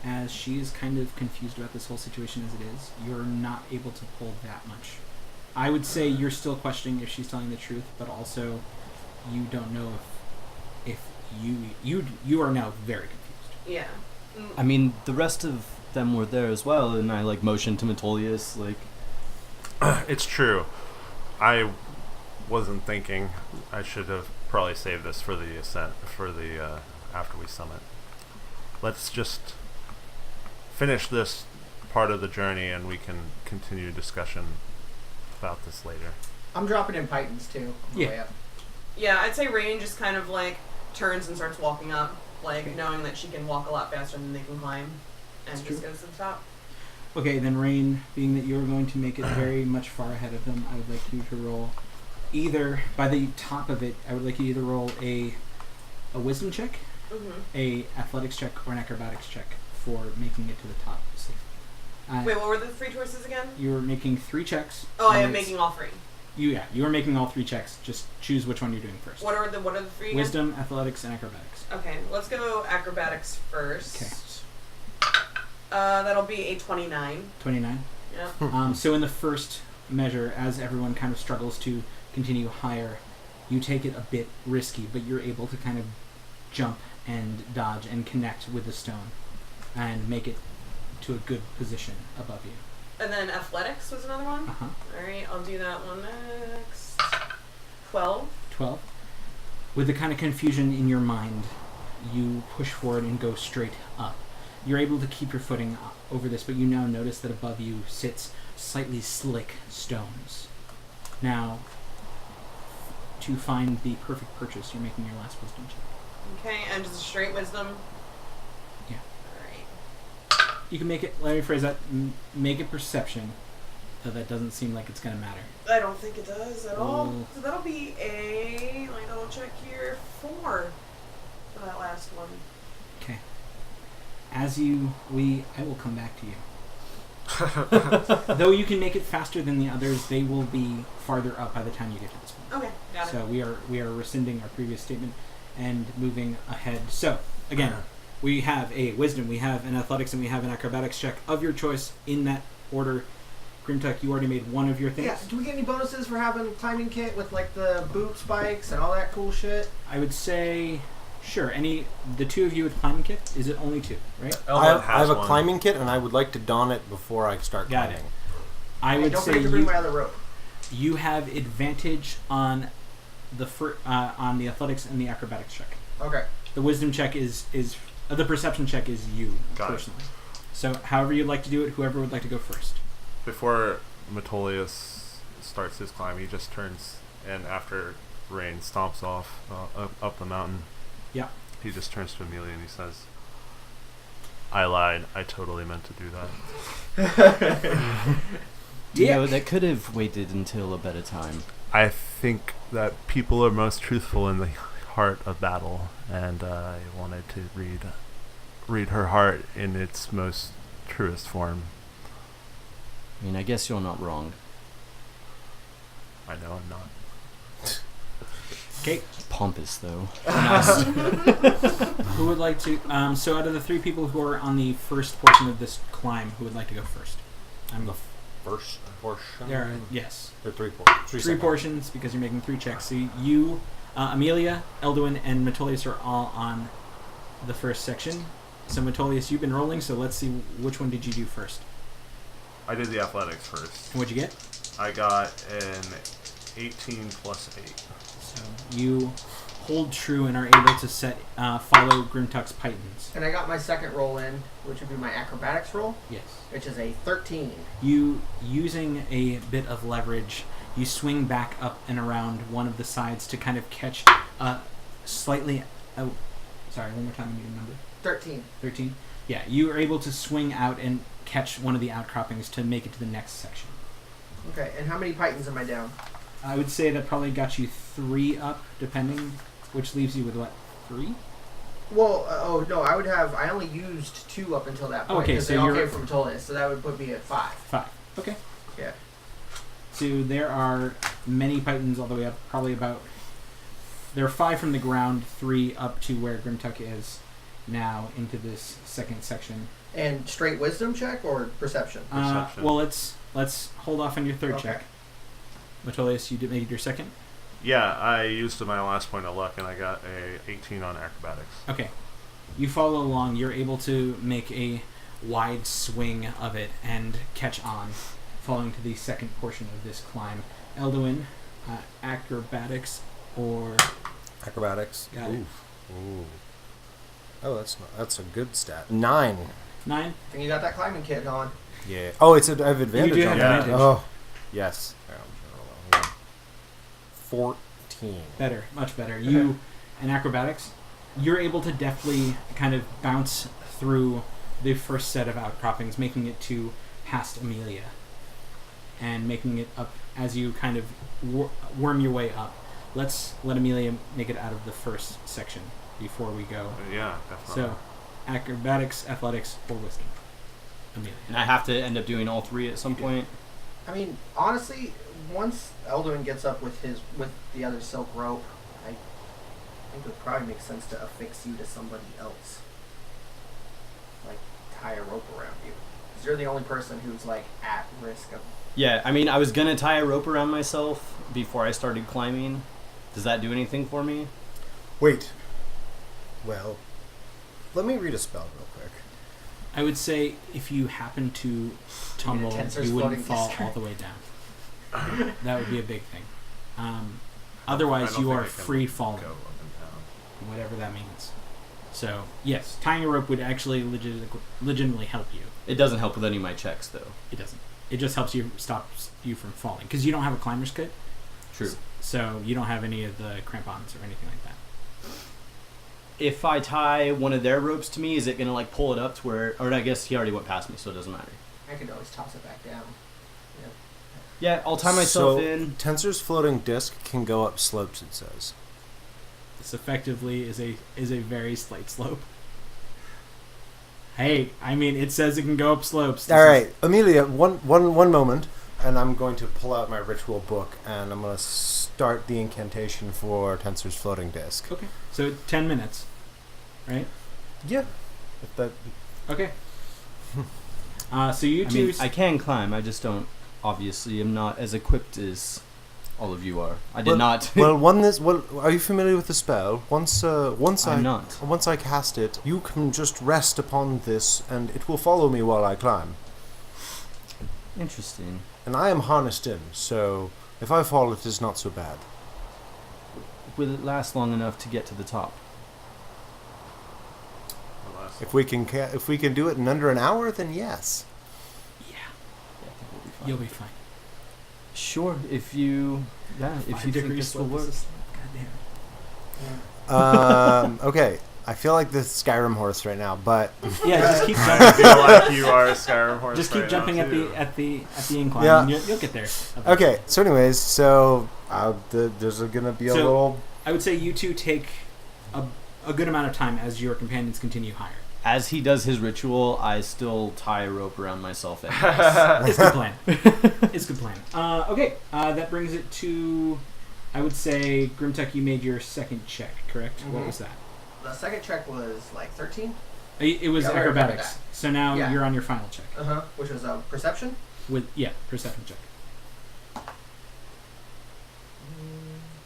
as she is kind of confused about this whole situation as it is. You're not able to pull that much. I would say you're still questioning if she's telling the truth, but also you don't know if you are now very confused. Yeah. I mean, the rest of them were there as well, and I motioned to Metolius, It's true. I wasn't thinking. I should have probably saved this for the ascent, for the after we summit. Let's just finish this part of the journey, and we can continue discussion about this later. I'm dropping in Pythons too. On the way up. Yeah, I'd say Rain just kind of turns and starts walking up, knowing that she can walk a lot faster than they can climb, and That's just true. goes to the top. Okay, then Rain, being that you're going to make it very much far ahead of them, I would like you to roll either, by the top of it, I would like you to either roll a wisdom check, Mm-hmm. a athletics check, or an acrobatics check for making it to the top safely. Wait, what were the three choices again? You're making 3 checks. Oh, I and am it's- making all three. You are making all 3 checks. Just choose which one you're doing first. What are the three again? Wisdom, athletics, and acrobatics. Okay, let's go acrobatics first. Okay. That'll be a 29. 29. Yeah. So in the first measure, as everyone kind of struggles to continue higher, you take it a bit risky, but you're able to kind of jump and dodge and connect with the stone and make it to a good position above you. And then athletics was another one? Uh-huh. Alright, I'll do that one next. 12. 12. With the kind of confusion in your mind, you push forward and go straight up. You're able to keep your footing over this, but you now notice that above you sits slightly slick stones. Now, to find the perfect purchase, you're making your last wisdom check. Okay, and just a straight wisdom. Yeah. Alright. You can make it, let me phrase that, make it perception, though that doesn't seem like it's going to matter. I don't think it does at all. Ooh. So that'll be a, let me double check here, 4 for that last one. Okay. I will come back to you. Though you can make it faster than the others, they will be farther up by the time you get to this point. Okay, got it. So we are rescinding our previous statement and moving ahead. So again, we have a wisdom, we have an athletics, and we have an acrobatics check of your choice in that order. Grimtuck, you already made one of your things. Yeah. Do we get any bonuses for having climbing kit with like the boot spikes and all that cool shit? I would say, sure. The two of you with climbing kit. Is it only two, right? Eldon I have a one. climbing kit, and I would like to don it before I start Got climbing. it. I would don't say forget to bring my other rope. you have advantage on the on the athletics and the acrobatics check. Okay. The wisdom check is the perception check is you Got it. personally. So however you'd like to do it, whoever would like to go first. Before Metolius starts his climb, he just turns, and after Rain stomps off up the mountain, Yeah. he just turns to Amelia and he says, "I lied. I totally meant to do that." You know, that could have waited until a better time. I think that people are most truthful in the heart of battle, and I wanted to read her heart in its most truest form. I mean, I guess you're not wrong. I know I'm not. Okay. Pompous, though. Who would like to? So out of the three people who are on the first portion of this climb, who would like to go first? I'm First portion? there. Yes. There are three portions. Three portions because you're making 3 checks. So you, Amelia, Elduin, and Metolius are all on the first section. So Metolius, you've been rolling. So let's see which one did you do first. I did the athletics first. And what'd you get? I got an 18 plus 8. So you hold true and are able to follow Grimtuck's pythons. And I got my second roll in, which would be my acrobatics roll, Yes. which is a 13. You, using a bit of leverage, you swing back up and around one of the sides to kind of catch slightly... Oh, sorry, one more time. I need a number. 13. 13? Yeah, you are able to swing out and catch one of the outcroppings to make it to the next section. Okay, and how many pythons am I down? I would say that probably got you 3 up, depending, which leaves you with what, 3? Well, I only used 2 up until that point, Okay, because so they all you're- came from Tolis, so that would put me at 5. 5. Okay. Yeah. So there are many pythons all the way up, probably about... There are 5 from the ground, 3 up to where Grimtuck is now into this second section. And straight wisdom check or perception? Perception. Well, let's hold off on your third Okay. check. Metolius, you made your second? Yeah, I used my last point of luck, and I got a 18 on acrobatics. Okay. You follow along. You're able to make a wide swing of it and catch on, falling to the second portion of this climb. Elduin, acrobatics or... Acrobatics. Got it. Ooh. Oh, that's a good stat. 9. 9? And you got that climbing kit on. Yeah. Oh, I have advantage You do on have that. advantage. Oh, yes. 14. Better. Much better. You, in acrobatics, you're able to deftly kind of bounce through the first set of outcroppings, making it to past Amelia. And making it up as you kind of worm your way up. Let's let Amelia make it out of the first section before we go. Yeah, definitely. So, acrobatics, athletics, or wisdom. Amelia. And I have to end up doing all 3 at some point. I mean, honestly, once Elduin gets up with the other silk rope, I think it would probably make sense to affix you to somebody else. Like, tie a rope around you. Because you're the only person who's, like, at risk of... Yeah, I mean, I was gonna tie a rope around myself before I started climbing. Does that do anything for me? Wait. Well, let me read a spell real quick. I would say if you happen to tumble, tensor's you wouldn't floating fall disk. all the way down. That would be a big thing. I Otherwise, don't you think are I can free falling, go up and down. whatever that means. So, yes, tying a rope would actually legitimately help you. It doesn't help with any of my checks, though. It doesn't. It just helps you stops you from falling because you don't have a climber's kit. True. So you don't have any of the crampons or anything like that. If I tie one of their ropes to me, is it gonna like pull it up to where? Or I guess he already went past me, so it doesn't matter. I could always toss it back down. Yeah, I'll tie myself so, in. Tensor's floating disc can go up slopes, it says. This effectively is a very slight slope. Hey, I mean, it says it can go up slopes. All right, Amelia, one moment, and I'm going to pull out my ritual book, and I'm going to start the incantation for Tensor's floating disc. Okay. So 10 minutes, right? Yeah. If that. Okay. So you I two... mean, I can climb. I just don't. Obviously, am not as equipped as all of you are. I did not. Well, are you familiar with the spell? Once I'm not. Once I cast it, you can just rest upon this, and it will follow me while I climb. Interesting. And I am harnessed in, so if I fall, it is not so bad. Will it last long enough to get to the top? If we can do it in under an hour, then yes. Yeah. I think we'll be fine. You'll be fine. Sure, if you think this will work. Okay. I feel like the Skyrim horse right now, but Yeah, just keep I jumping. feel like you are a Skyrim horse. Just keep right jumping now, at too. the incline. Yeah. And you'll get there. okay. So, anyways, there's gonna be a So- little. I would say you two take a good amount of time as your companions continue higher. As he does his ritual, I still tie a rope around myself. It's a good plan. It's a good plan. Okay, that brings it to, I would say, Grimtech, you made your second check, correct? What Mhm. was that? The second check was like 13. It was Yeah, I remember acrobatics. that. So now Yeah. you're on your final check. Which was a perception. Perception check.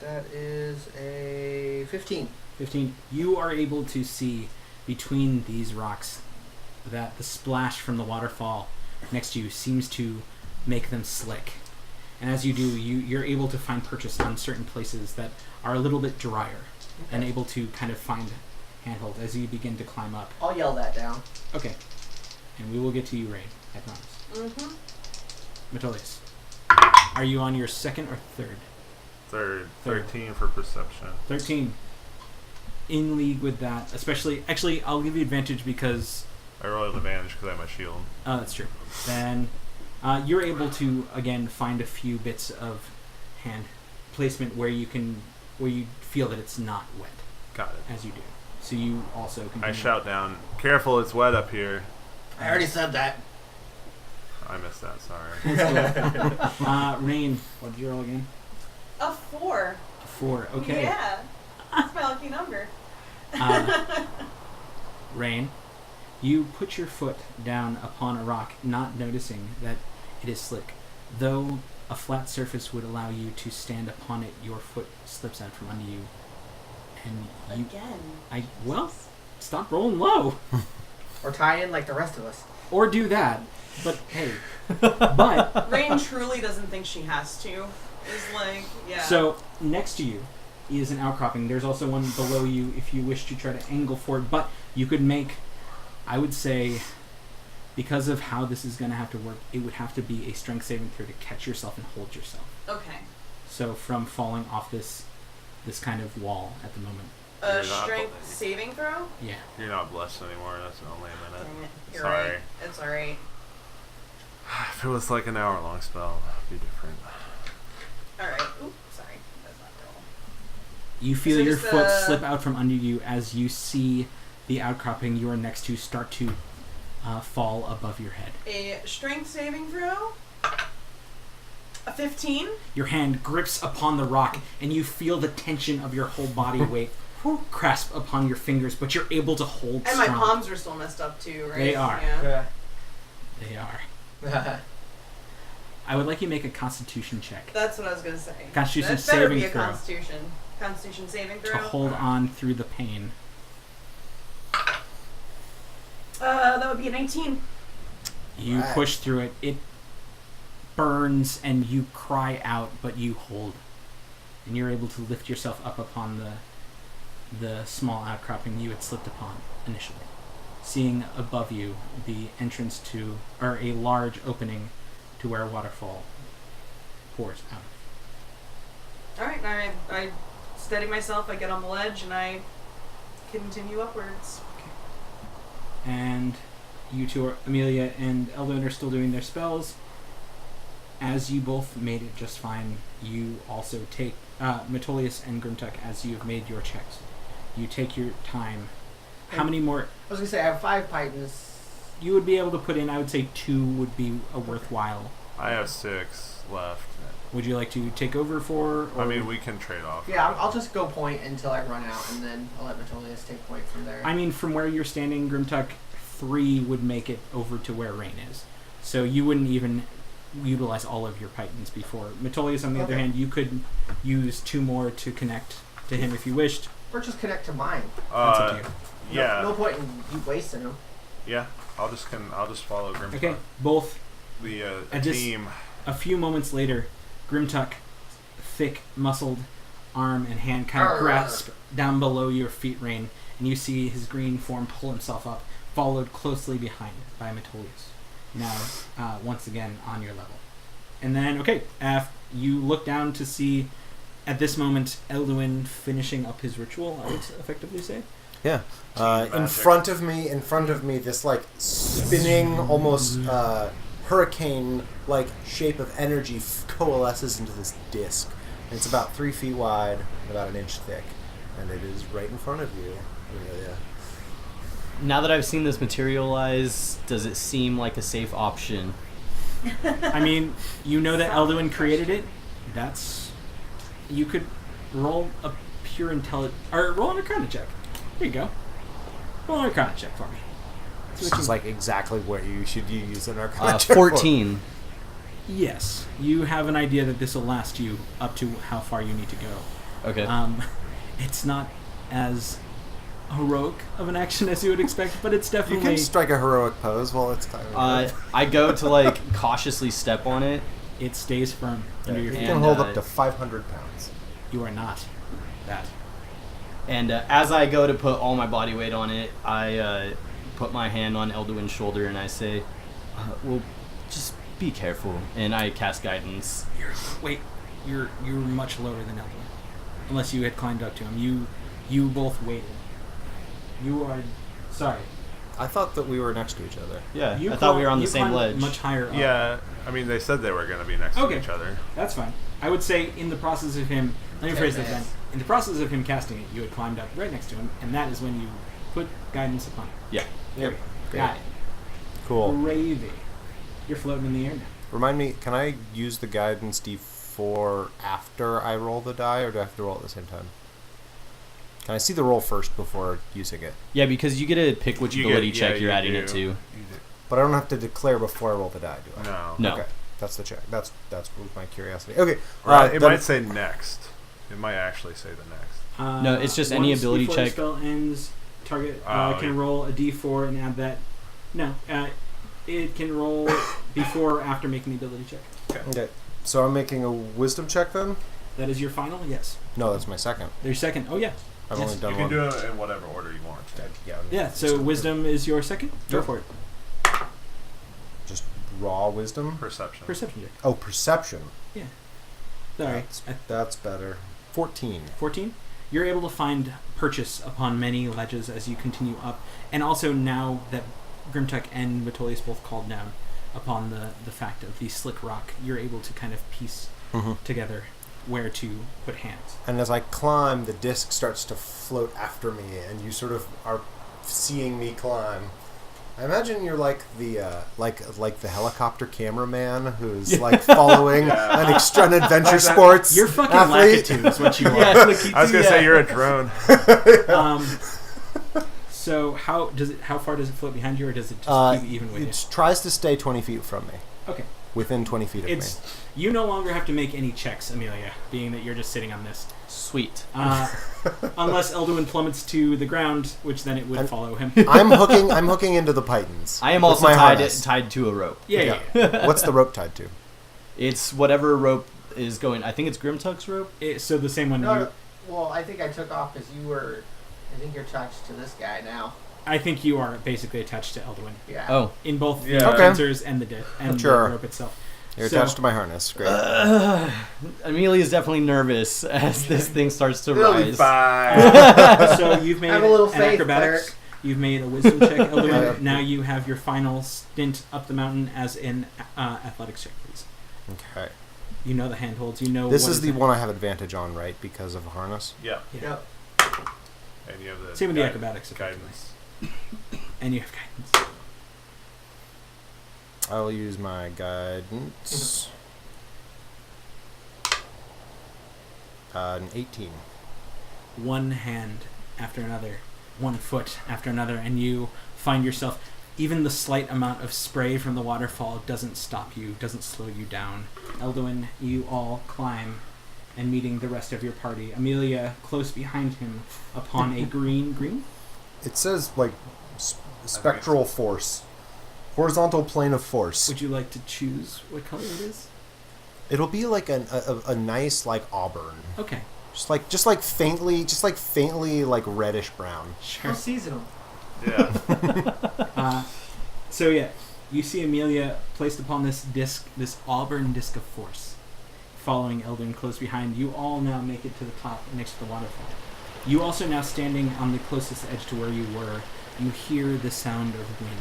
That is a 15. 15. You are able to see between these rocks that the splash from the waterfall next to you seems to make them slick. And as you do, you're able to find purchase on certain places that are a little bit drier and able to kind of find handhold as you begin to climb up. I'll yell that down. Okay. And we will get to you, Rain. I promise. Mm-hmm. Metolius, are you on your second or third? Third. Third. 13 for perception. 13. In league with that, especially... Actually, I'll give you advantage because... I roll an advantage because I have my shield. Oh, that's true. Then you're able to, again, find a few bits of hand placement where you feel that it's not wet Got it. as you do. So you also can... I shout down, careful, it's wet up here. I already said that. I missed that, sorry. Rain, what did you roll again? A 4. 4. Okay. Yeah. That's my lucky number. Rain, you put your foot down upon a rock, not noticing that it is slick. Though a flat surface would allow you to stand upon it, your foot slips out from under you. And you... Again. Stop rolling low. Or tie in like the rest of us. Or do that. But, hey. But... Rain truly doesn't think she has to. Is like, yeah. So, next to you is an outcropping. There's also one below you if you wish to try to angle forward. But you could make, I would say, because of how this is going to have to work, it would have to be a strength saving throw to catch yourself and hold yourself. Okay. So from falling off this kind of wall at the moment. A You're not strength blessed. saving throw? Yeah. You're not blessed anymore, that's only a minute. Dang it. You're Sorry. right. It's alright. If it was like an hour-long spell, it'd be different. Alright. Oop, sorry. That's not roll. You feel So your just, foot slip out from under you as you see the outcropping you are next to start to fall above your head. A strength saving throw? A 15? Your hand grips upon the rock, and you feel the tension of your whole body weight grasp upon your fingers, but you're able to hold And my strong. palms are still messed up too, right? They are. Yeah. They are. I would like you to make a Constitution check That's what I was gonna say. Constitution that better saving be a throw. Constitution saving to throw. hold on through the pain. That would be a 19. You Right. push through it. It burns, and you cry out, but you hold, and you're able to lift yourself up upon the small outcropping you had slipped upon initially, seeing above you the entrance to, or a large opening to where a waterfall pours out. Alright, I steady myself, I get on the ledge, and I continue upwards. And you two are, Amelia and Eldon, are still doing their spells. As you both made it just fine, you also take, Metolius and Grimtuck, as you've made your checks, you take your time. How many more? I was gonna say I have 5 Titans you would be able to put in. I would say 2 would be a worthwhile. I have 6 left. Would you like to take over for? Or I mean, we can trade off. Yeah, I'll just go point until I run out, and then I'll let Metolius take point from there. I mean, from where you're standing, Grimtuck, 3 would make it over to where Rain is. So you wouldn't even utilize all of your Pythons before. Metolius, on the other hand, you could use 2 more to connect to him if you wished. Or just connect to mine. That's up to you. Yeah. No point in you wasting them. Yeah. I'll just follow Grimtuck. Okay, both. The just- team. A few moments later, Grimtuck, thick, muscled arm and hand kind of grasp down below your feet, Rain, and you see his green form pull himself up, followed closely behind by Metolius. Now, once again, on your level. And then, okay, you look down to see, at this moment, Elduin finishing up his ritual, I would effectively say. Yeah. In front of me, this like spinning, almost hurricane-like shape of energy coalesces into this disc. And it's about 3 feet wide, about an inch thick, and it is right in front of you. Yeah. Now that I've seen this materialize, does it seem like a safe option? I mean, you know that Elduin created it. You could roll a pure intelligence, or roll an Arcana check. There you go. Roll an Arcana check for me. This is like exactly what you should use an Arcana check 14. Yes, you have an idea that this will last you up to how far you need to go. Okay. It's not as heroic of an action as you would expect, but it's You definitely. can strike a heroic pose while it's kind of... I go to like cautiously step on it. It stays firm under your you feet. can hold up to 500 pounds. You are not that. And as I go to put all my body weight on it, I put my hand on Elduin's shoulder and I say, well, just be careful. And I cast guidance. You're much lower than Elduin. Unless you had climbed up to him. You both waited. You are... Sorry. I thought that we were next to each other. Yeah, I thought we were on the same climbed ledge. much higher up. Yeah. I mean, they said they were going to be next to each other. That's fine. I would say in the process of him... Let me phrase that then. In the process of him casting it, you had climbed up right next to him, and that is when you put guidance upon it. Yeah. There we go. Got it. Cool. Gravy. You're floating in the air now. Remind me, can I use the guidance D4 after I roll the die, or do I have to roll at the same time? Can I see the roll first before using it? Yeah, because you get to pick which ability check you're adding it to. But I don't have to declare before I roll the die, do I? No. Okay, that's the check. That's my curiosity. Okay. Right. It might say next. It might actually say the next. No, it's just any ability before the check. spell ends, target can roll a d4 and add that. No, it can roll before or after making the ability check. Okay. So I'm making a wisdom check then? That is your final? Yes. No, that's my second. Your second? Oh, yeah. I've Yes. only done You can one. do it in whatever order you want. Yeah, so wisdom is your second? Go Sure. for it. Just raw wisdom? Perception. Perception check. Oh, perception. Yeah. Sorry. That's better. 14. 14. You're able to find purchase upon many ledges as you continue up. And also now that Grimtuck and Metolius both called down upon the fact of the slick rock, you're able to kind of piece together where to put hands. And as I climb, the disc starts to float after me, and you sort of are seeing me climb. I imagine you're like the like the helicopter cameraman who's like following an adventure sports. You're fucking athlete. Lakitu is what you are. I was going to say you're a drone. So how far does it float behind you, or does it just keep even with you? It tries to stay 20 feet from me. Okay. Within 20 feet of me. You no longer have to make any checks, Amelia, being that you're just sitting on this. Sweet. Unless Elduin plummets to the ground, which then it would follow him. I'm hooking into the pythons. I am with also my harness. tied to a rope. Yeah. What's the rope tied to? It's whatever rope is going. I think it's Grimtuck's rope. So the same one. No, well, I think I took off because you were. I think you're attached to this guy now. I think you are basically attached to Elduin. Yeah. Oh. In both the Okay. sensors and the Sure. rope itself. You're attached to my harness. Great. Amelia is definitely nervous as this thing starts to It'll be rise. fine. So you've made Have a little an faith, acrobatics. Cleric. You've made a wisdom check, Elduin. Yeah. Now you have your final stint up the mountain as an athletics check, please. Okay. You know the handholds. You know This what is the one I have advantage on, right? Because of harness. Yeah. Yep. And you have the Same with the acrobatics. guidance. And you have guidance. I'll use my guidance. An 18. One hand after another, one foot after another, and you find yourself, even the slight amount of spray from the waterfall doesn't stop you, doesn't slow you down. Elduin, you all climb, and meeting the rest of your party. Amelia, close behind him, upon a green? It says, like, spectral force. Horizontal plane of force. Would you like to choose what color it is? It'll be like a nice, like, auburn. Okay. Just like faintly, like, reddish brown. How seasonal. Yeah. So yeah, you see Amelia placed upon this disc, this auburn disc of force, following Elduin close behind. You all now make it to the top next to the waterfall. You also now standing on the closest edge to where you were, you hear the sound of wind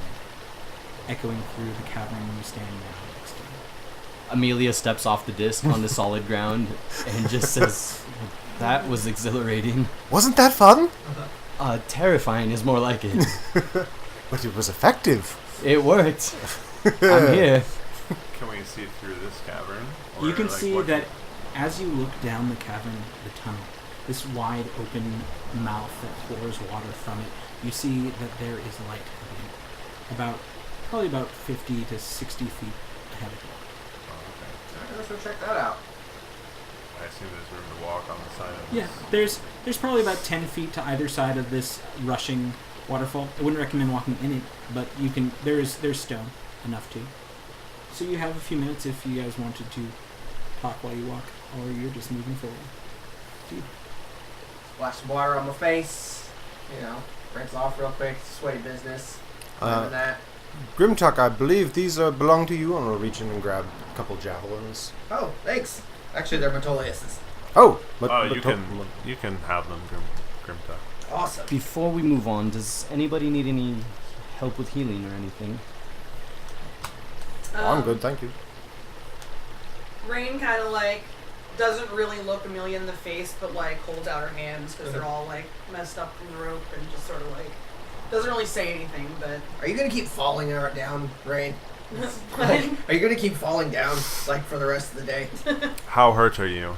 echoing through the cavern you stand now next to. Amelia steps off the disc onto solid ground and just says, "That was exhilarating." Wasn't that fun? Terrifying is more like it. But it was effective. It worked. I'm here. Can we see through this cavern? You can like, see what- that as you look down the cavern, the tunnel, this wide open mouth that pours water from it, you see that there is light ahead, probably about 50 to 60 feet ahead of you. Oh, Let's go check that out. okay. I assume there's room to walk on the side of Yeah, there's probably about 10 feet to either side of this rushing waterfall. I wouldn't recommend walking in it, but you can. There's stone enough to. So you have a few minutes if you guys wanted to talk while you walk, or you're just moving forward. Dude. Splash some water on my face. You know, rinse off real quick. Sweaty business. Other than that. Grimtuck, I believe these belong to you, and we'll reach in and grab a couple javelins. Oh, thanks. Actually, they're Metolius's. Oh, you can have them, Grimtuck. Awesome. Before we move on, does anybody need any help with healing or anything? I'm good, thank you. Rain kind of like doesn't really look Amelia in the face, but like holds out her hands because they're all like messed up from the rope and just sort of like doesn't really say anything. But Are you gonna keep falling down, Rain? Are you gonna keep falling down like for the rest of the day? How hurt are you?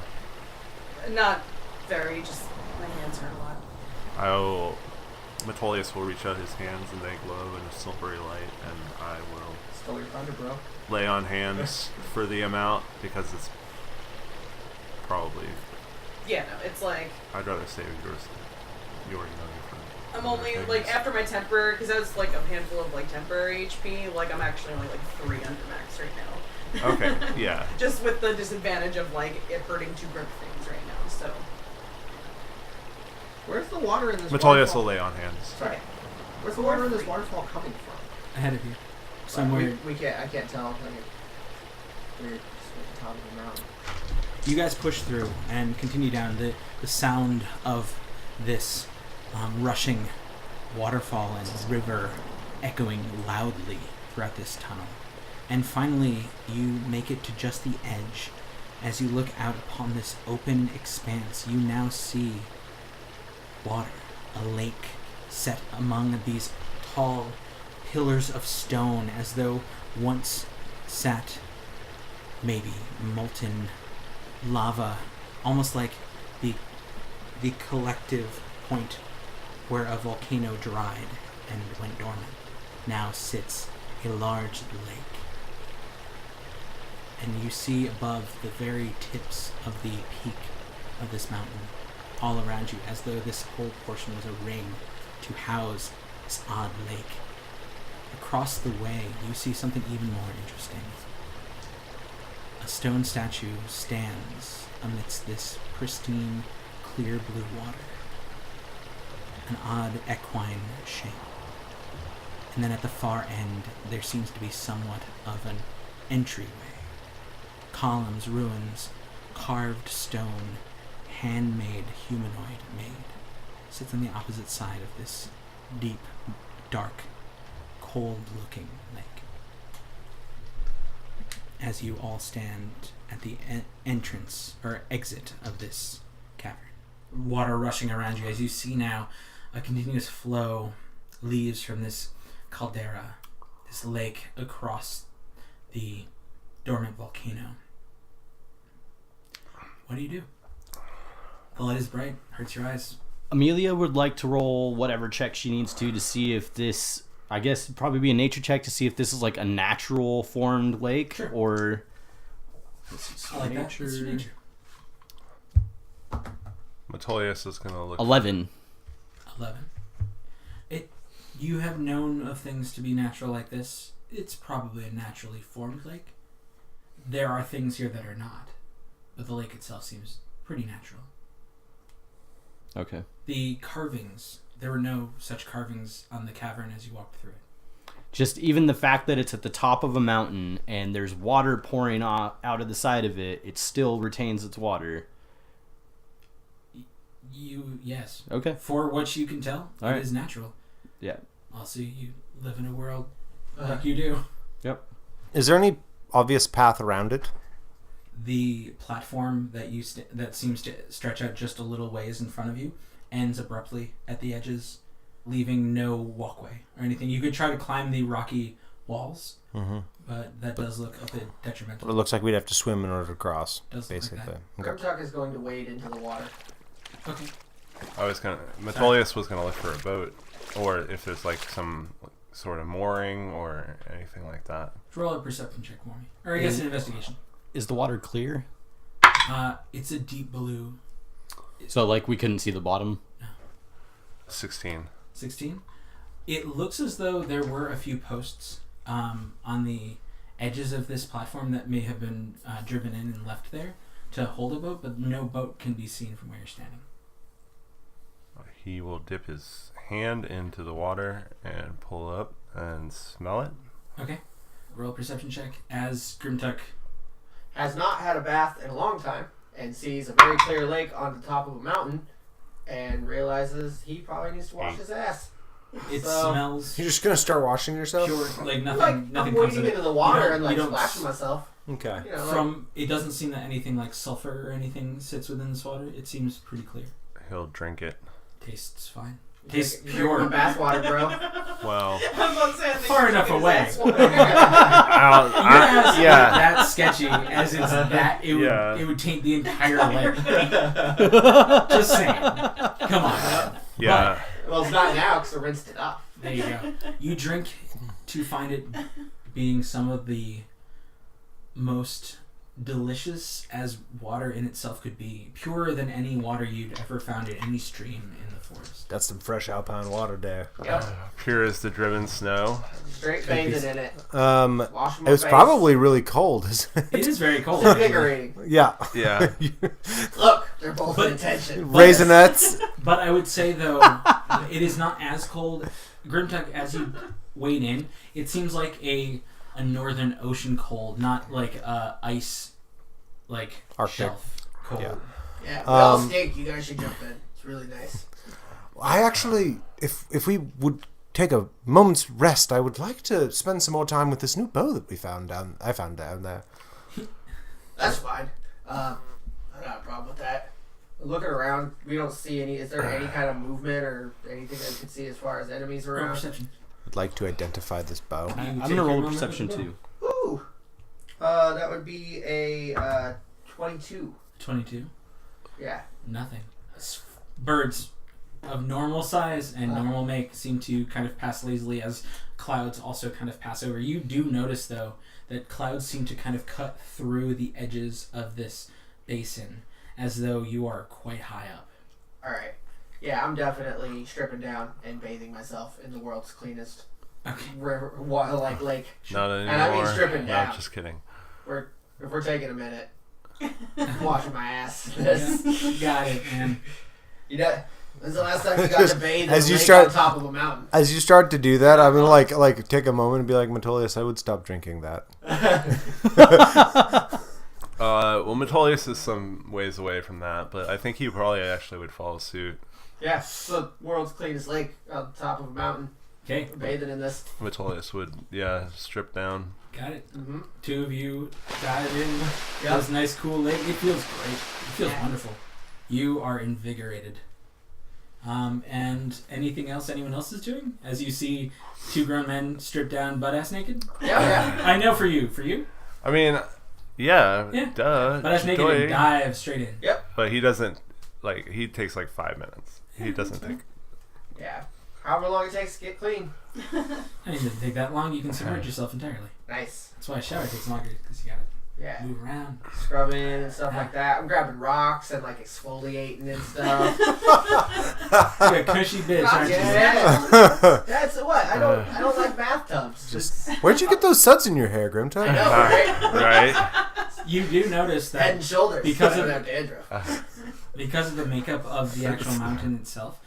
not very. Just my hands hurt a lot. Metolius will reach out his hands and they glow in a silvery light, and I will Stole your thunder, bro. lay on hands for the amount because it's probably. Yeah, no, it's like I'd rather save yours. You already know your friend. I'm only like after my temporary because that's like a handful of like temporary HP. Like I'm actually only like 3 under max right now. Okay, yeah. Just with the disadvantage of like it hurting to grip things right now. So Where's the water in this Metolius waterfall? will lay on hands. Sorry. Where's the water in this waterfall coming from? Ahead of you, somewhere. We can't. I can't tell. Like, we're just at the top of the mountain. You guys push through and continue down. The sound of this rushing waterfall and river echoing loudly throughout this tunnel. And finally, you make it to just the edge. As you look out upon this open expanse, you now see water, a lake set among these tall pillars of stone, as though once sat maybe molten lava, almost like the collective point where a volcano dried and went dormant. Now sits a large lake. And you see above the very tips of the peak of this mountain, all around you, as though this whole portion was a ring to house this odd lake. Across the way, you see something even more interesting. A stone statue stands amidst this pristine, clear blue water. An odd equine shape. And then at the far end, there seems to be somewhat of an entryway. Columns, ruins, carved stone, handmade, humanoid made, sits on the opposite side of this deep, dark, cold-looking lake. As you all stand at the entrance, or exit of this cavern. Water rushing around you as you see now a continuous flow leaves from this caldera, this lake across the dormant volcano. What do? The light is bright, hurts your eyes. Amelia would like to roll whatever check she needs to see if this, I guess it'd probably be a nature check to see if this is like a natural formed lake. Sure. Or I like that. It's nature. Metolius is going to look... 11. 11. You have known of things to be natural like this. It's probably a naturally formed lake. There are things here that are not, but the lake itself seems pretty natural. Okay. The carvings, there were no such carvings on the cavern as you walked through it. Just even the fact that it's at the top of a mountain and there's water pouring out of the side of it, it still retains its water. Yes. Okay. For what you can tell, All it right. is natural. Yeah. Also, you live in a world like you do. Yep. Is there any obvious path around it? The platform that that seems to stretch out just a little ways in front of you ends abruptly at the edges, leaving no walkway or anything. You could try to climb the rocky walls, but that does look a bit detrimental. It looks like we'd have to swim in order to cross, Does look like basically. that. Grimtuck is going to wade into the water. Okay. Metolius was going to look for a boat, or if there's like some sort of mooring or anything like that. Roll a perception check for me. Or I guess an investigation. Is the water clear? It's a deep blue. So like we couldn't see the bottom? 16. 16? It looks as though there were a few posts on the edges of this platform that may have been driven in and left there to hold a boat, but no boat can be seen from where you're standing. He will dip his hand into the water and pull up and smell it. Okay. Roll a perception check as Grimtuck... Has not had a bath in a long time and sees a very clear lake on the top of a mountain and realizes he probably needs to wash his ass. It So- smells You're just gonna start washing yourself? pure, like nothing, Like, nothing I'm comes of wading it. into the water You don't- and like you don't splashing myself. Okay. You know, From it doesn't seem that anything like sulfur or anything sits within this water. It seems pretty clear. He'll drink it. Tastes fine. like, Tastes you're pure. drinking bath water, bro. Well, I'm about to say, I think Far he's enough drinking his away. ass water. yeah. That sketchy as it's that it would Yeah. it would taint the entire lake. Just saying. Come on. Yeah. Well, it's not now because I rinsed it off. There you go. You drink to find it being some of the most delicious as water in itself could be. Purer than any water you'd ever found in any stream in the forest. That's some fresh alpine water there. Yep. Pure as the driven snow. Straight bathing in it. Washing my It was face. probably really cold, isn't it? It is very cold. It's invigorating. Yeah. Yeah. Look, they're both But- in tension. Raisinets. But I would say though, it is not as cold. Grimtuck, as you wade in, it seems like a northern ocean cold, not like ice, like Arctic. shelf cold. Yeah. Yeah, we all Um, stink. You guys should jump in. It's really nice. I actually, if we would take a moment's rest, I would like to spend some more time with this new bow that I found down there. That's fine. I got a problem with that. Looking around, we don't see any. Is there any kind of movement or anything that you can see as far as enemies Roll around? perception. I'd like to identify this bow. You I'm take gonna your roll a moment perception with the too. Ooh. That would be a 22. 22. Yeah. Nothing. Birds of normal size and normal make seem to kind of pass lazily as clouds also kind of pass over. You do notice, though, that clouds seem to kind of cut through the edges of this basin as though you are quite high up. All right. Yeah, I'm definitely stripping down and bathing myself in the world's cleanest Okay. river, like lake. Not anymore. And I mean stripping No, down. just kidding. If we're taking a minute, washing my ass. This. Got it, man. You know, when's the last time you got to bathe in a As you lake start- on top of a mountain? As you start to do that, I'm gonna like take a moment and be like, Metolius, I would stop drinking that. Well, Metolius is some ways away from that, but I think he probably actually would follow suit. Yeah, it's the world's cleanest lake on top of a mountain. Okay, We're bathing in this. Metolius would, strip down. got it. Mm-hmm. Two of you dive in. Yeah. This nice, cool lake. It feels great. It feels wonderful. You are invigorated. And anything else anyone else is doing? As you see two grown men stripped down butt-ass naked? Yeah. I know for you. For you? I mean, yeah. Duh. Butt-ass naked and dive straight in. Yep. But he doesn't, he takes 5 minutes. He doesn't take... Yeah. However long it takes to get clean. I mean, it doesn't take that long. You can submerge yourself entirely. Nice. That's why a shower takes longer, because you gotta move around. Scrubbing and stuff like that. I'm grabbing rocks and exfoliating and stuff. You're a cushy bitch, aren't you? That's what. I don't like bathtubs. Where'd you get those suds in your hair, Grimtop? I know, right? Right? You do notice that Head and shoulders. because I of don't have dandruff. because of the makeup of the actual mountain itself,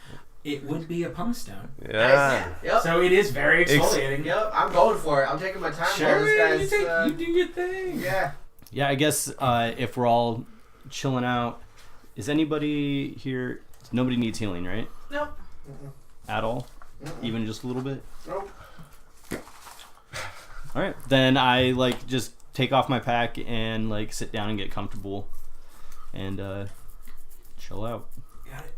it would be a pumice stone. Yeah. Yep. So it is very exfoliating. Yep. I'm going for it. I'm taking my time. Sure, while this guy's, you do your thing. Yeah. Yeah, I guess if we're all chilling out, is anybody here? Nobody needs healing, right? Nope. At all? Even just a little bit? Nope. All right, then I just take off my pack and sit down and get comfortable and chill out. Got it.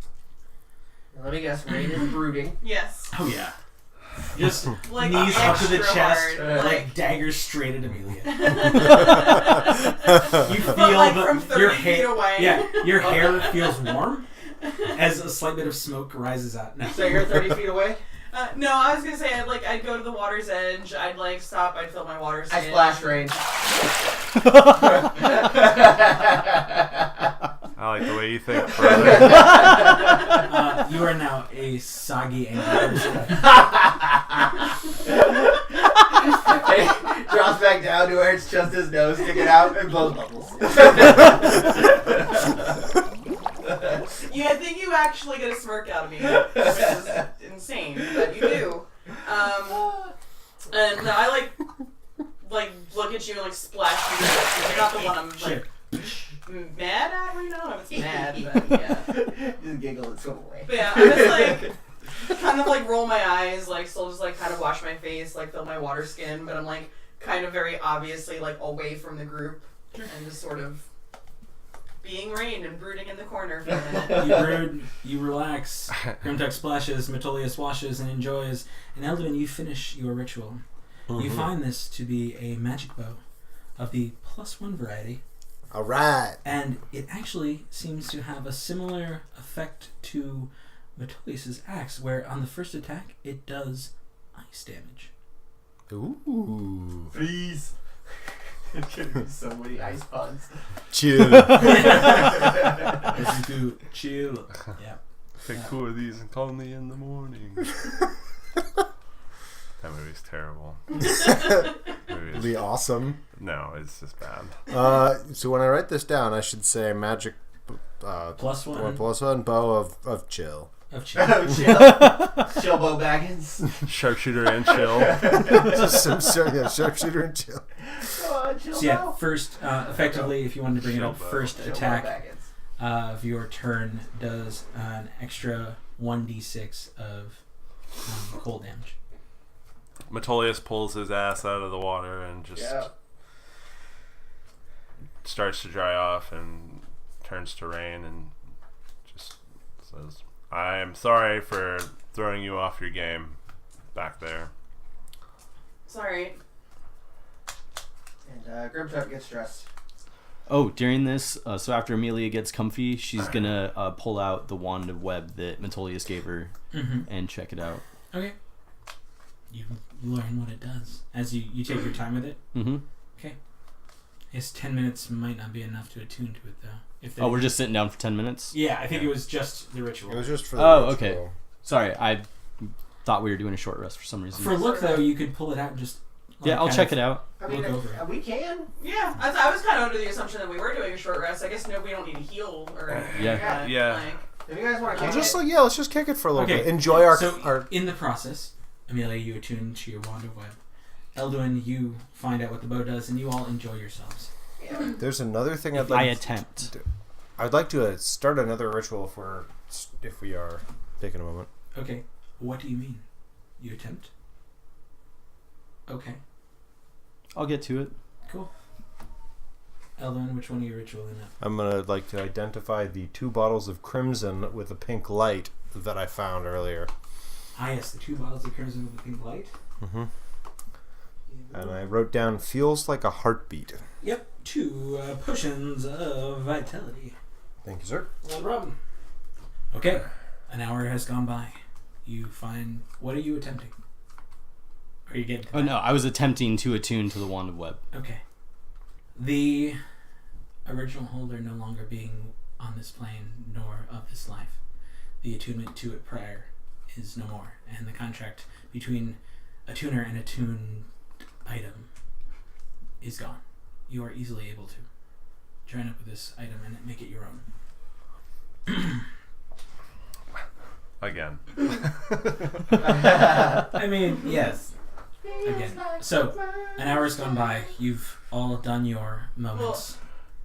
Let me guess. Rain is brooding. Yes. Oh yeah. Just Like knees up to the extra chest, hard, like daggers straight at Amelia. You But feel from 30 your feet hair. away. Yeah, your hair feels warm as a slight bit of smoke rises out. No. So you're 30 feet away? No, I was gonna say I'd go to the water's edge. I'd stop. I'd fill my water. I splash range. I like the way you think. You are now a soggy, angry person. Hey, drops back down to where it's just his nose sticking out and blows bubbles. I think you actually get a smirk out of me, which is insane, but you do. And I look at you and splash you. You're not the one I'm mad at right now. I was mad, but yeah. Just giggle and swim away. But yeah, I just kind of roll my eyes, still just kind of wash my face, fill my water skin, but I'm kind of very obviously away from the group and just sort of being rained and brooding in the corner for a minute. You brood, you relax. Grimtech splashes, Metolius washes and enjoys, and Eldwin, you finish your ritual. Mm-hmm. You find this to be a magic bow of the +1 variety. All right. And it actually seems to have a similar effect to Metolius' axe, where on the first attack, it does ice damage. Ooh. Please. It's gonna be so many ice puns. Chill. As you do, chill. Yeah. Take 2 of these and call me in the morning. That movie's terrible. It'll be awesome. No, it's just bad. So when I write this down, I should say magic +1. +1 bow of chill. Of chill. Chill Bo Baggins. Sharpshooter and chill. Just some sharpshooter and chill. Chill So yeah, Bo. first, effectively, if you wanted to bring it up, Chill first Chill Bo attack Baggins. of your turn does an extra 1d6 of cold damage. Metolius pulls his ass out of the water and just Yeah. starts to dry off and turns to rain and just says, I am sorry for throwing you off your game back there. Sorry. And Grimtop gets dressed. Oh, during this, so after Amelia gets comfy, she's gonna pull out the wand of web that Metolius gave her and check it out. Okay. You learn what it does as you take your time with it. Mm-hmm. Okay. I guess 10 minutes might not be enough to attune to it, though. If they, Oh, we're just sitting down for 10 minutes? Yeah, I think it was just the ritual. It was just for the Oh, ritual. okay. Sorry, I thought we were doing a short rest for some reason. For look, though, you could pull it out and just... Yeah, I'll check it out. I mean, Look over it. we can. Yeah, I was kind of under the assumption that we were doing a short rest. I guess we don't need to heal or anything. Yeah. but, Yeah. If you guys want to We'll kick just it. let's just kick it for a little Okay, bit. Enjoy our So, in the process, Amelia, you attune to your wand of web. Eldwin, you find out what the bow does, and you all enjoy yourselves. Yeah. There's another thing If I'd like I attempt. I'd like to start another ritual if we are taking a moment. Okay, what do you mean? You attempt? Okay, I'll get to it. cool. Eldon, which one are you ritualing up? I'm gonna like to identify the 2 bottles of crimson with a pink light that I found earlier. Ah, yes, the 2 bottles of crimson with the pink light. Mm-hmm. And I wrote down feels like a heartbeat. Yep, 2 potions of vitality. Thank you, sir. No problem. Okay, an hour has gone by. You find... What are you attempting? Are you getting to Oh, that? no, I was attempting to attune to the Wand of Web. Okay. The original holder no longer being on this plane nor of this life. The attunement to it prior is no more. And the contract between a tuner and a tuned item is gone. You are easily able to join up with this item and make it your own. Again. I mean, yes. Again. So, an hour's gone by. You've all done your moments.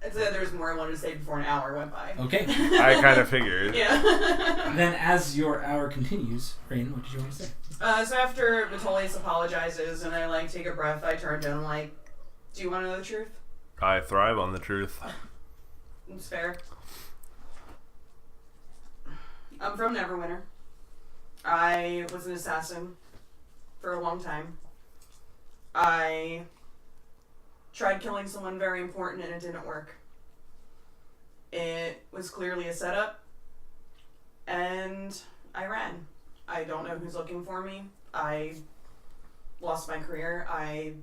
I'd say there's more I wanted to say before an hour went by. Okay. I kind of figured. Yeah. Then, as your hour continues, Rain, what did you want to say? So after Vitolius apologizes and I like take a breath, I turn to him like, do you want to know the truth? I thrive on the truth. It's fair. I'm from Neverwinter. I was an assassin for a long time. I tried killing someone very important and it didn't work. It was clearly a setup, and I ran. I don't know who's looking for me. I lost my career. I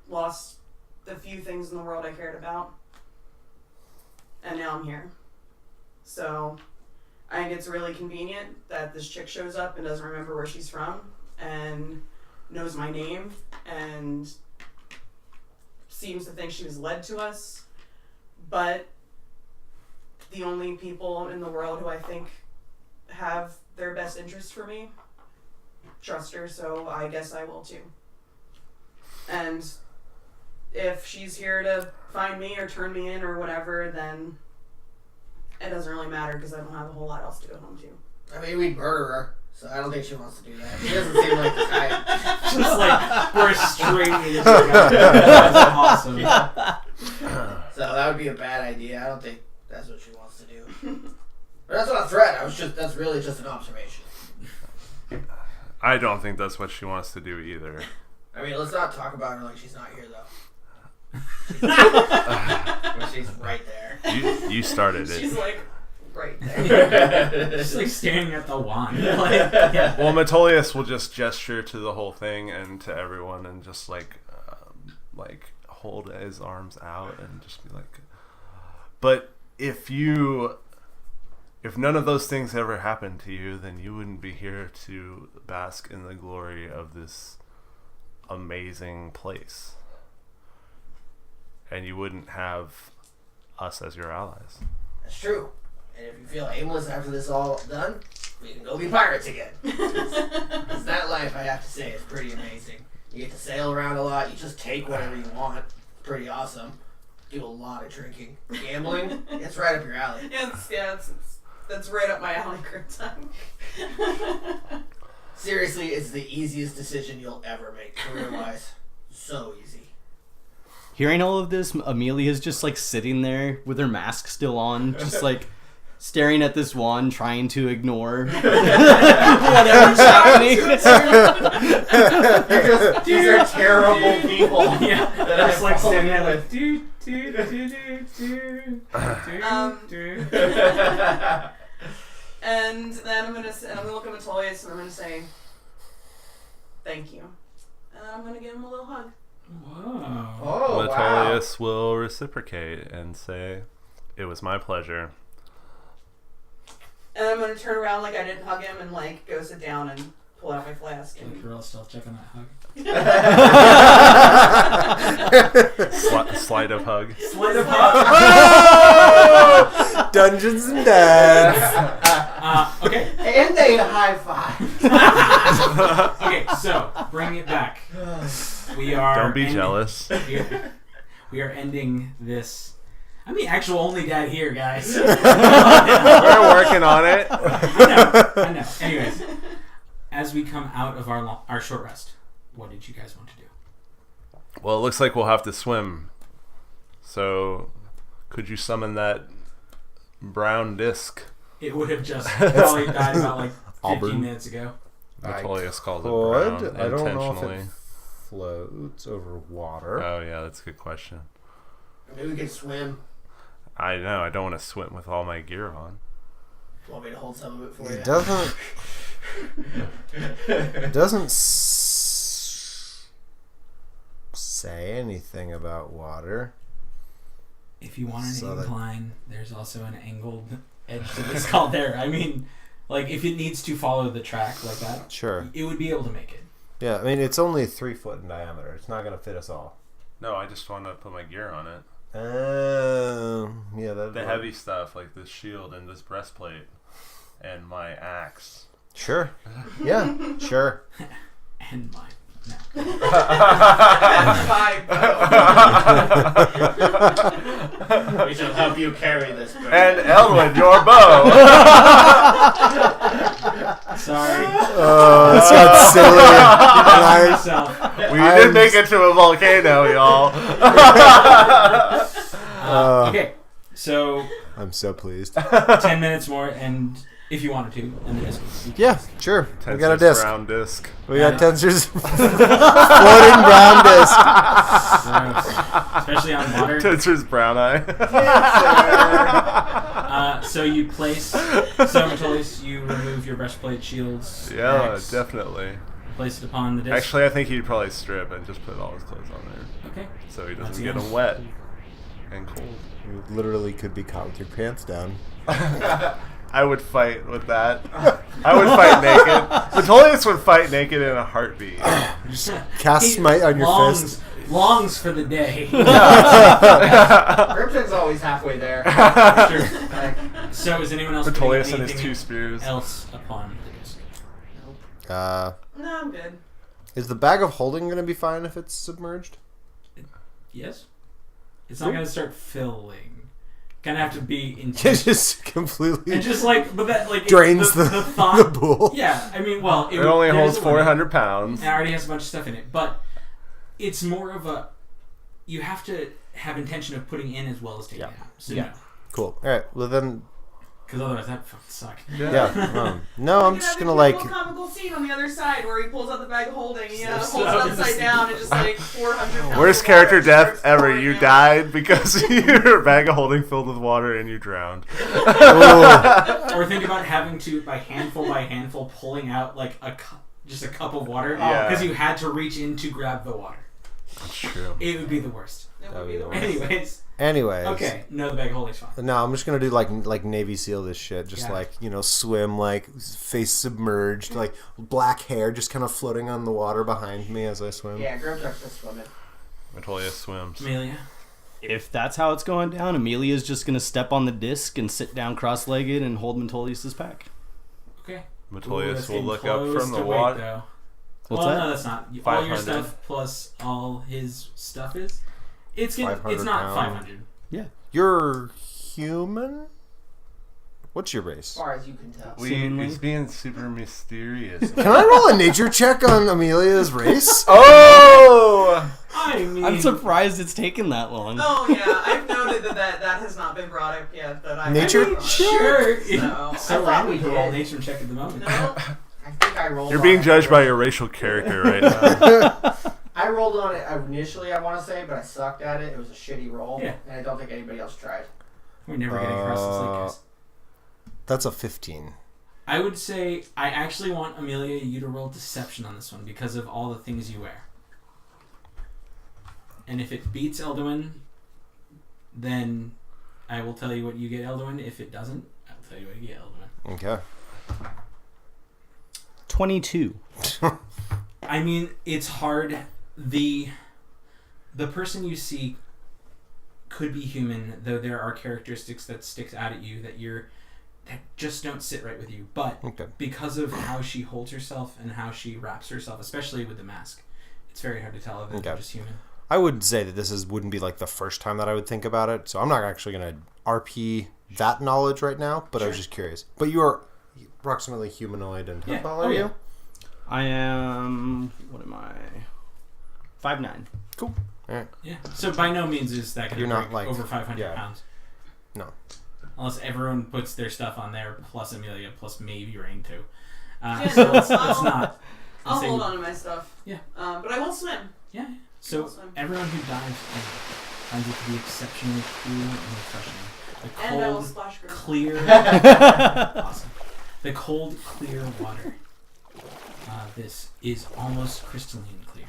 lost the few things in the world I cared about. And now I'm here. So I think it's really convenient that this chick shows up and doesn't remember where she's from and knows my name and seems to think she was led to us. But the only people in the world who I think have their best interests for me trust her, so I guess I will too. And if she's here to find me or turn me in or whatever, then it doesn't really matter because I don't have a whole lot else to go home to. I mean, we'd murder her, so I don't think she wants to do that. She doesn't seem like the type. Just like, we're straight into That's awesome. So that would be a bad idea. I don't think that's what she wants to do. But that's not a threat. That's really just an observation. I don't think that's what she wants to do either. I mean, let's not talk about her like she's not here, though. She's right there. You started it. She's like right there. Just like staring at the wand. Like, yeah. Well, Metolius will just gesture to the whole thing and to everyone and just like hold his arms out and just be like, but if none of those things ever happened to you, then you wouldn't be here to bask in the glory of this amazing place. And you wouldn't have us as your allies. That's true. And if you feel aimless after this all done, we can go be pirates again. Because that life, I have to say, is pretty amazing. You get to sail around a lot. You just take whatever you want. Pretty awesome. Do a lot of drinking. Gambling, it's right up your alley. That's right up my alley, Krypton. Seriously, it's the easiest decision you'll ever make, career-wise. So easy. Hearing all of this, Amelia's just like sitting there with her mask still on, just like staring at this wand, trying to ignore whatever's happening. These are terrible people. Yeah, that I just like fall standing in there with. And then I'm gonna look at Metolius and I'm gonna say, "Thank you," and then I'm gonna give him a little hug. Wow. Oh, wow. Metolius will reciprocate and say, "It was my pleasure." And I'm gonna turn around like I didn't hug him and like go sit down and pull out my flask. Like real stealth check on that hug. Sleight of hug. Sleight of hug. Dungeons and Dads. Okay. And they high five. Okay, so bring it back. We are. Don't be ending- jealous. We are ending this. I'm the actual only dad here, guys. We're working on it. I know. Anyways, as we come out of our short rest, what did you guys want to do? Well, it looks like we'll have to swim. So Could you summon that brown disc? It would have just probably died about like 15 Auburn. minutes ago. Metolius calls it brown Could. I don't know if intentionally. it floats over water. Oh yeah, that's a good question. Maybe we can swim. I know. I don't want to swim with all my gear on. Want me to hold some of it for you? It doesn't say anything about water. If you want an So that- incline, there's also an angled edge to this caldera. I mean, like if it needs to follow the track like that, Sure. it would be able to make it. Yeah, I mean it's only 3 foot in diameter. It's not gonna fit us all. No, I just want to put my gear on it. Yeah, that. The heavy stuff like this shield and this breastplate and my axe. Sure. Yeah. Sure. And mine. No. That's fine, bro. We shall help you carry this, bro. And Elwyn, your bow. Sorry. That's not silly. Yourself. We did make it to a volcano, y'all. Okay, so I'm so pleased. 10 minutes more, and if you wanted to, and the disc. Yeah, sure. We got a Tensor's disc. brown disc. We got Tensor's floating brown disc. Especially on water. Tensor's brown eye. So you place. So Metolius, you remove your breastplate, shields. Yeah, axe, definitely. Place it upon the disc. Actually, I think he'd probably strip and just put all his clothes on there, Okay. so he Let's doesn't get go. them wet and cold. You literally could be caught with your pants down. I would fight with that. I would fight naked. Metolius would fight naked in a heartbeat. Just cast He smite on your fist. longs for the day. Grimton's always halfway there. Sure. Like, So is anyone else putting Metolius and his anything 2 spears. else upon the disc? No, I'm good. Is the bag of holding going to be fine if it's submerged? Yes. It's not going to start filling. Gonna have to be It intense. just completely And just like, but that like drains the the thought. pool. Yeah, I mean, well, It only there's holds a limit, 400 pounds. and it already has a bunch of stuff in it. But it's more of a, you have to have intention of putting in as well as taking Yeah. out. So Yeah. Cool. All right. Well then, because otherwise that fucking suck. yeah. No, I'm We just could gonna have a like. cute little comical scene on the other side where he pulls out the bag of holding, you know, Stuff holds it in the upside down and just like 400 pounds Worst of character water death starts ever. pouring You out. died because your bag of holding filled with water and you drowned. Or think about having to by handful pulling out like just a cup of water Yeah. because you had to reach in to grab the water. That's true. It would be the worst. It That'd would be be the the worst. worst. Anyways, Anyways. okay, no, the bag of holding's fine. No, I'm just gonna do like Navy SEAL this shit. Just Yeah. like swim like face submerged, like black hair just kind of floating on the water behind me as I swim. yeah, Grimton's just swimming. Metolius swims. Amelia. If that's how it's going down, Amelia's just gonna step on the disc and sit down cross-legged and hold Metolius's pack. Okay. Metolius will Ooh, look that's up getting from the close to weight, water. though. What's well, that? no, that's not. All your 500. stuff plus all his stuff is. It's getting, 500 it's not pounds. 500. Yeah. You're human? What's your race? As far as you can tell. He's being super mysterious. Can I roll a nature check on Amelia's race? Oh! I mean, I'm surprised it's taken that long. Oh yeah, I've noted that has not been brought up yet. That I Nature Sure. So, So I thought random we to roll did. nature check at the moment. no, I think I rolled You're on being it judged by first. your racial character right now. I rolled on it initially, I want to say, but I sucked at it. It was a shitty roll. Yeah. And I don't think anybody else tried. We're never getting across this lake, guys. That's a 15. I would say I actually want Amelia you to roll deception on this one because of all the things you wear. And if it beats Elduin, then I will tell you what you get Elduin. If it doesn't, I'll tell you what you get Elduin. Okay. 22. I mean, it's hard. The person you see could be human, though there are characteristics that sticks out at you that just don't sit right with you. But Okay. because of how she holds herself and how she wraps herself, especially with the mask, it's very hard to tell if they're Okay. just human. I would say that wouldn't be like the first time that I would think about it, so I'm not actually going to RP that knowledge right now, but I was Sure. just curious. But you are approximately humanoid and Yeah. how tall Oh, are yeah. you? I am... What am I? 5'9". Cool. All right. Yeah. So by no means is that going You're to not break like- over 500 yeah. pounds. No. Unless everyone puts their stuff on there, plus Amelia, plus maybe Rain too. Yeah, So no, let's not. I'll say- hold on to my stuff. Yeah. But I will swim. Yeah. So Awesome. everyone who dives in finds it to be exceptionally cool and refreshing. The And I will cold, splash girl. clear, awesome. The cold, clear water. This is almost crystalline clear.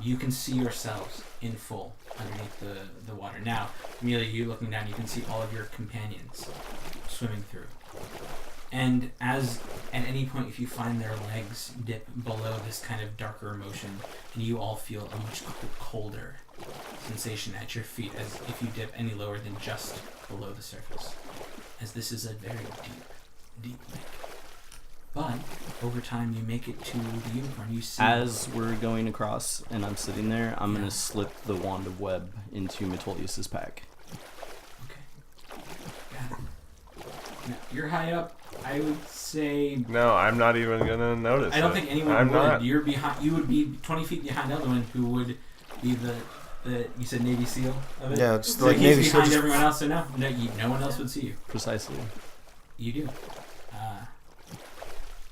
You can see yourselves in full underneath the water. Now, Amelia, you looking down, you can see all of your companions swimming through. And as at any point, if you find their legs dip below this kind of darker motion, and you all feel a much colder sensation at your feet, as if you dip any lower than just below the surface, as this is a very deep lake. But over time, you make it to the unicorn. You see As we're going across and I'm sitting there, I'm going to slip the wand of web into Metolius's pack. Okay. Got it. Now, you're high up. I would say. No, I'm not even gonna notice. I don't it. think anyone I'm would. not. You're behind. You would be 20 feet behind Elduin, who would be the you said Navy SEAL of it. Yeah, it's So like he's Navy SEAL. behind Just, everyone else. So no one else would see you. Precisely. You do.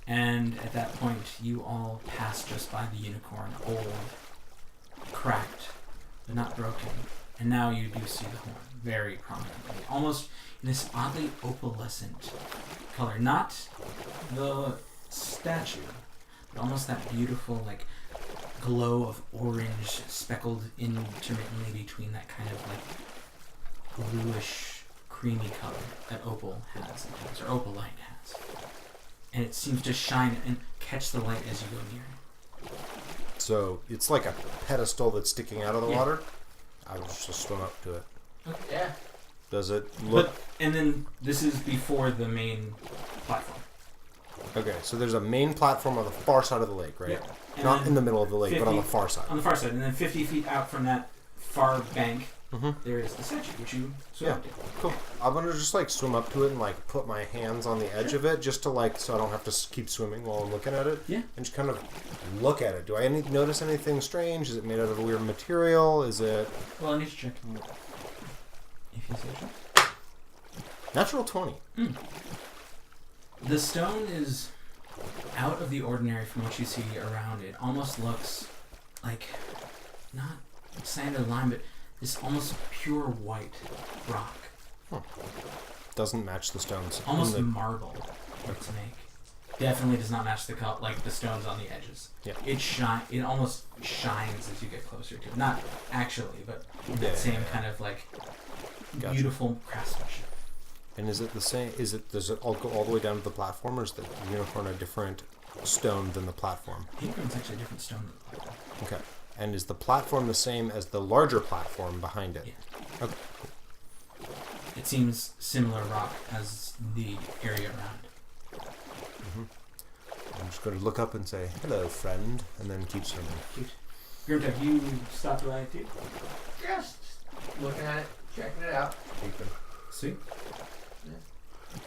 And at that point, you all pass just by the unicorn, old, cracked, but not broken. And now you do see the horn very prominently, almost in this oddly opalescent color. Not the statue, but almost that beautiful, like, glow of orange speckled intermittently between that kind of, like, bluish, creamy color that opal has, or opalite has. And it seems to shine and catch the light as you go near it. so it's like a pedestal that's sticking out of the Yeah. water. I will just swim up to it. Yeah. Does it look... And then this is before the main platform. Okay, so there's a main platform on the far side of the lake, right? Yeah. And Not then in the middle of the lake, but on the 50 far side. On the far side. And then 50 feet out from that far bank, Mhm. there is the statue, which you swim Yeah. up to. Cool. I'm gonna just like swim up to it and like put my hands on the edge of it, just to like so I don't have to keep swimming while I'm looking at it. Yeah. And just kind of look at it. Do I notice anything strange? Is it made out of a weird material? Is it Well, I need to check. If you say so. natural 20? The stone is out of the ordinary from what you see around it. Almost looks like, not sand or lime, but this almost pure white rock. Doesn't match the stones. in Almost the- marble to make. Definitely does not match the color, like the stones on the edges. Yeah. It almost shines as you get closer to it. Not actually, but in that Yeah, same yeah. kind of like Gotcha. beautiful craftsmanship. And is it the same? Does it all go all the way down to the platform, or is the unicorn a different stone than the platform? The unicorn's actually a different stone than the platform. Okay. And is the platform the same as the larger platform behind it? Yeah. Okay. It seems similar rock as the area around. I'm just going to look up and say, "Hello, friend," and then keep swimming. Grimtech, you stopped by too? Just looking at it, checking it out. Keeping. Sweet.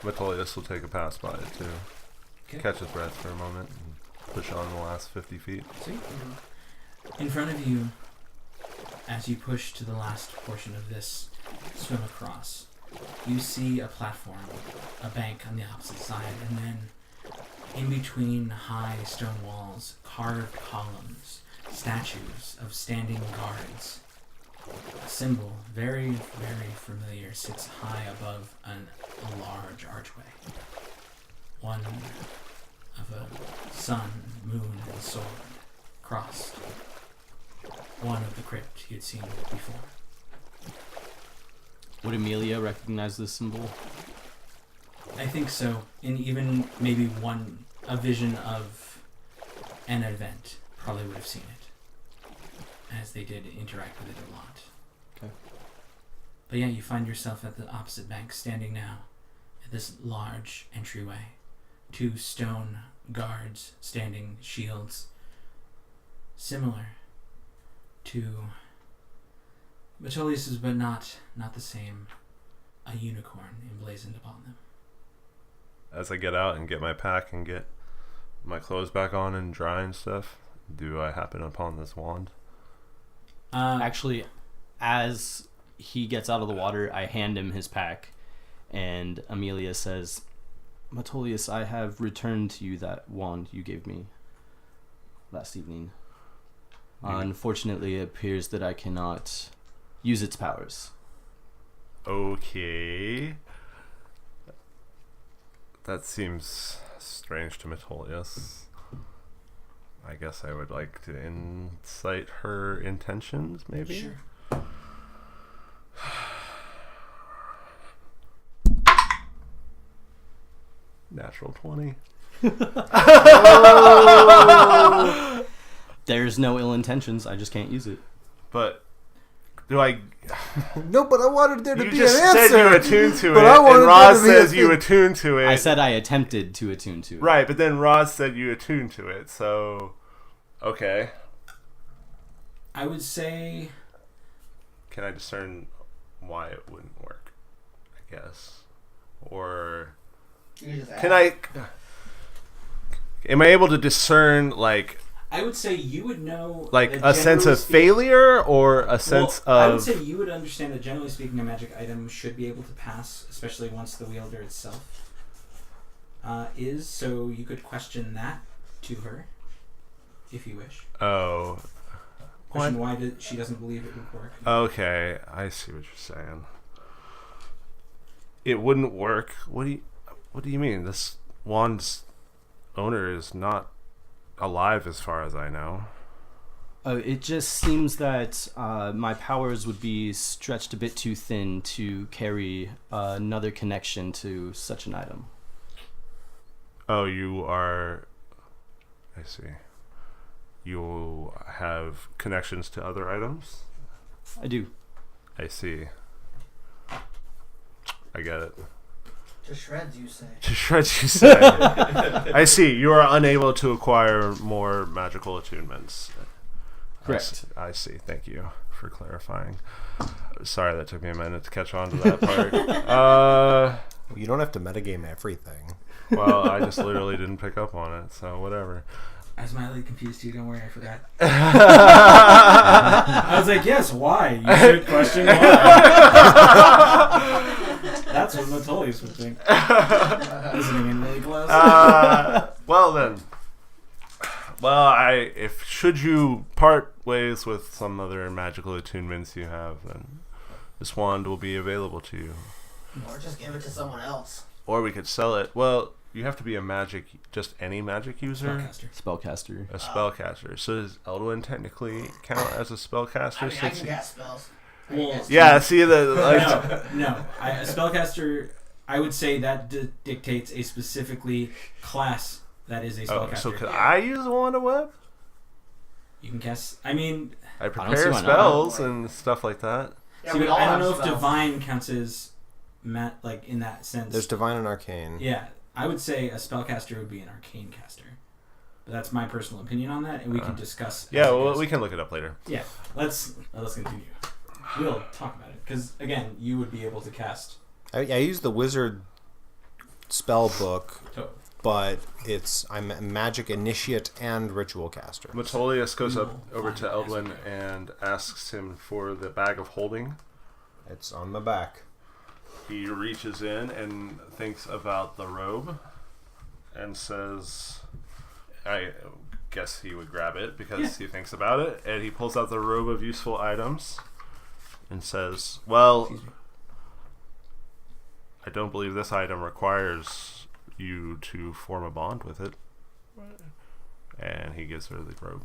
Metolius will take a pass by it too. Okay. Catch his breath for a moment and push on the last 50 feet. Sweet. In front of you, as you push to the last portion of this swim across, you see a platform, a bank on the opposite side, and then in between high stone walls, carved columns, statues of standing guards. A symbol, very, very familiar, sits high above a large archway. One of a sun, moon, and sword crossed. One of the crypt he had seen before. Would Amelia recognize this symbol? I think so. And even maybe a vision of an event probably would have seen it, as they did interact with it a lot. Okay. But yeah, you find yourself at the opposite bank, standing now at this large entryway. 2 stone guards standing, shields, similar to Metolius's, but not the same. A unicorn emblazoned upon them. As I get out and get my pack and get my clothes back on and dry and stuff, do I happen upon this wand? Actually, as he gets out of the water, I hand him his pack, and Amelia says, Metolius, I have returned to you that wand you gave me last evening. Unfortunately, it appears that I cannot use its powers. Okay. That seems strange to Metolius. I guess I would like to insight her intentions, maybe? Sure. Natural 20. There's no ill intentions, I just can't use it. But do I... No, but I wanted there to You be just an answer. said you attuned to But it, I wanted and Roz there to be a says you thing. attuned to it. I said I attempted to attune to it. Right, but then Roz said you attuned to it, so... Okay. I would say... Can I discern why it wouldn't work? I guess. Or... You just Can I... Am I able to discern, like I would say you would know... like that a sense generally of speaking- failure or a sense I would of... say you would understand that generally speaking a magic item should be able to pass, especially once the wielder itself is, so you could question that to her, if you wish. Oh. Question why she doesn't believe it would work. Okay, I see what you're saying. It wouldn't work? What do you mean? This wand's owner is not alive as far as I know. It just seems that my powers would be stretched a bit too thin to carry another connection to such an item. Oh, you are... I see. You have connections to other items? I do. I see. I get it. To shreds, you say. To shreds, you say. I see. You are unable to acquire more magical attunements. Correct. I see. Thank you for clarifying. Sorry that took me a minute to catch on to that part. You don't have to metagame everything. Well, I just literally didn't pick up on it, so whatever. I was mildly confused too, don't worry, I forgot. I was like, yes, why? You should question why. That's what Metolius would think. Listening in really close. Well then. Well, should you part ways with some other magical attunements you have, then this wand will be available to you. Or just give it to someone else. Or we could sell it. Well, you have to be just any magic user? Spellcaster. A spellcaster. So does Elduin technically count as a spellcaster? I mean, I can cast spells. Well, Yeah, see the... No. A spellcaster, I would say that dictates a specifically class that is a spellcaster. so could I use a wand of web? You can cast... I mean... I don't see prepare why not. spells and stuff like that. Yeah, see, we but all I don't have know if spells. divine counts as... like, in that sense. There's divine and arcane. Yeah, I would say a spellcaster would be an arcane caster. But that's my personal opinion on that, and we can discuss... Yeah, as it well, goes. we can look it up later. Yeah, let's continue. We'll talk about it, because, again, you would be able to cast... I use the wizard spell book, Oh, but I'm a magic initiate and ritual caster. Metolius goes We up will over find to an Eldwin answer. and asks him for the bag of holding. It's on my back. He reaches in and thinks about the robe and says, I guess he would grab it because he thinks about it, and he pulls out the robe of useful items and says, well, I don't believe this item requires you to form a bond with it. And he gives her the robe.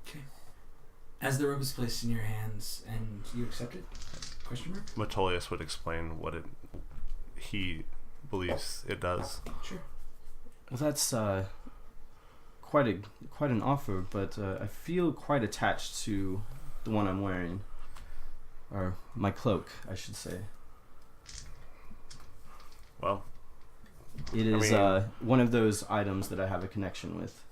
okay. As the robe is placed in your hands, and you accept it? Question mark? Metolius would explain what he believes it does. Sure. Well, that's quite an offer, but I feel quite attached to the one I'm wearing, or my cloak, I should say. Well, It I is mean- one of those items that I have a connection with.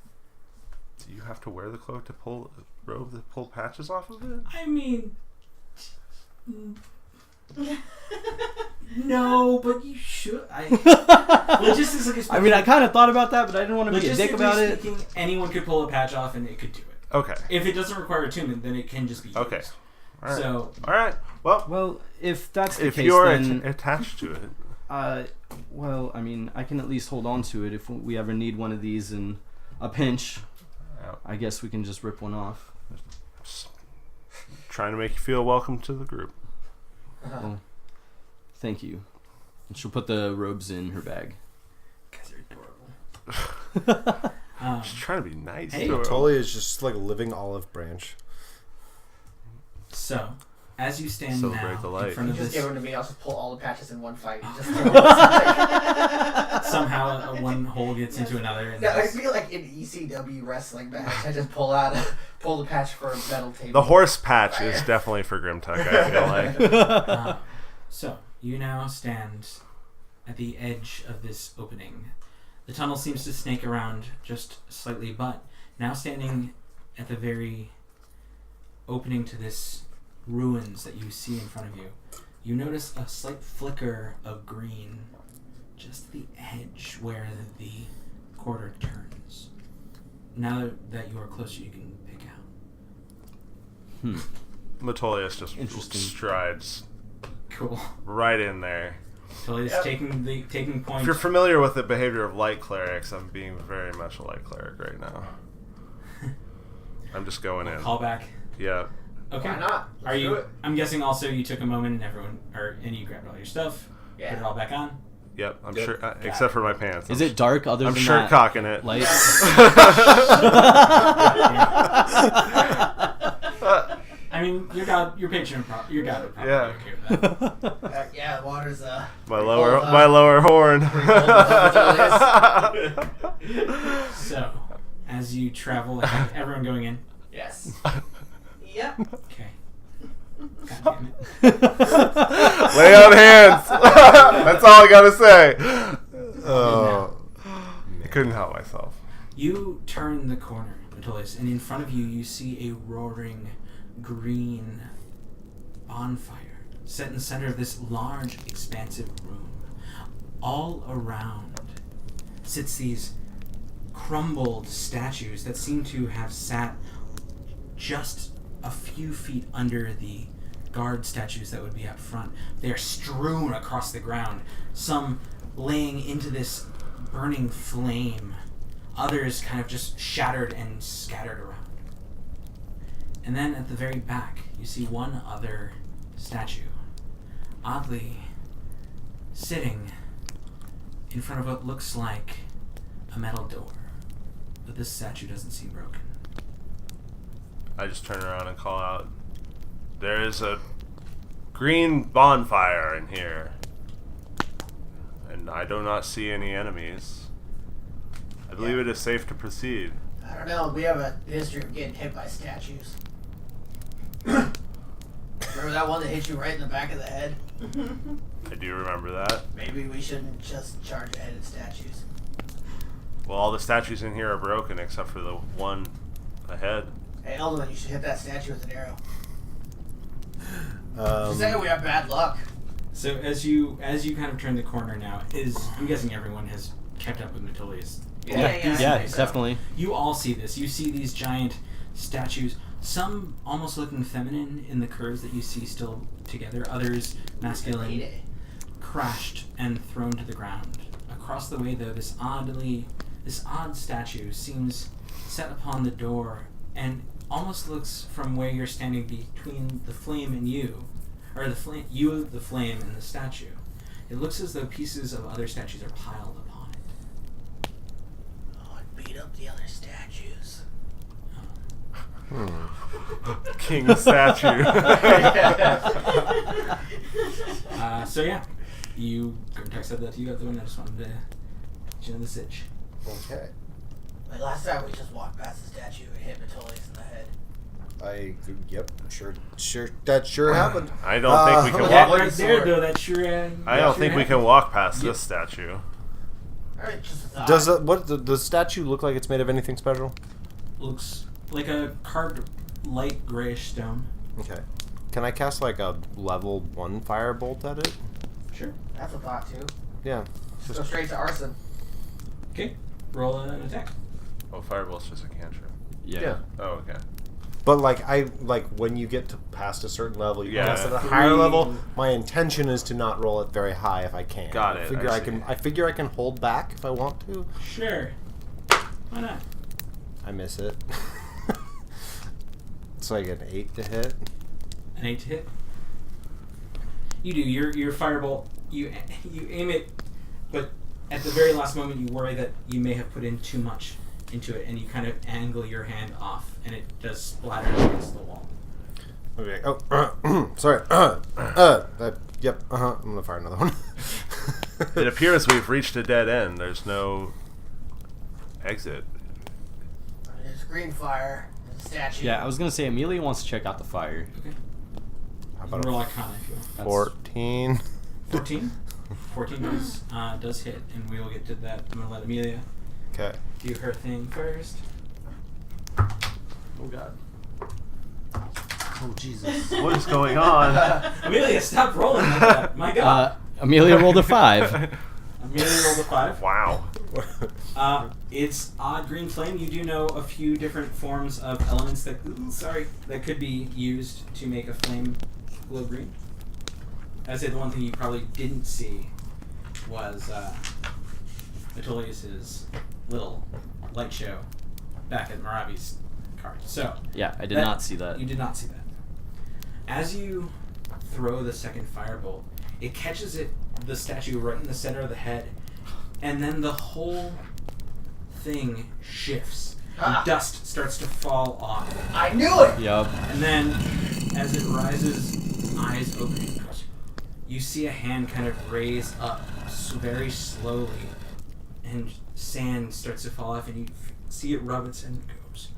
do you have to wear the cloak to pull the robe to pull patches off of it? I mean... no, but you should. Logistically speaking, I mean, I kind of thought about that, but I didn't want to be a dick logistically about it. speaking, anyone could pull a patch off and it could do it. Okay. If it doesn't require attunement, then it can just be used. Okay. All right. So, all right. Well, Well, if that's the if case, you're then attached to it, well, I mean, I can at least hold on to it if we ever need one of these in a pinch. Yeah. I guess we can just rip one off. trying to make you feel welcome to the group. Well, thank you. And she'll put the robes in her bag. guys are adorable. Just trying to be nice. Hey. to her. Totally is just like a living olive branch. So, as you stand Celebrate now the in light. front You of just this, give them to me. I'll just pull all the patches in one fight. And just somehow one hole gets into another. And no, I this- feel like in ECW wrestling match, I just pull the patch for a metal table. The horse patch is definitely for Grimtuck, I feel like. So, you now stand at the edge of this opening. The tunnel seems to snake around just slightly, but now standing at the very opening to this ruins that you see in front of you, you notice a slight flicker of green just at the edge where the corridor turns. Now that you are closer, you can pick out. Metolius just Interesting. strides Cool. right in there. So it's Yep. taking point. If you're familiar with the behavior of light clerics, I'm being very much a light cleric right now. I'm just going in. Call back. Yeah. Okay. Why not? Are Let's do you? it. I'm guessing also you took a moment and and you grabbed all your stuff, Yeah. put it all back on. Yep. I'm Good. sure, except for my pants. Is it dark other I'm than shirt that? cocking it. Light? I mean, your patron, your god would probably Yeah. be okay with that. Yeah, the water's My cold, my lower horn. So, as you travel, everyone going in. Yes. Yep. Okay. God damn it. Lay on hands. That's all I gotta say. I couldn't help myself. You turn the corner, Metolius, and in front of you, you see a roaring green bonfire set in the center of this large, expansive room. All around sits these crumbled statues that seem to have sat just a few feet under the guard statues that would be up front. They are strewn across the ground, some laying into this burning flame, others kind of just shattered and scattered around. And then at the very back, you see one other statue, oddly sitting in front of what looks like a metal door, but this statue doesn't seem broken. I just turn around and call out, there is a green bonfire in here, and I do not see any enemies. I believe it is safe to proceed. I don't know. We have a history of getting hit by statues. Remember that one that hit you right in the back of the head? I do remember that. Maybe we shouldn't just charge ahead at statues. Well, all the statues in here are broken except for the one ahead. Hey, Elderman, you should hit that statue with an arrow. Um, Just saying we have bad luck. So as you kind of turn the corner now, I'm guessing everyone has kept up with Metolius. Yeah, definitely. You all see this. You see these giant statues, some almost looking feminine in the curves that you see still together, others masculine, crashed and thrown to the ground. Across the way, though, this odd statue seems set upon the door and almost looks from where you're standing between the flame and you, or the flame and the statue. It looks as though pieces of other statues are piled upon it. Oh, it beat up the other statues. King statue. So yeah, Grimtuck said that you got the one. I just wanted to get you in the sitch. Okay. Like last time we just walked past the statue and hit Metolius in the head. Yep, that sure happened. I don't think we can Yeah, walk. right there though. That sure. I don't think we can walk past this statue. Alright, just a thought. Does the statue look like it's made of anything special? Looks like a carved light grayish stone. Okay. Can I cast like a level 1 firebolt at it? Sure. That's a thought too. Yeah. Just go straight to arson. Okay. Roll an attack. Oh, fireball's just a cantrip. Yeah. Oh, okay. But when you get to past a certain level, you cast at a 3. higher level. My intention is to not roll it very high if I can. Got it. I figure I can hold back if I want to. Sure. Why not? I miss it. It's like an 8 to hit. An 8 to hit. You do your firebolt. You aim it, but at the very last moment, you worry that you may have put in too much into it, and you kind of angle your hand off, and it does splatter against the wall. Okay. Oh, sorry. Yep. I'm gonna fire another one. It appears we've reached a dead end. There's no exit. There's green fire. There's a statue. Yeah, I was gonna say Amelia wants to check out the fire. Okay. How You about can roll a Arcana if you want. 14? 14? 14 does hit, and we will get to that. I'm gonna let Amelia Okay. do her thing first. Oh God. Oh, Jesus. What is going on? Amelia, stop rolling like that. My God. Amelia rolled a 5. Amelia rolled a 5. Wow. It's odd green flame. You do know a few different forms of elements that could be used to make a flame glow green. I'd say the one thing you probably didn't see was Metolius's little light show back at Maravi's card. So Yeah, I did not see that. You did not see that. As you throw the second firebolt, it catches the statue right in the center of the head, and then the whole thing shifts. And dust starts to fall off. I knew it! Yup. And then, as it rises, eyes open, you see a hand kind of raise up very slowly, and sand starts to fall off, and you see it rub its and goes,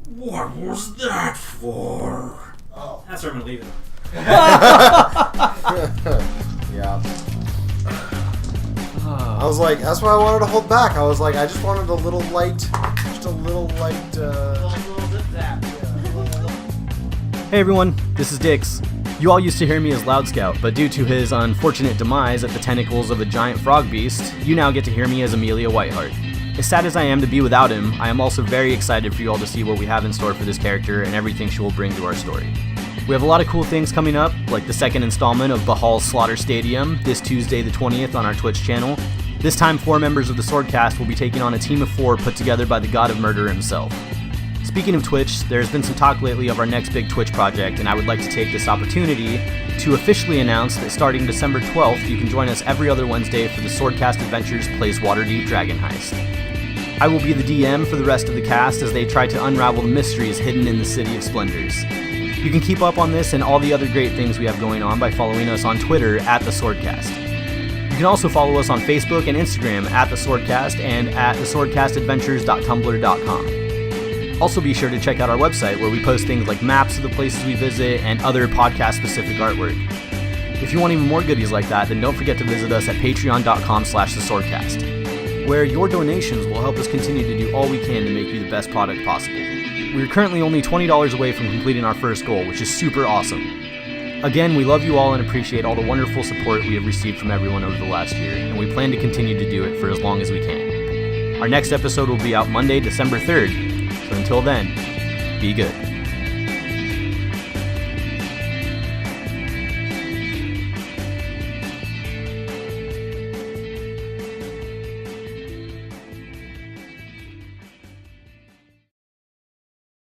"What was that for?" Oh. That's where I'm going to leave it. Yeah. I was like, that's why I wanted to hold back. I was like, I just wanted a little light, just a little light, Little zip zap. Hey everyone, this is Dix. You all used to hear me as Loud Scout, but due to his unfortunate demise at the tentacles of a giant frog beast, you now get to hear me as Amelia Whiteheart. As sad as I am to be without him, I am also very excited for you all to see what we have in store for this character and everything she will bring to our story. We have a lot of cool things coming up, like the second installment of Bahal's Slaughter Stadium this Tuesday the 20th on our Twitch channel. This time 4 members of the Swordcast will be taking on a team of 4 put together by the God of Murder himself. Speaking of Twitch, there's been some talk lately of our next big Twitch project, and I would like to take this opportunity to officially announce that starting December 12th, you can join us every other Wednesday for the Swordcast Adventures Plays Waterdeep Dragon Heist. I will be the DM for the rest of the cast as they try to unravel the mysteries hidden in the City of Splendors. You can keep up on this and all the other great things we have going on by following us on Twitter at The Swordcast. You can also follow us on Facebook and Instagram at The Swordcast and at theswordcastadventures.tumblr.com. Also be sure to check out our website where we post things like maps of the places we visit and other podcast-specific artwork. If you want even more goodies like that, then don't forget to visit us at patreon.com/theswordcast, where your donations will help us continue to do all we can to make you the best product possible. We're currently only $20 away from completing our first goal, which is super awesome. Again, we love you all and appreciate all the wonderful support we have received from everyone over the last year, and we plan to continue to do it for as long as we can. Our next episode will be out Monday, December 3rd, so until then, be good.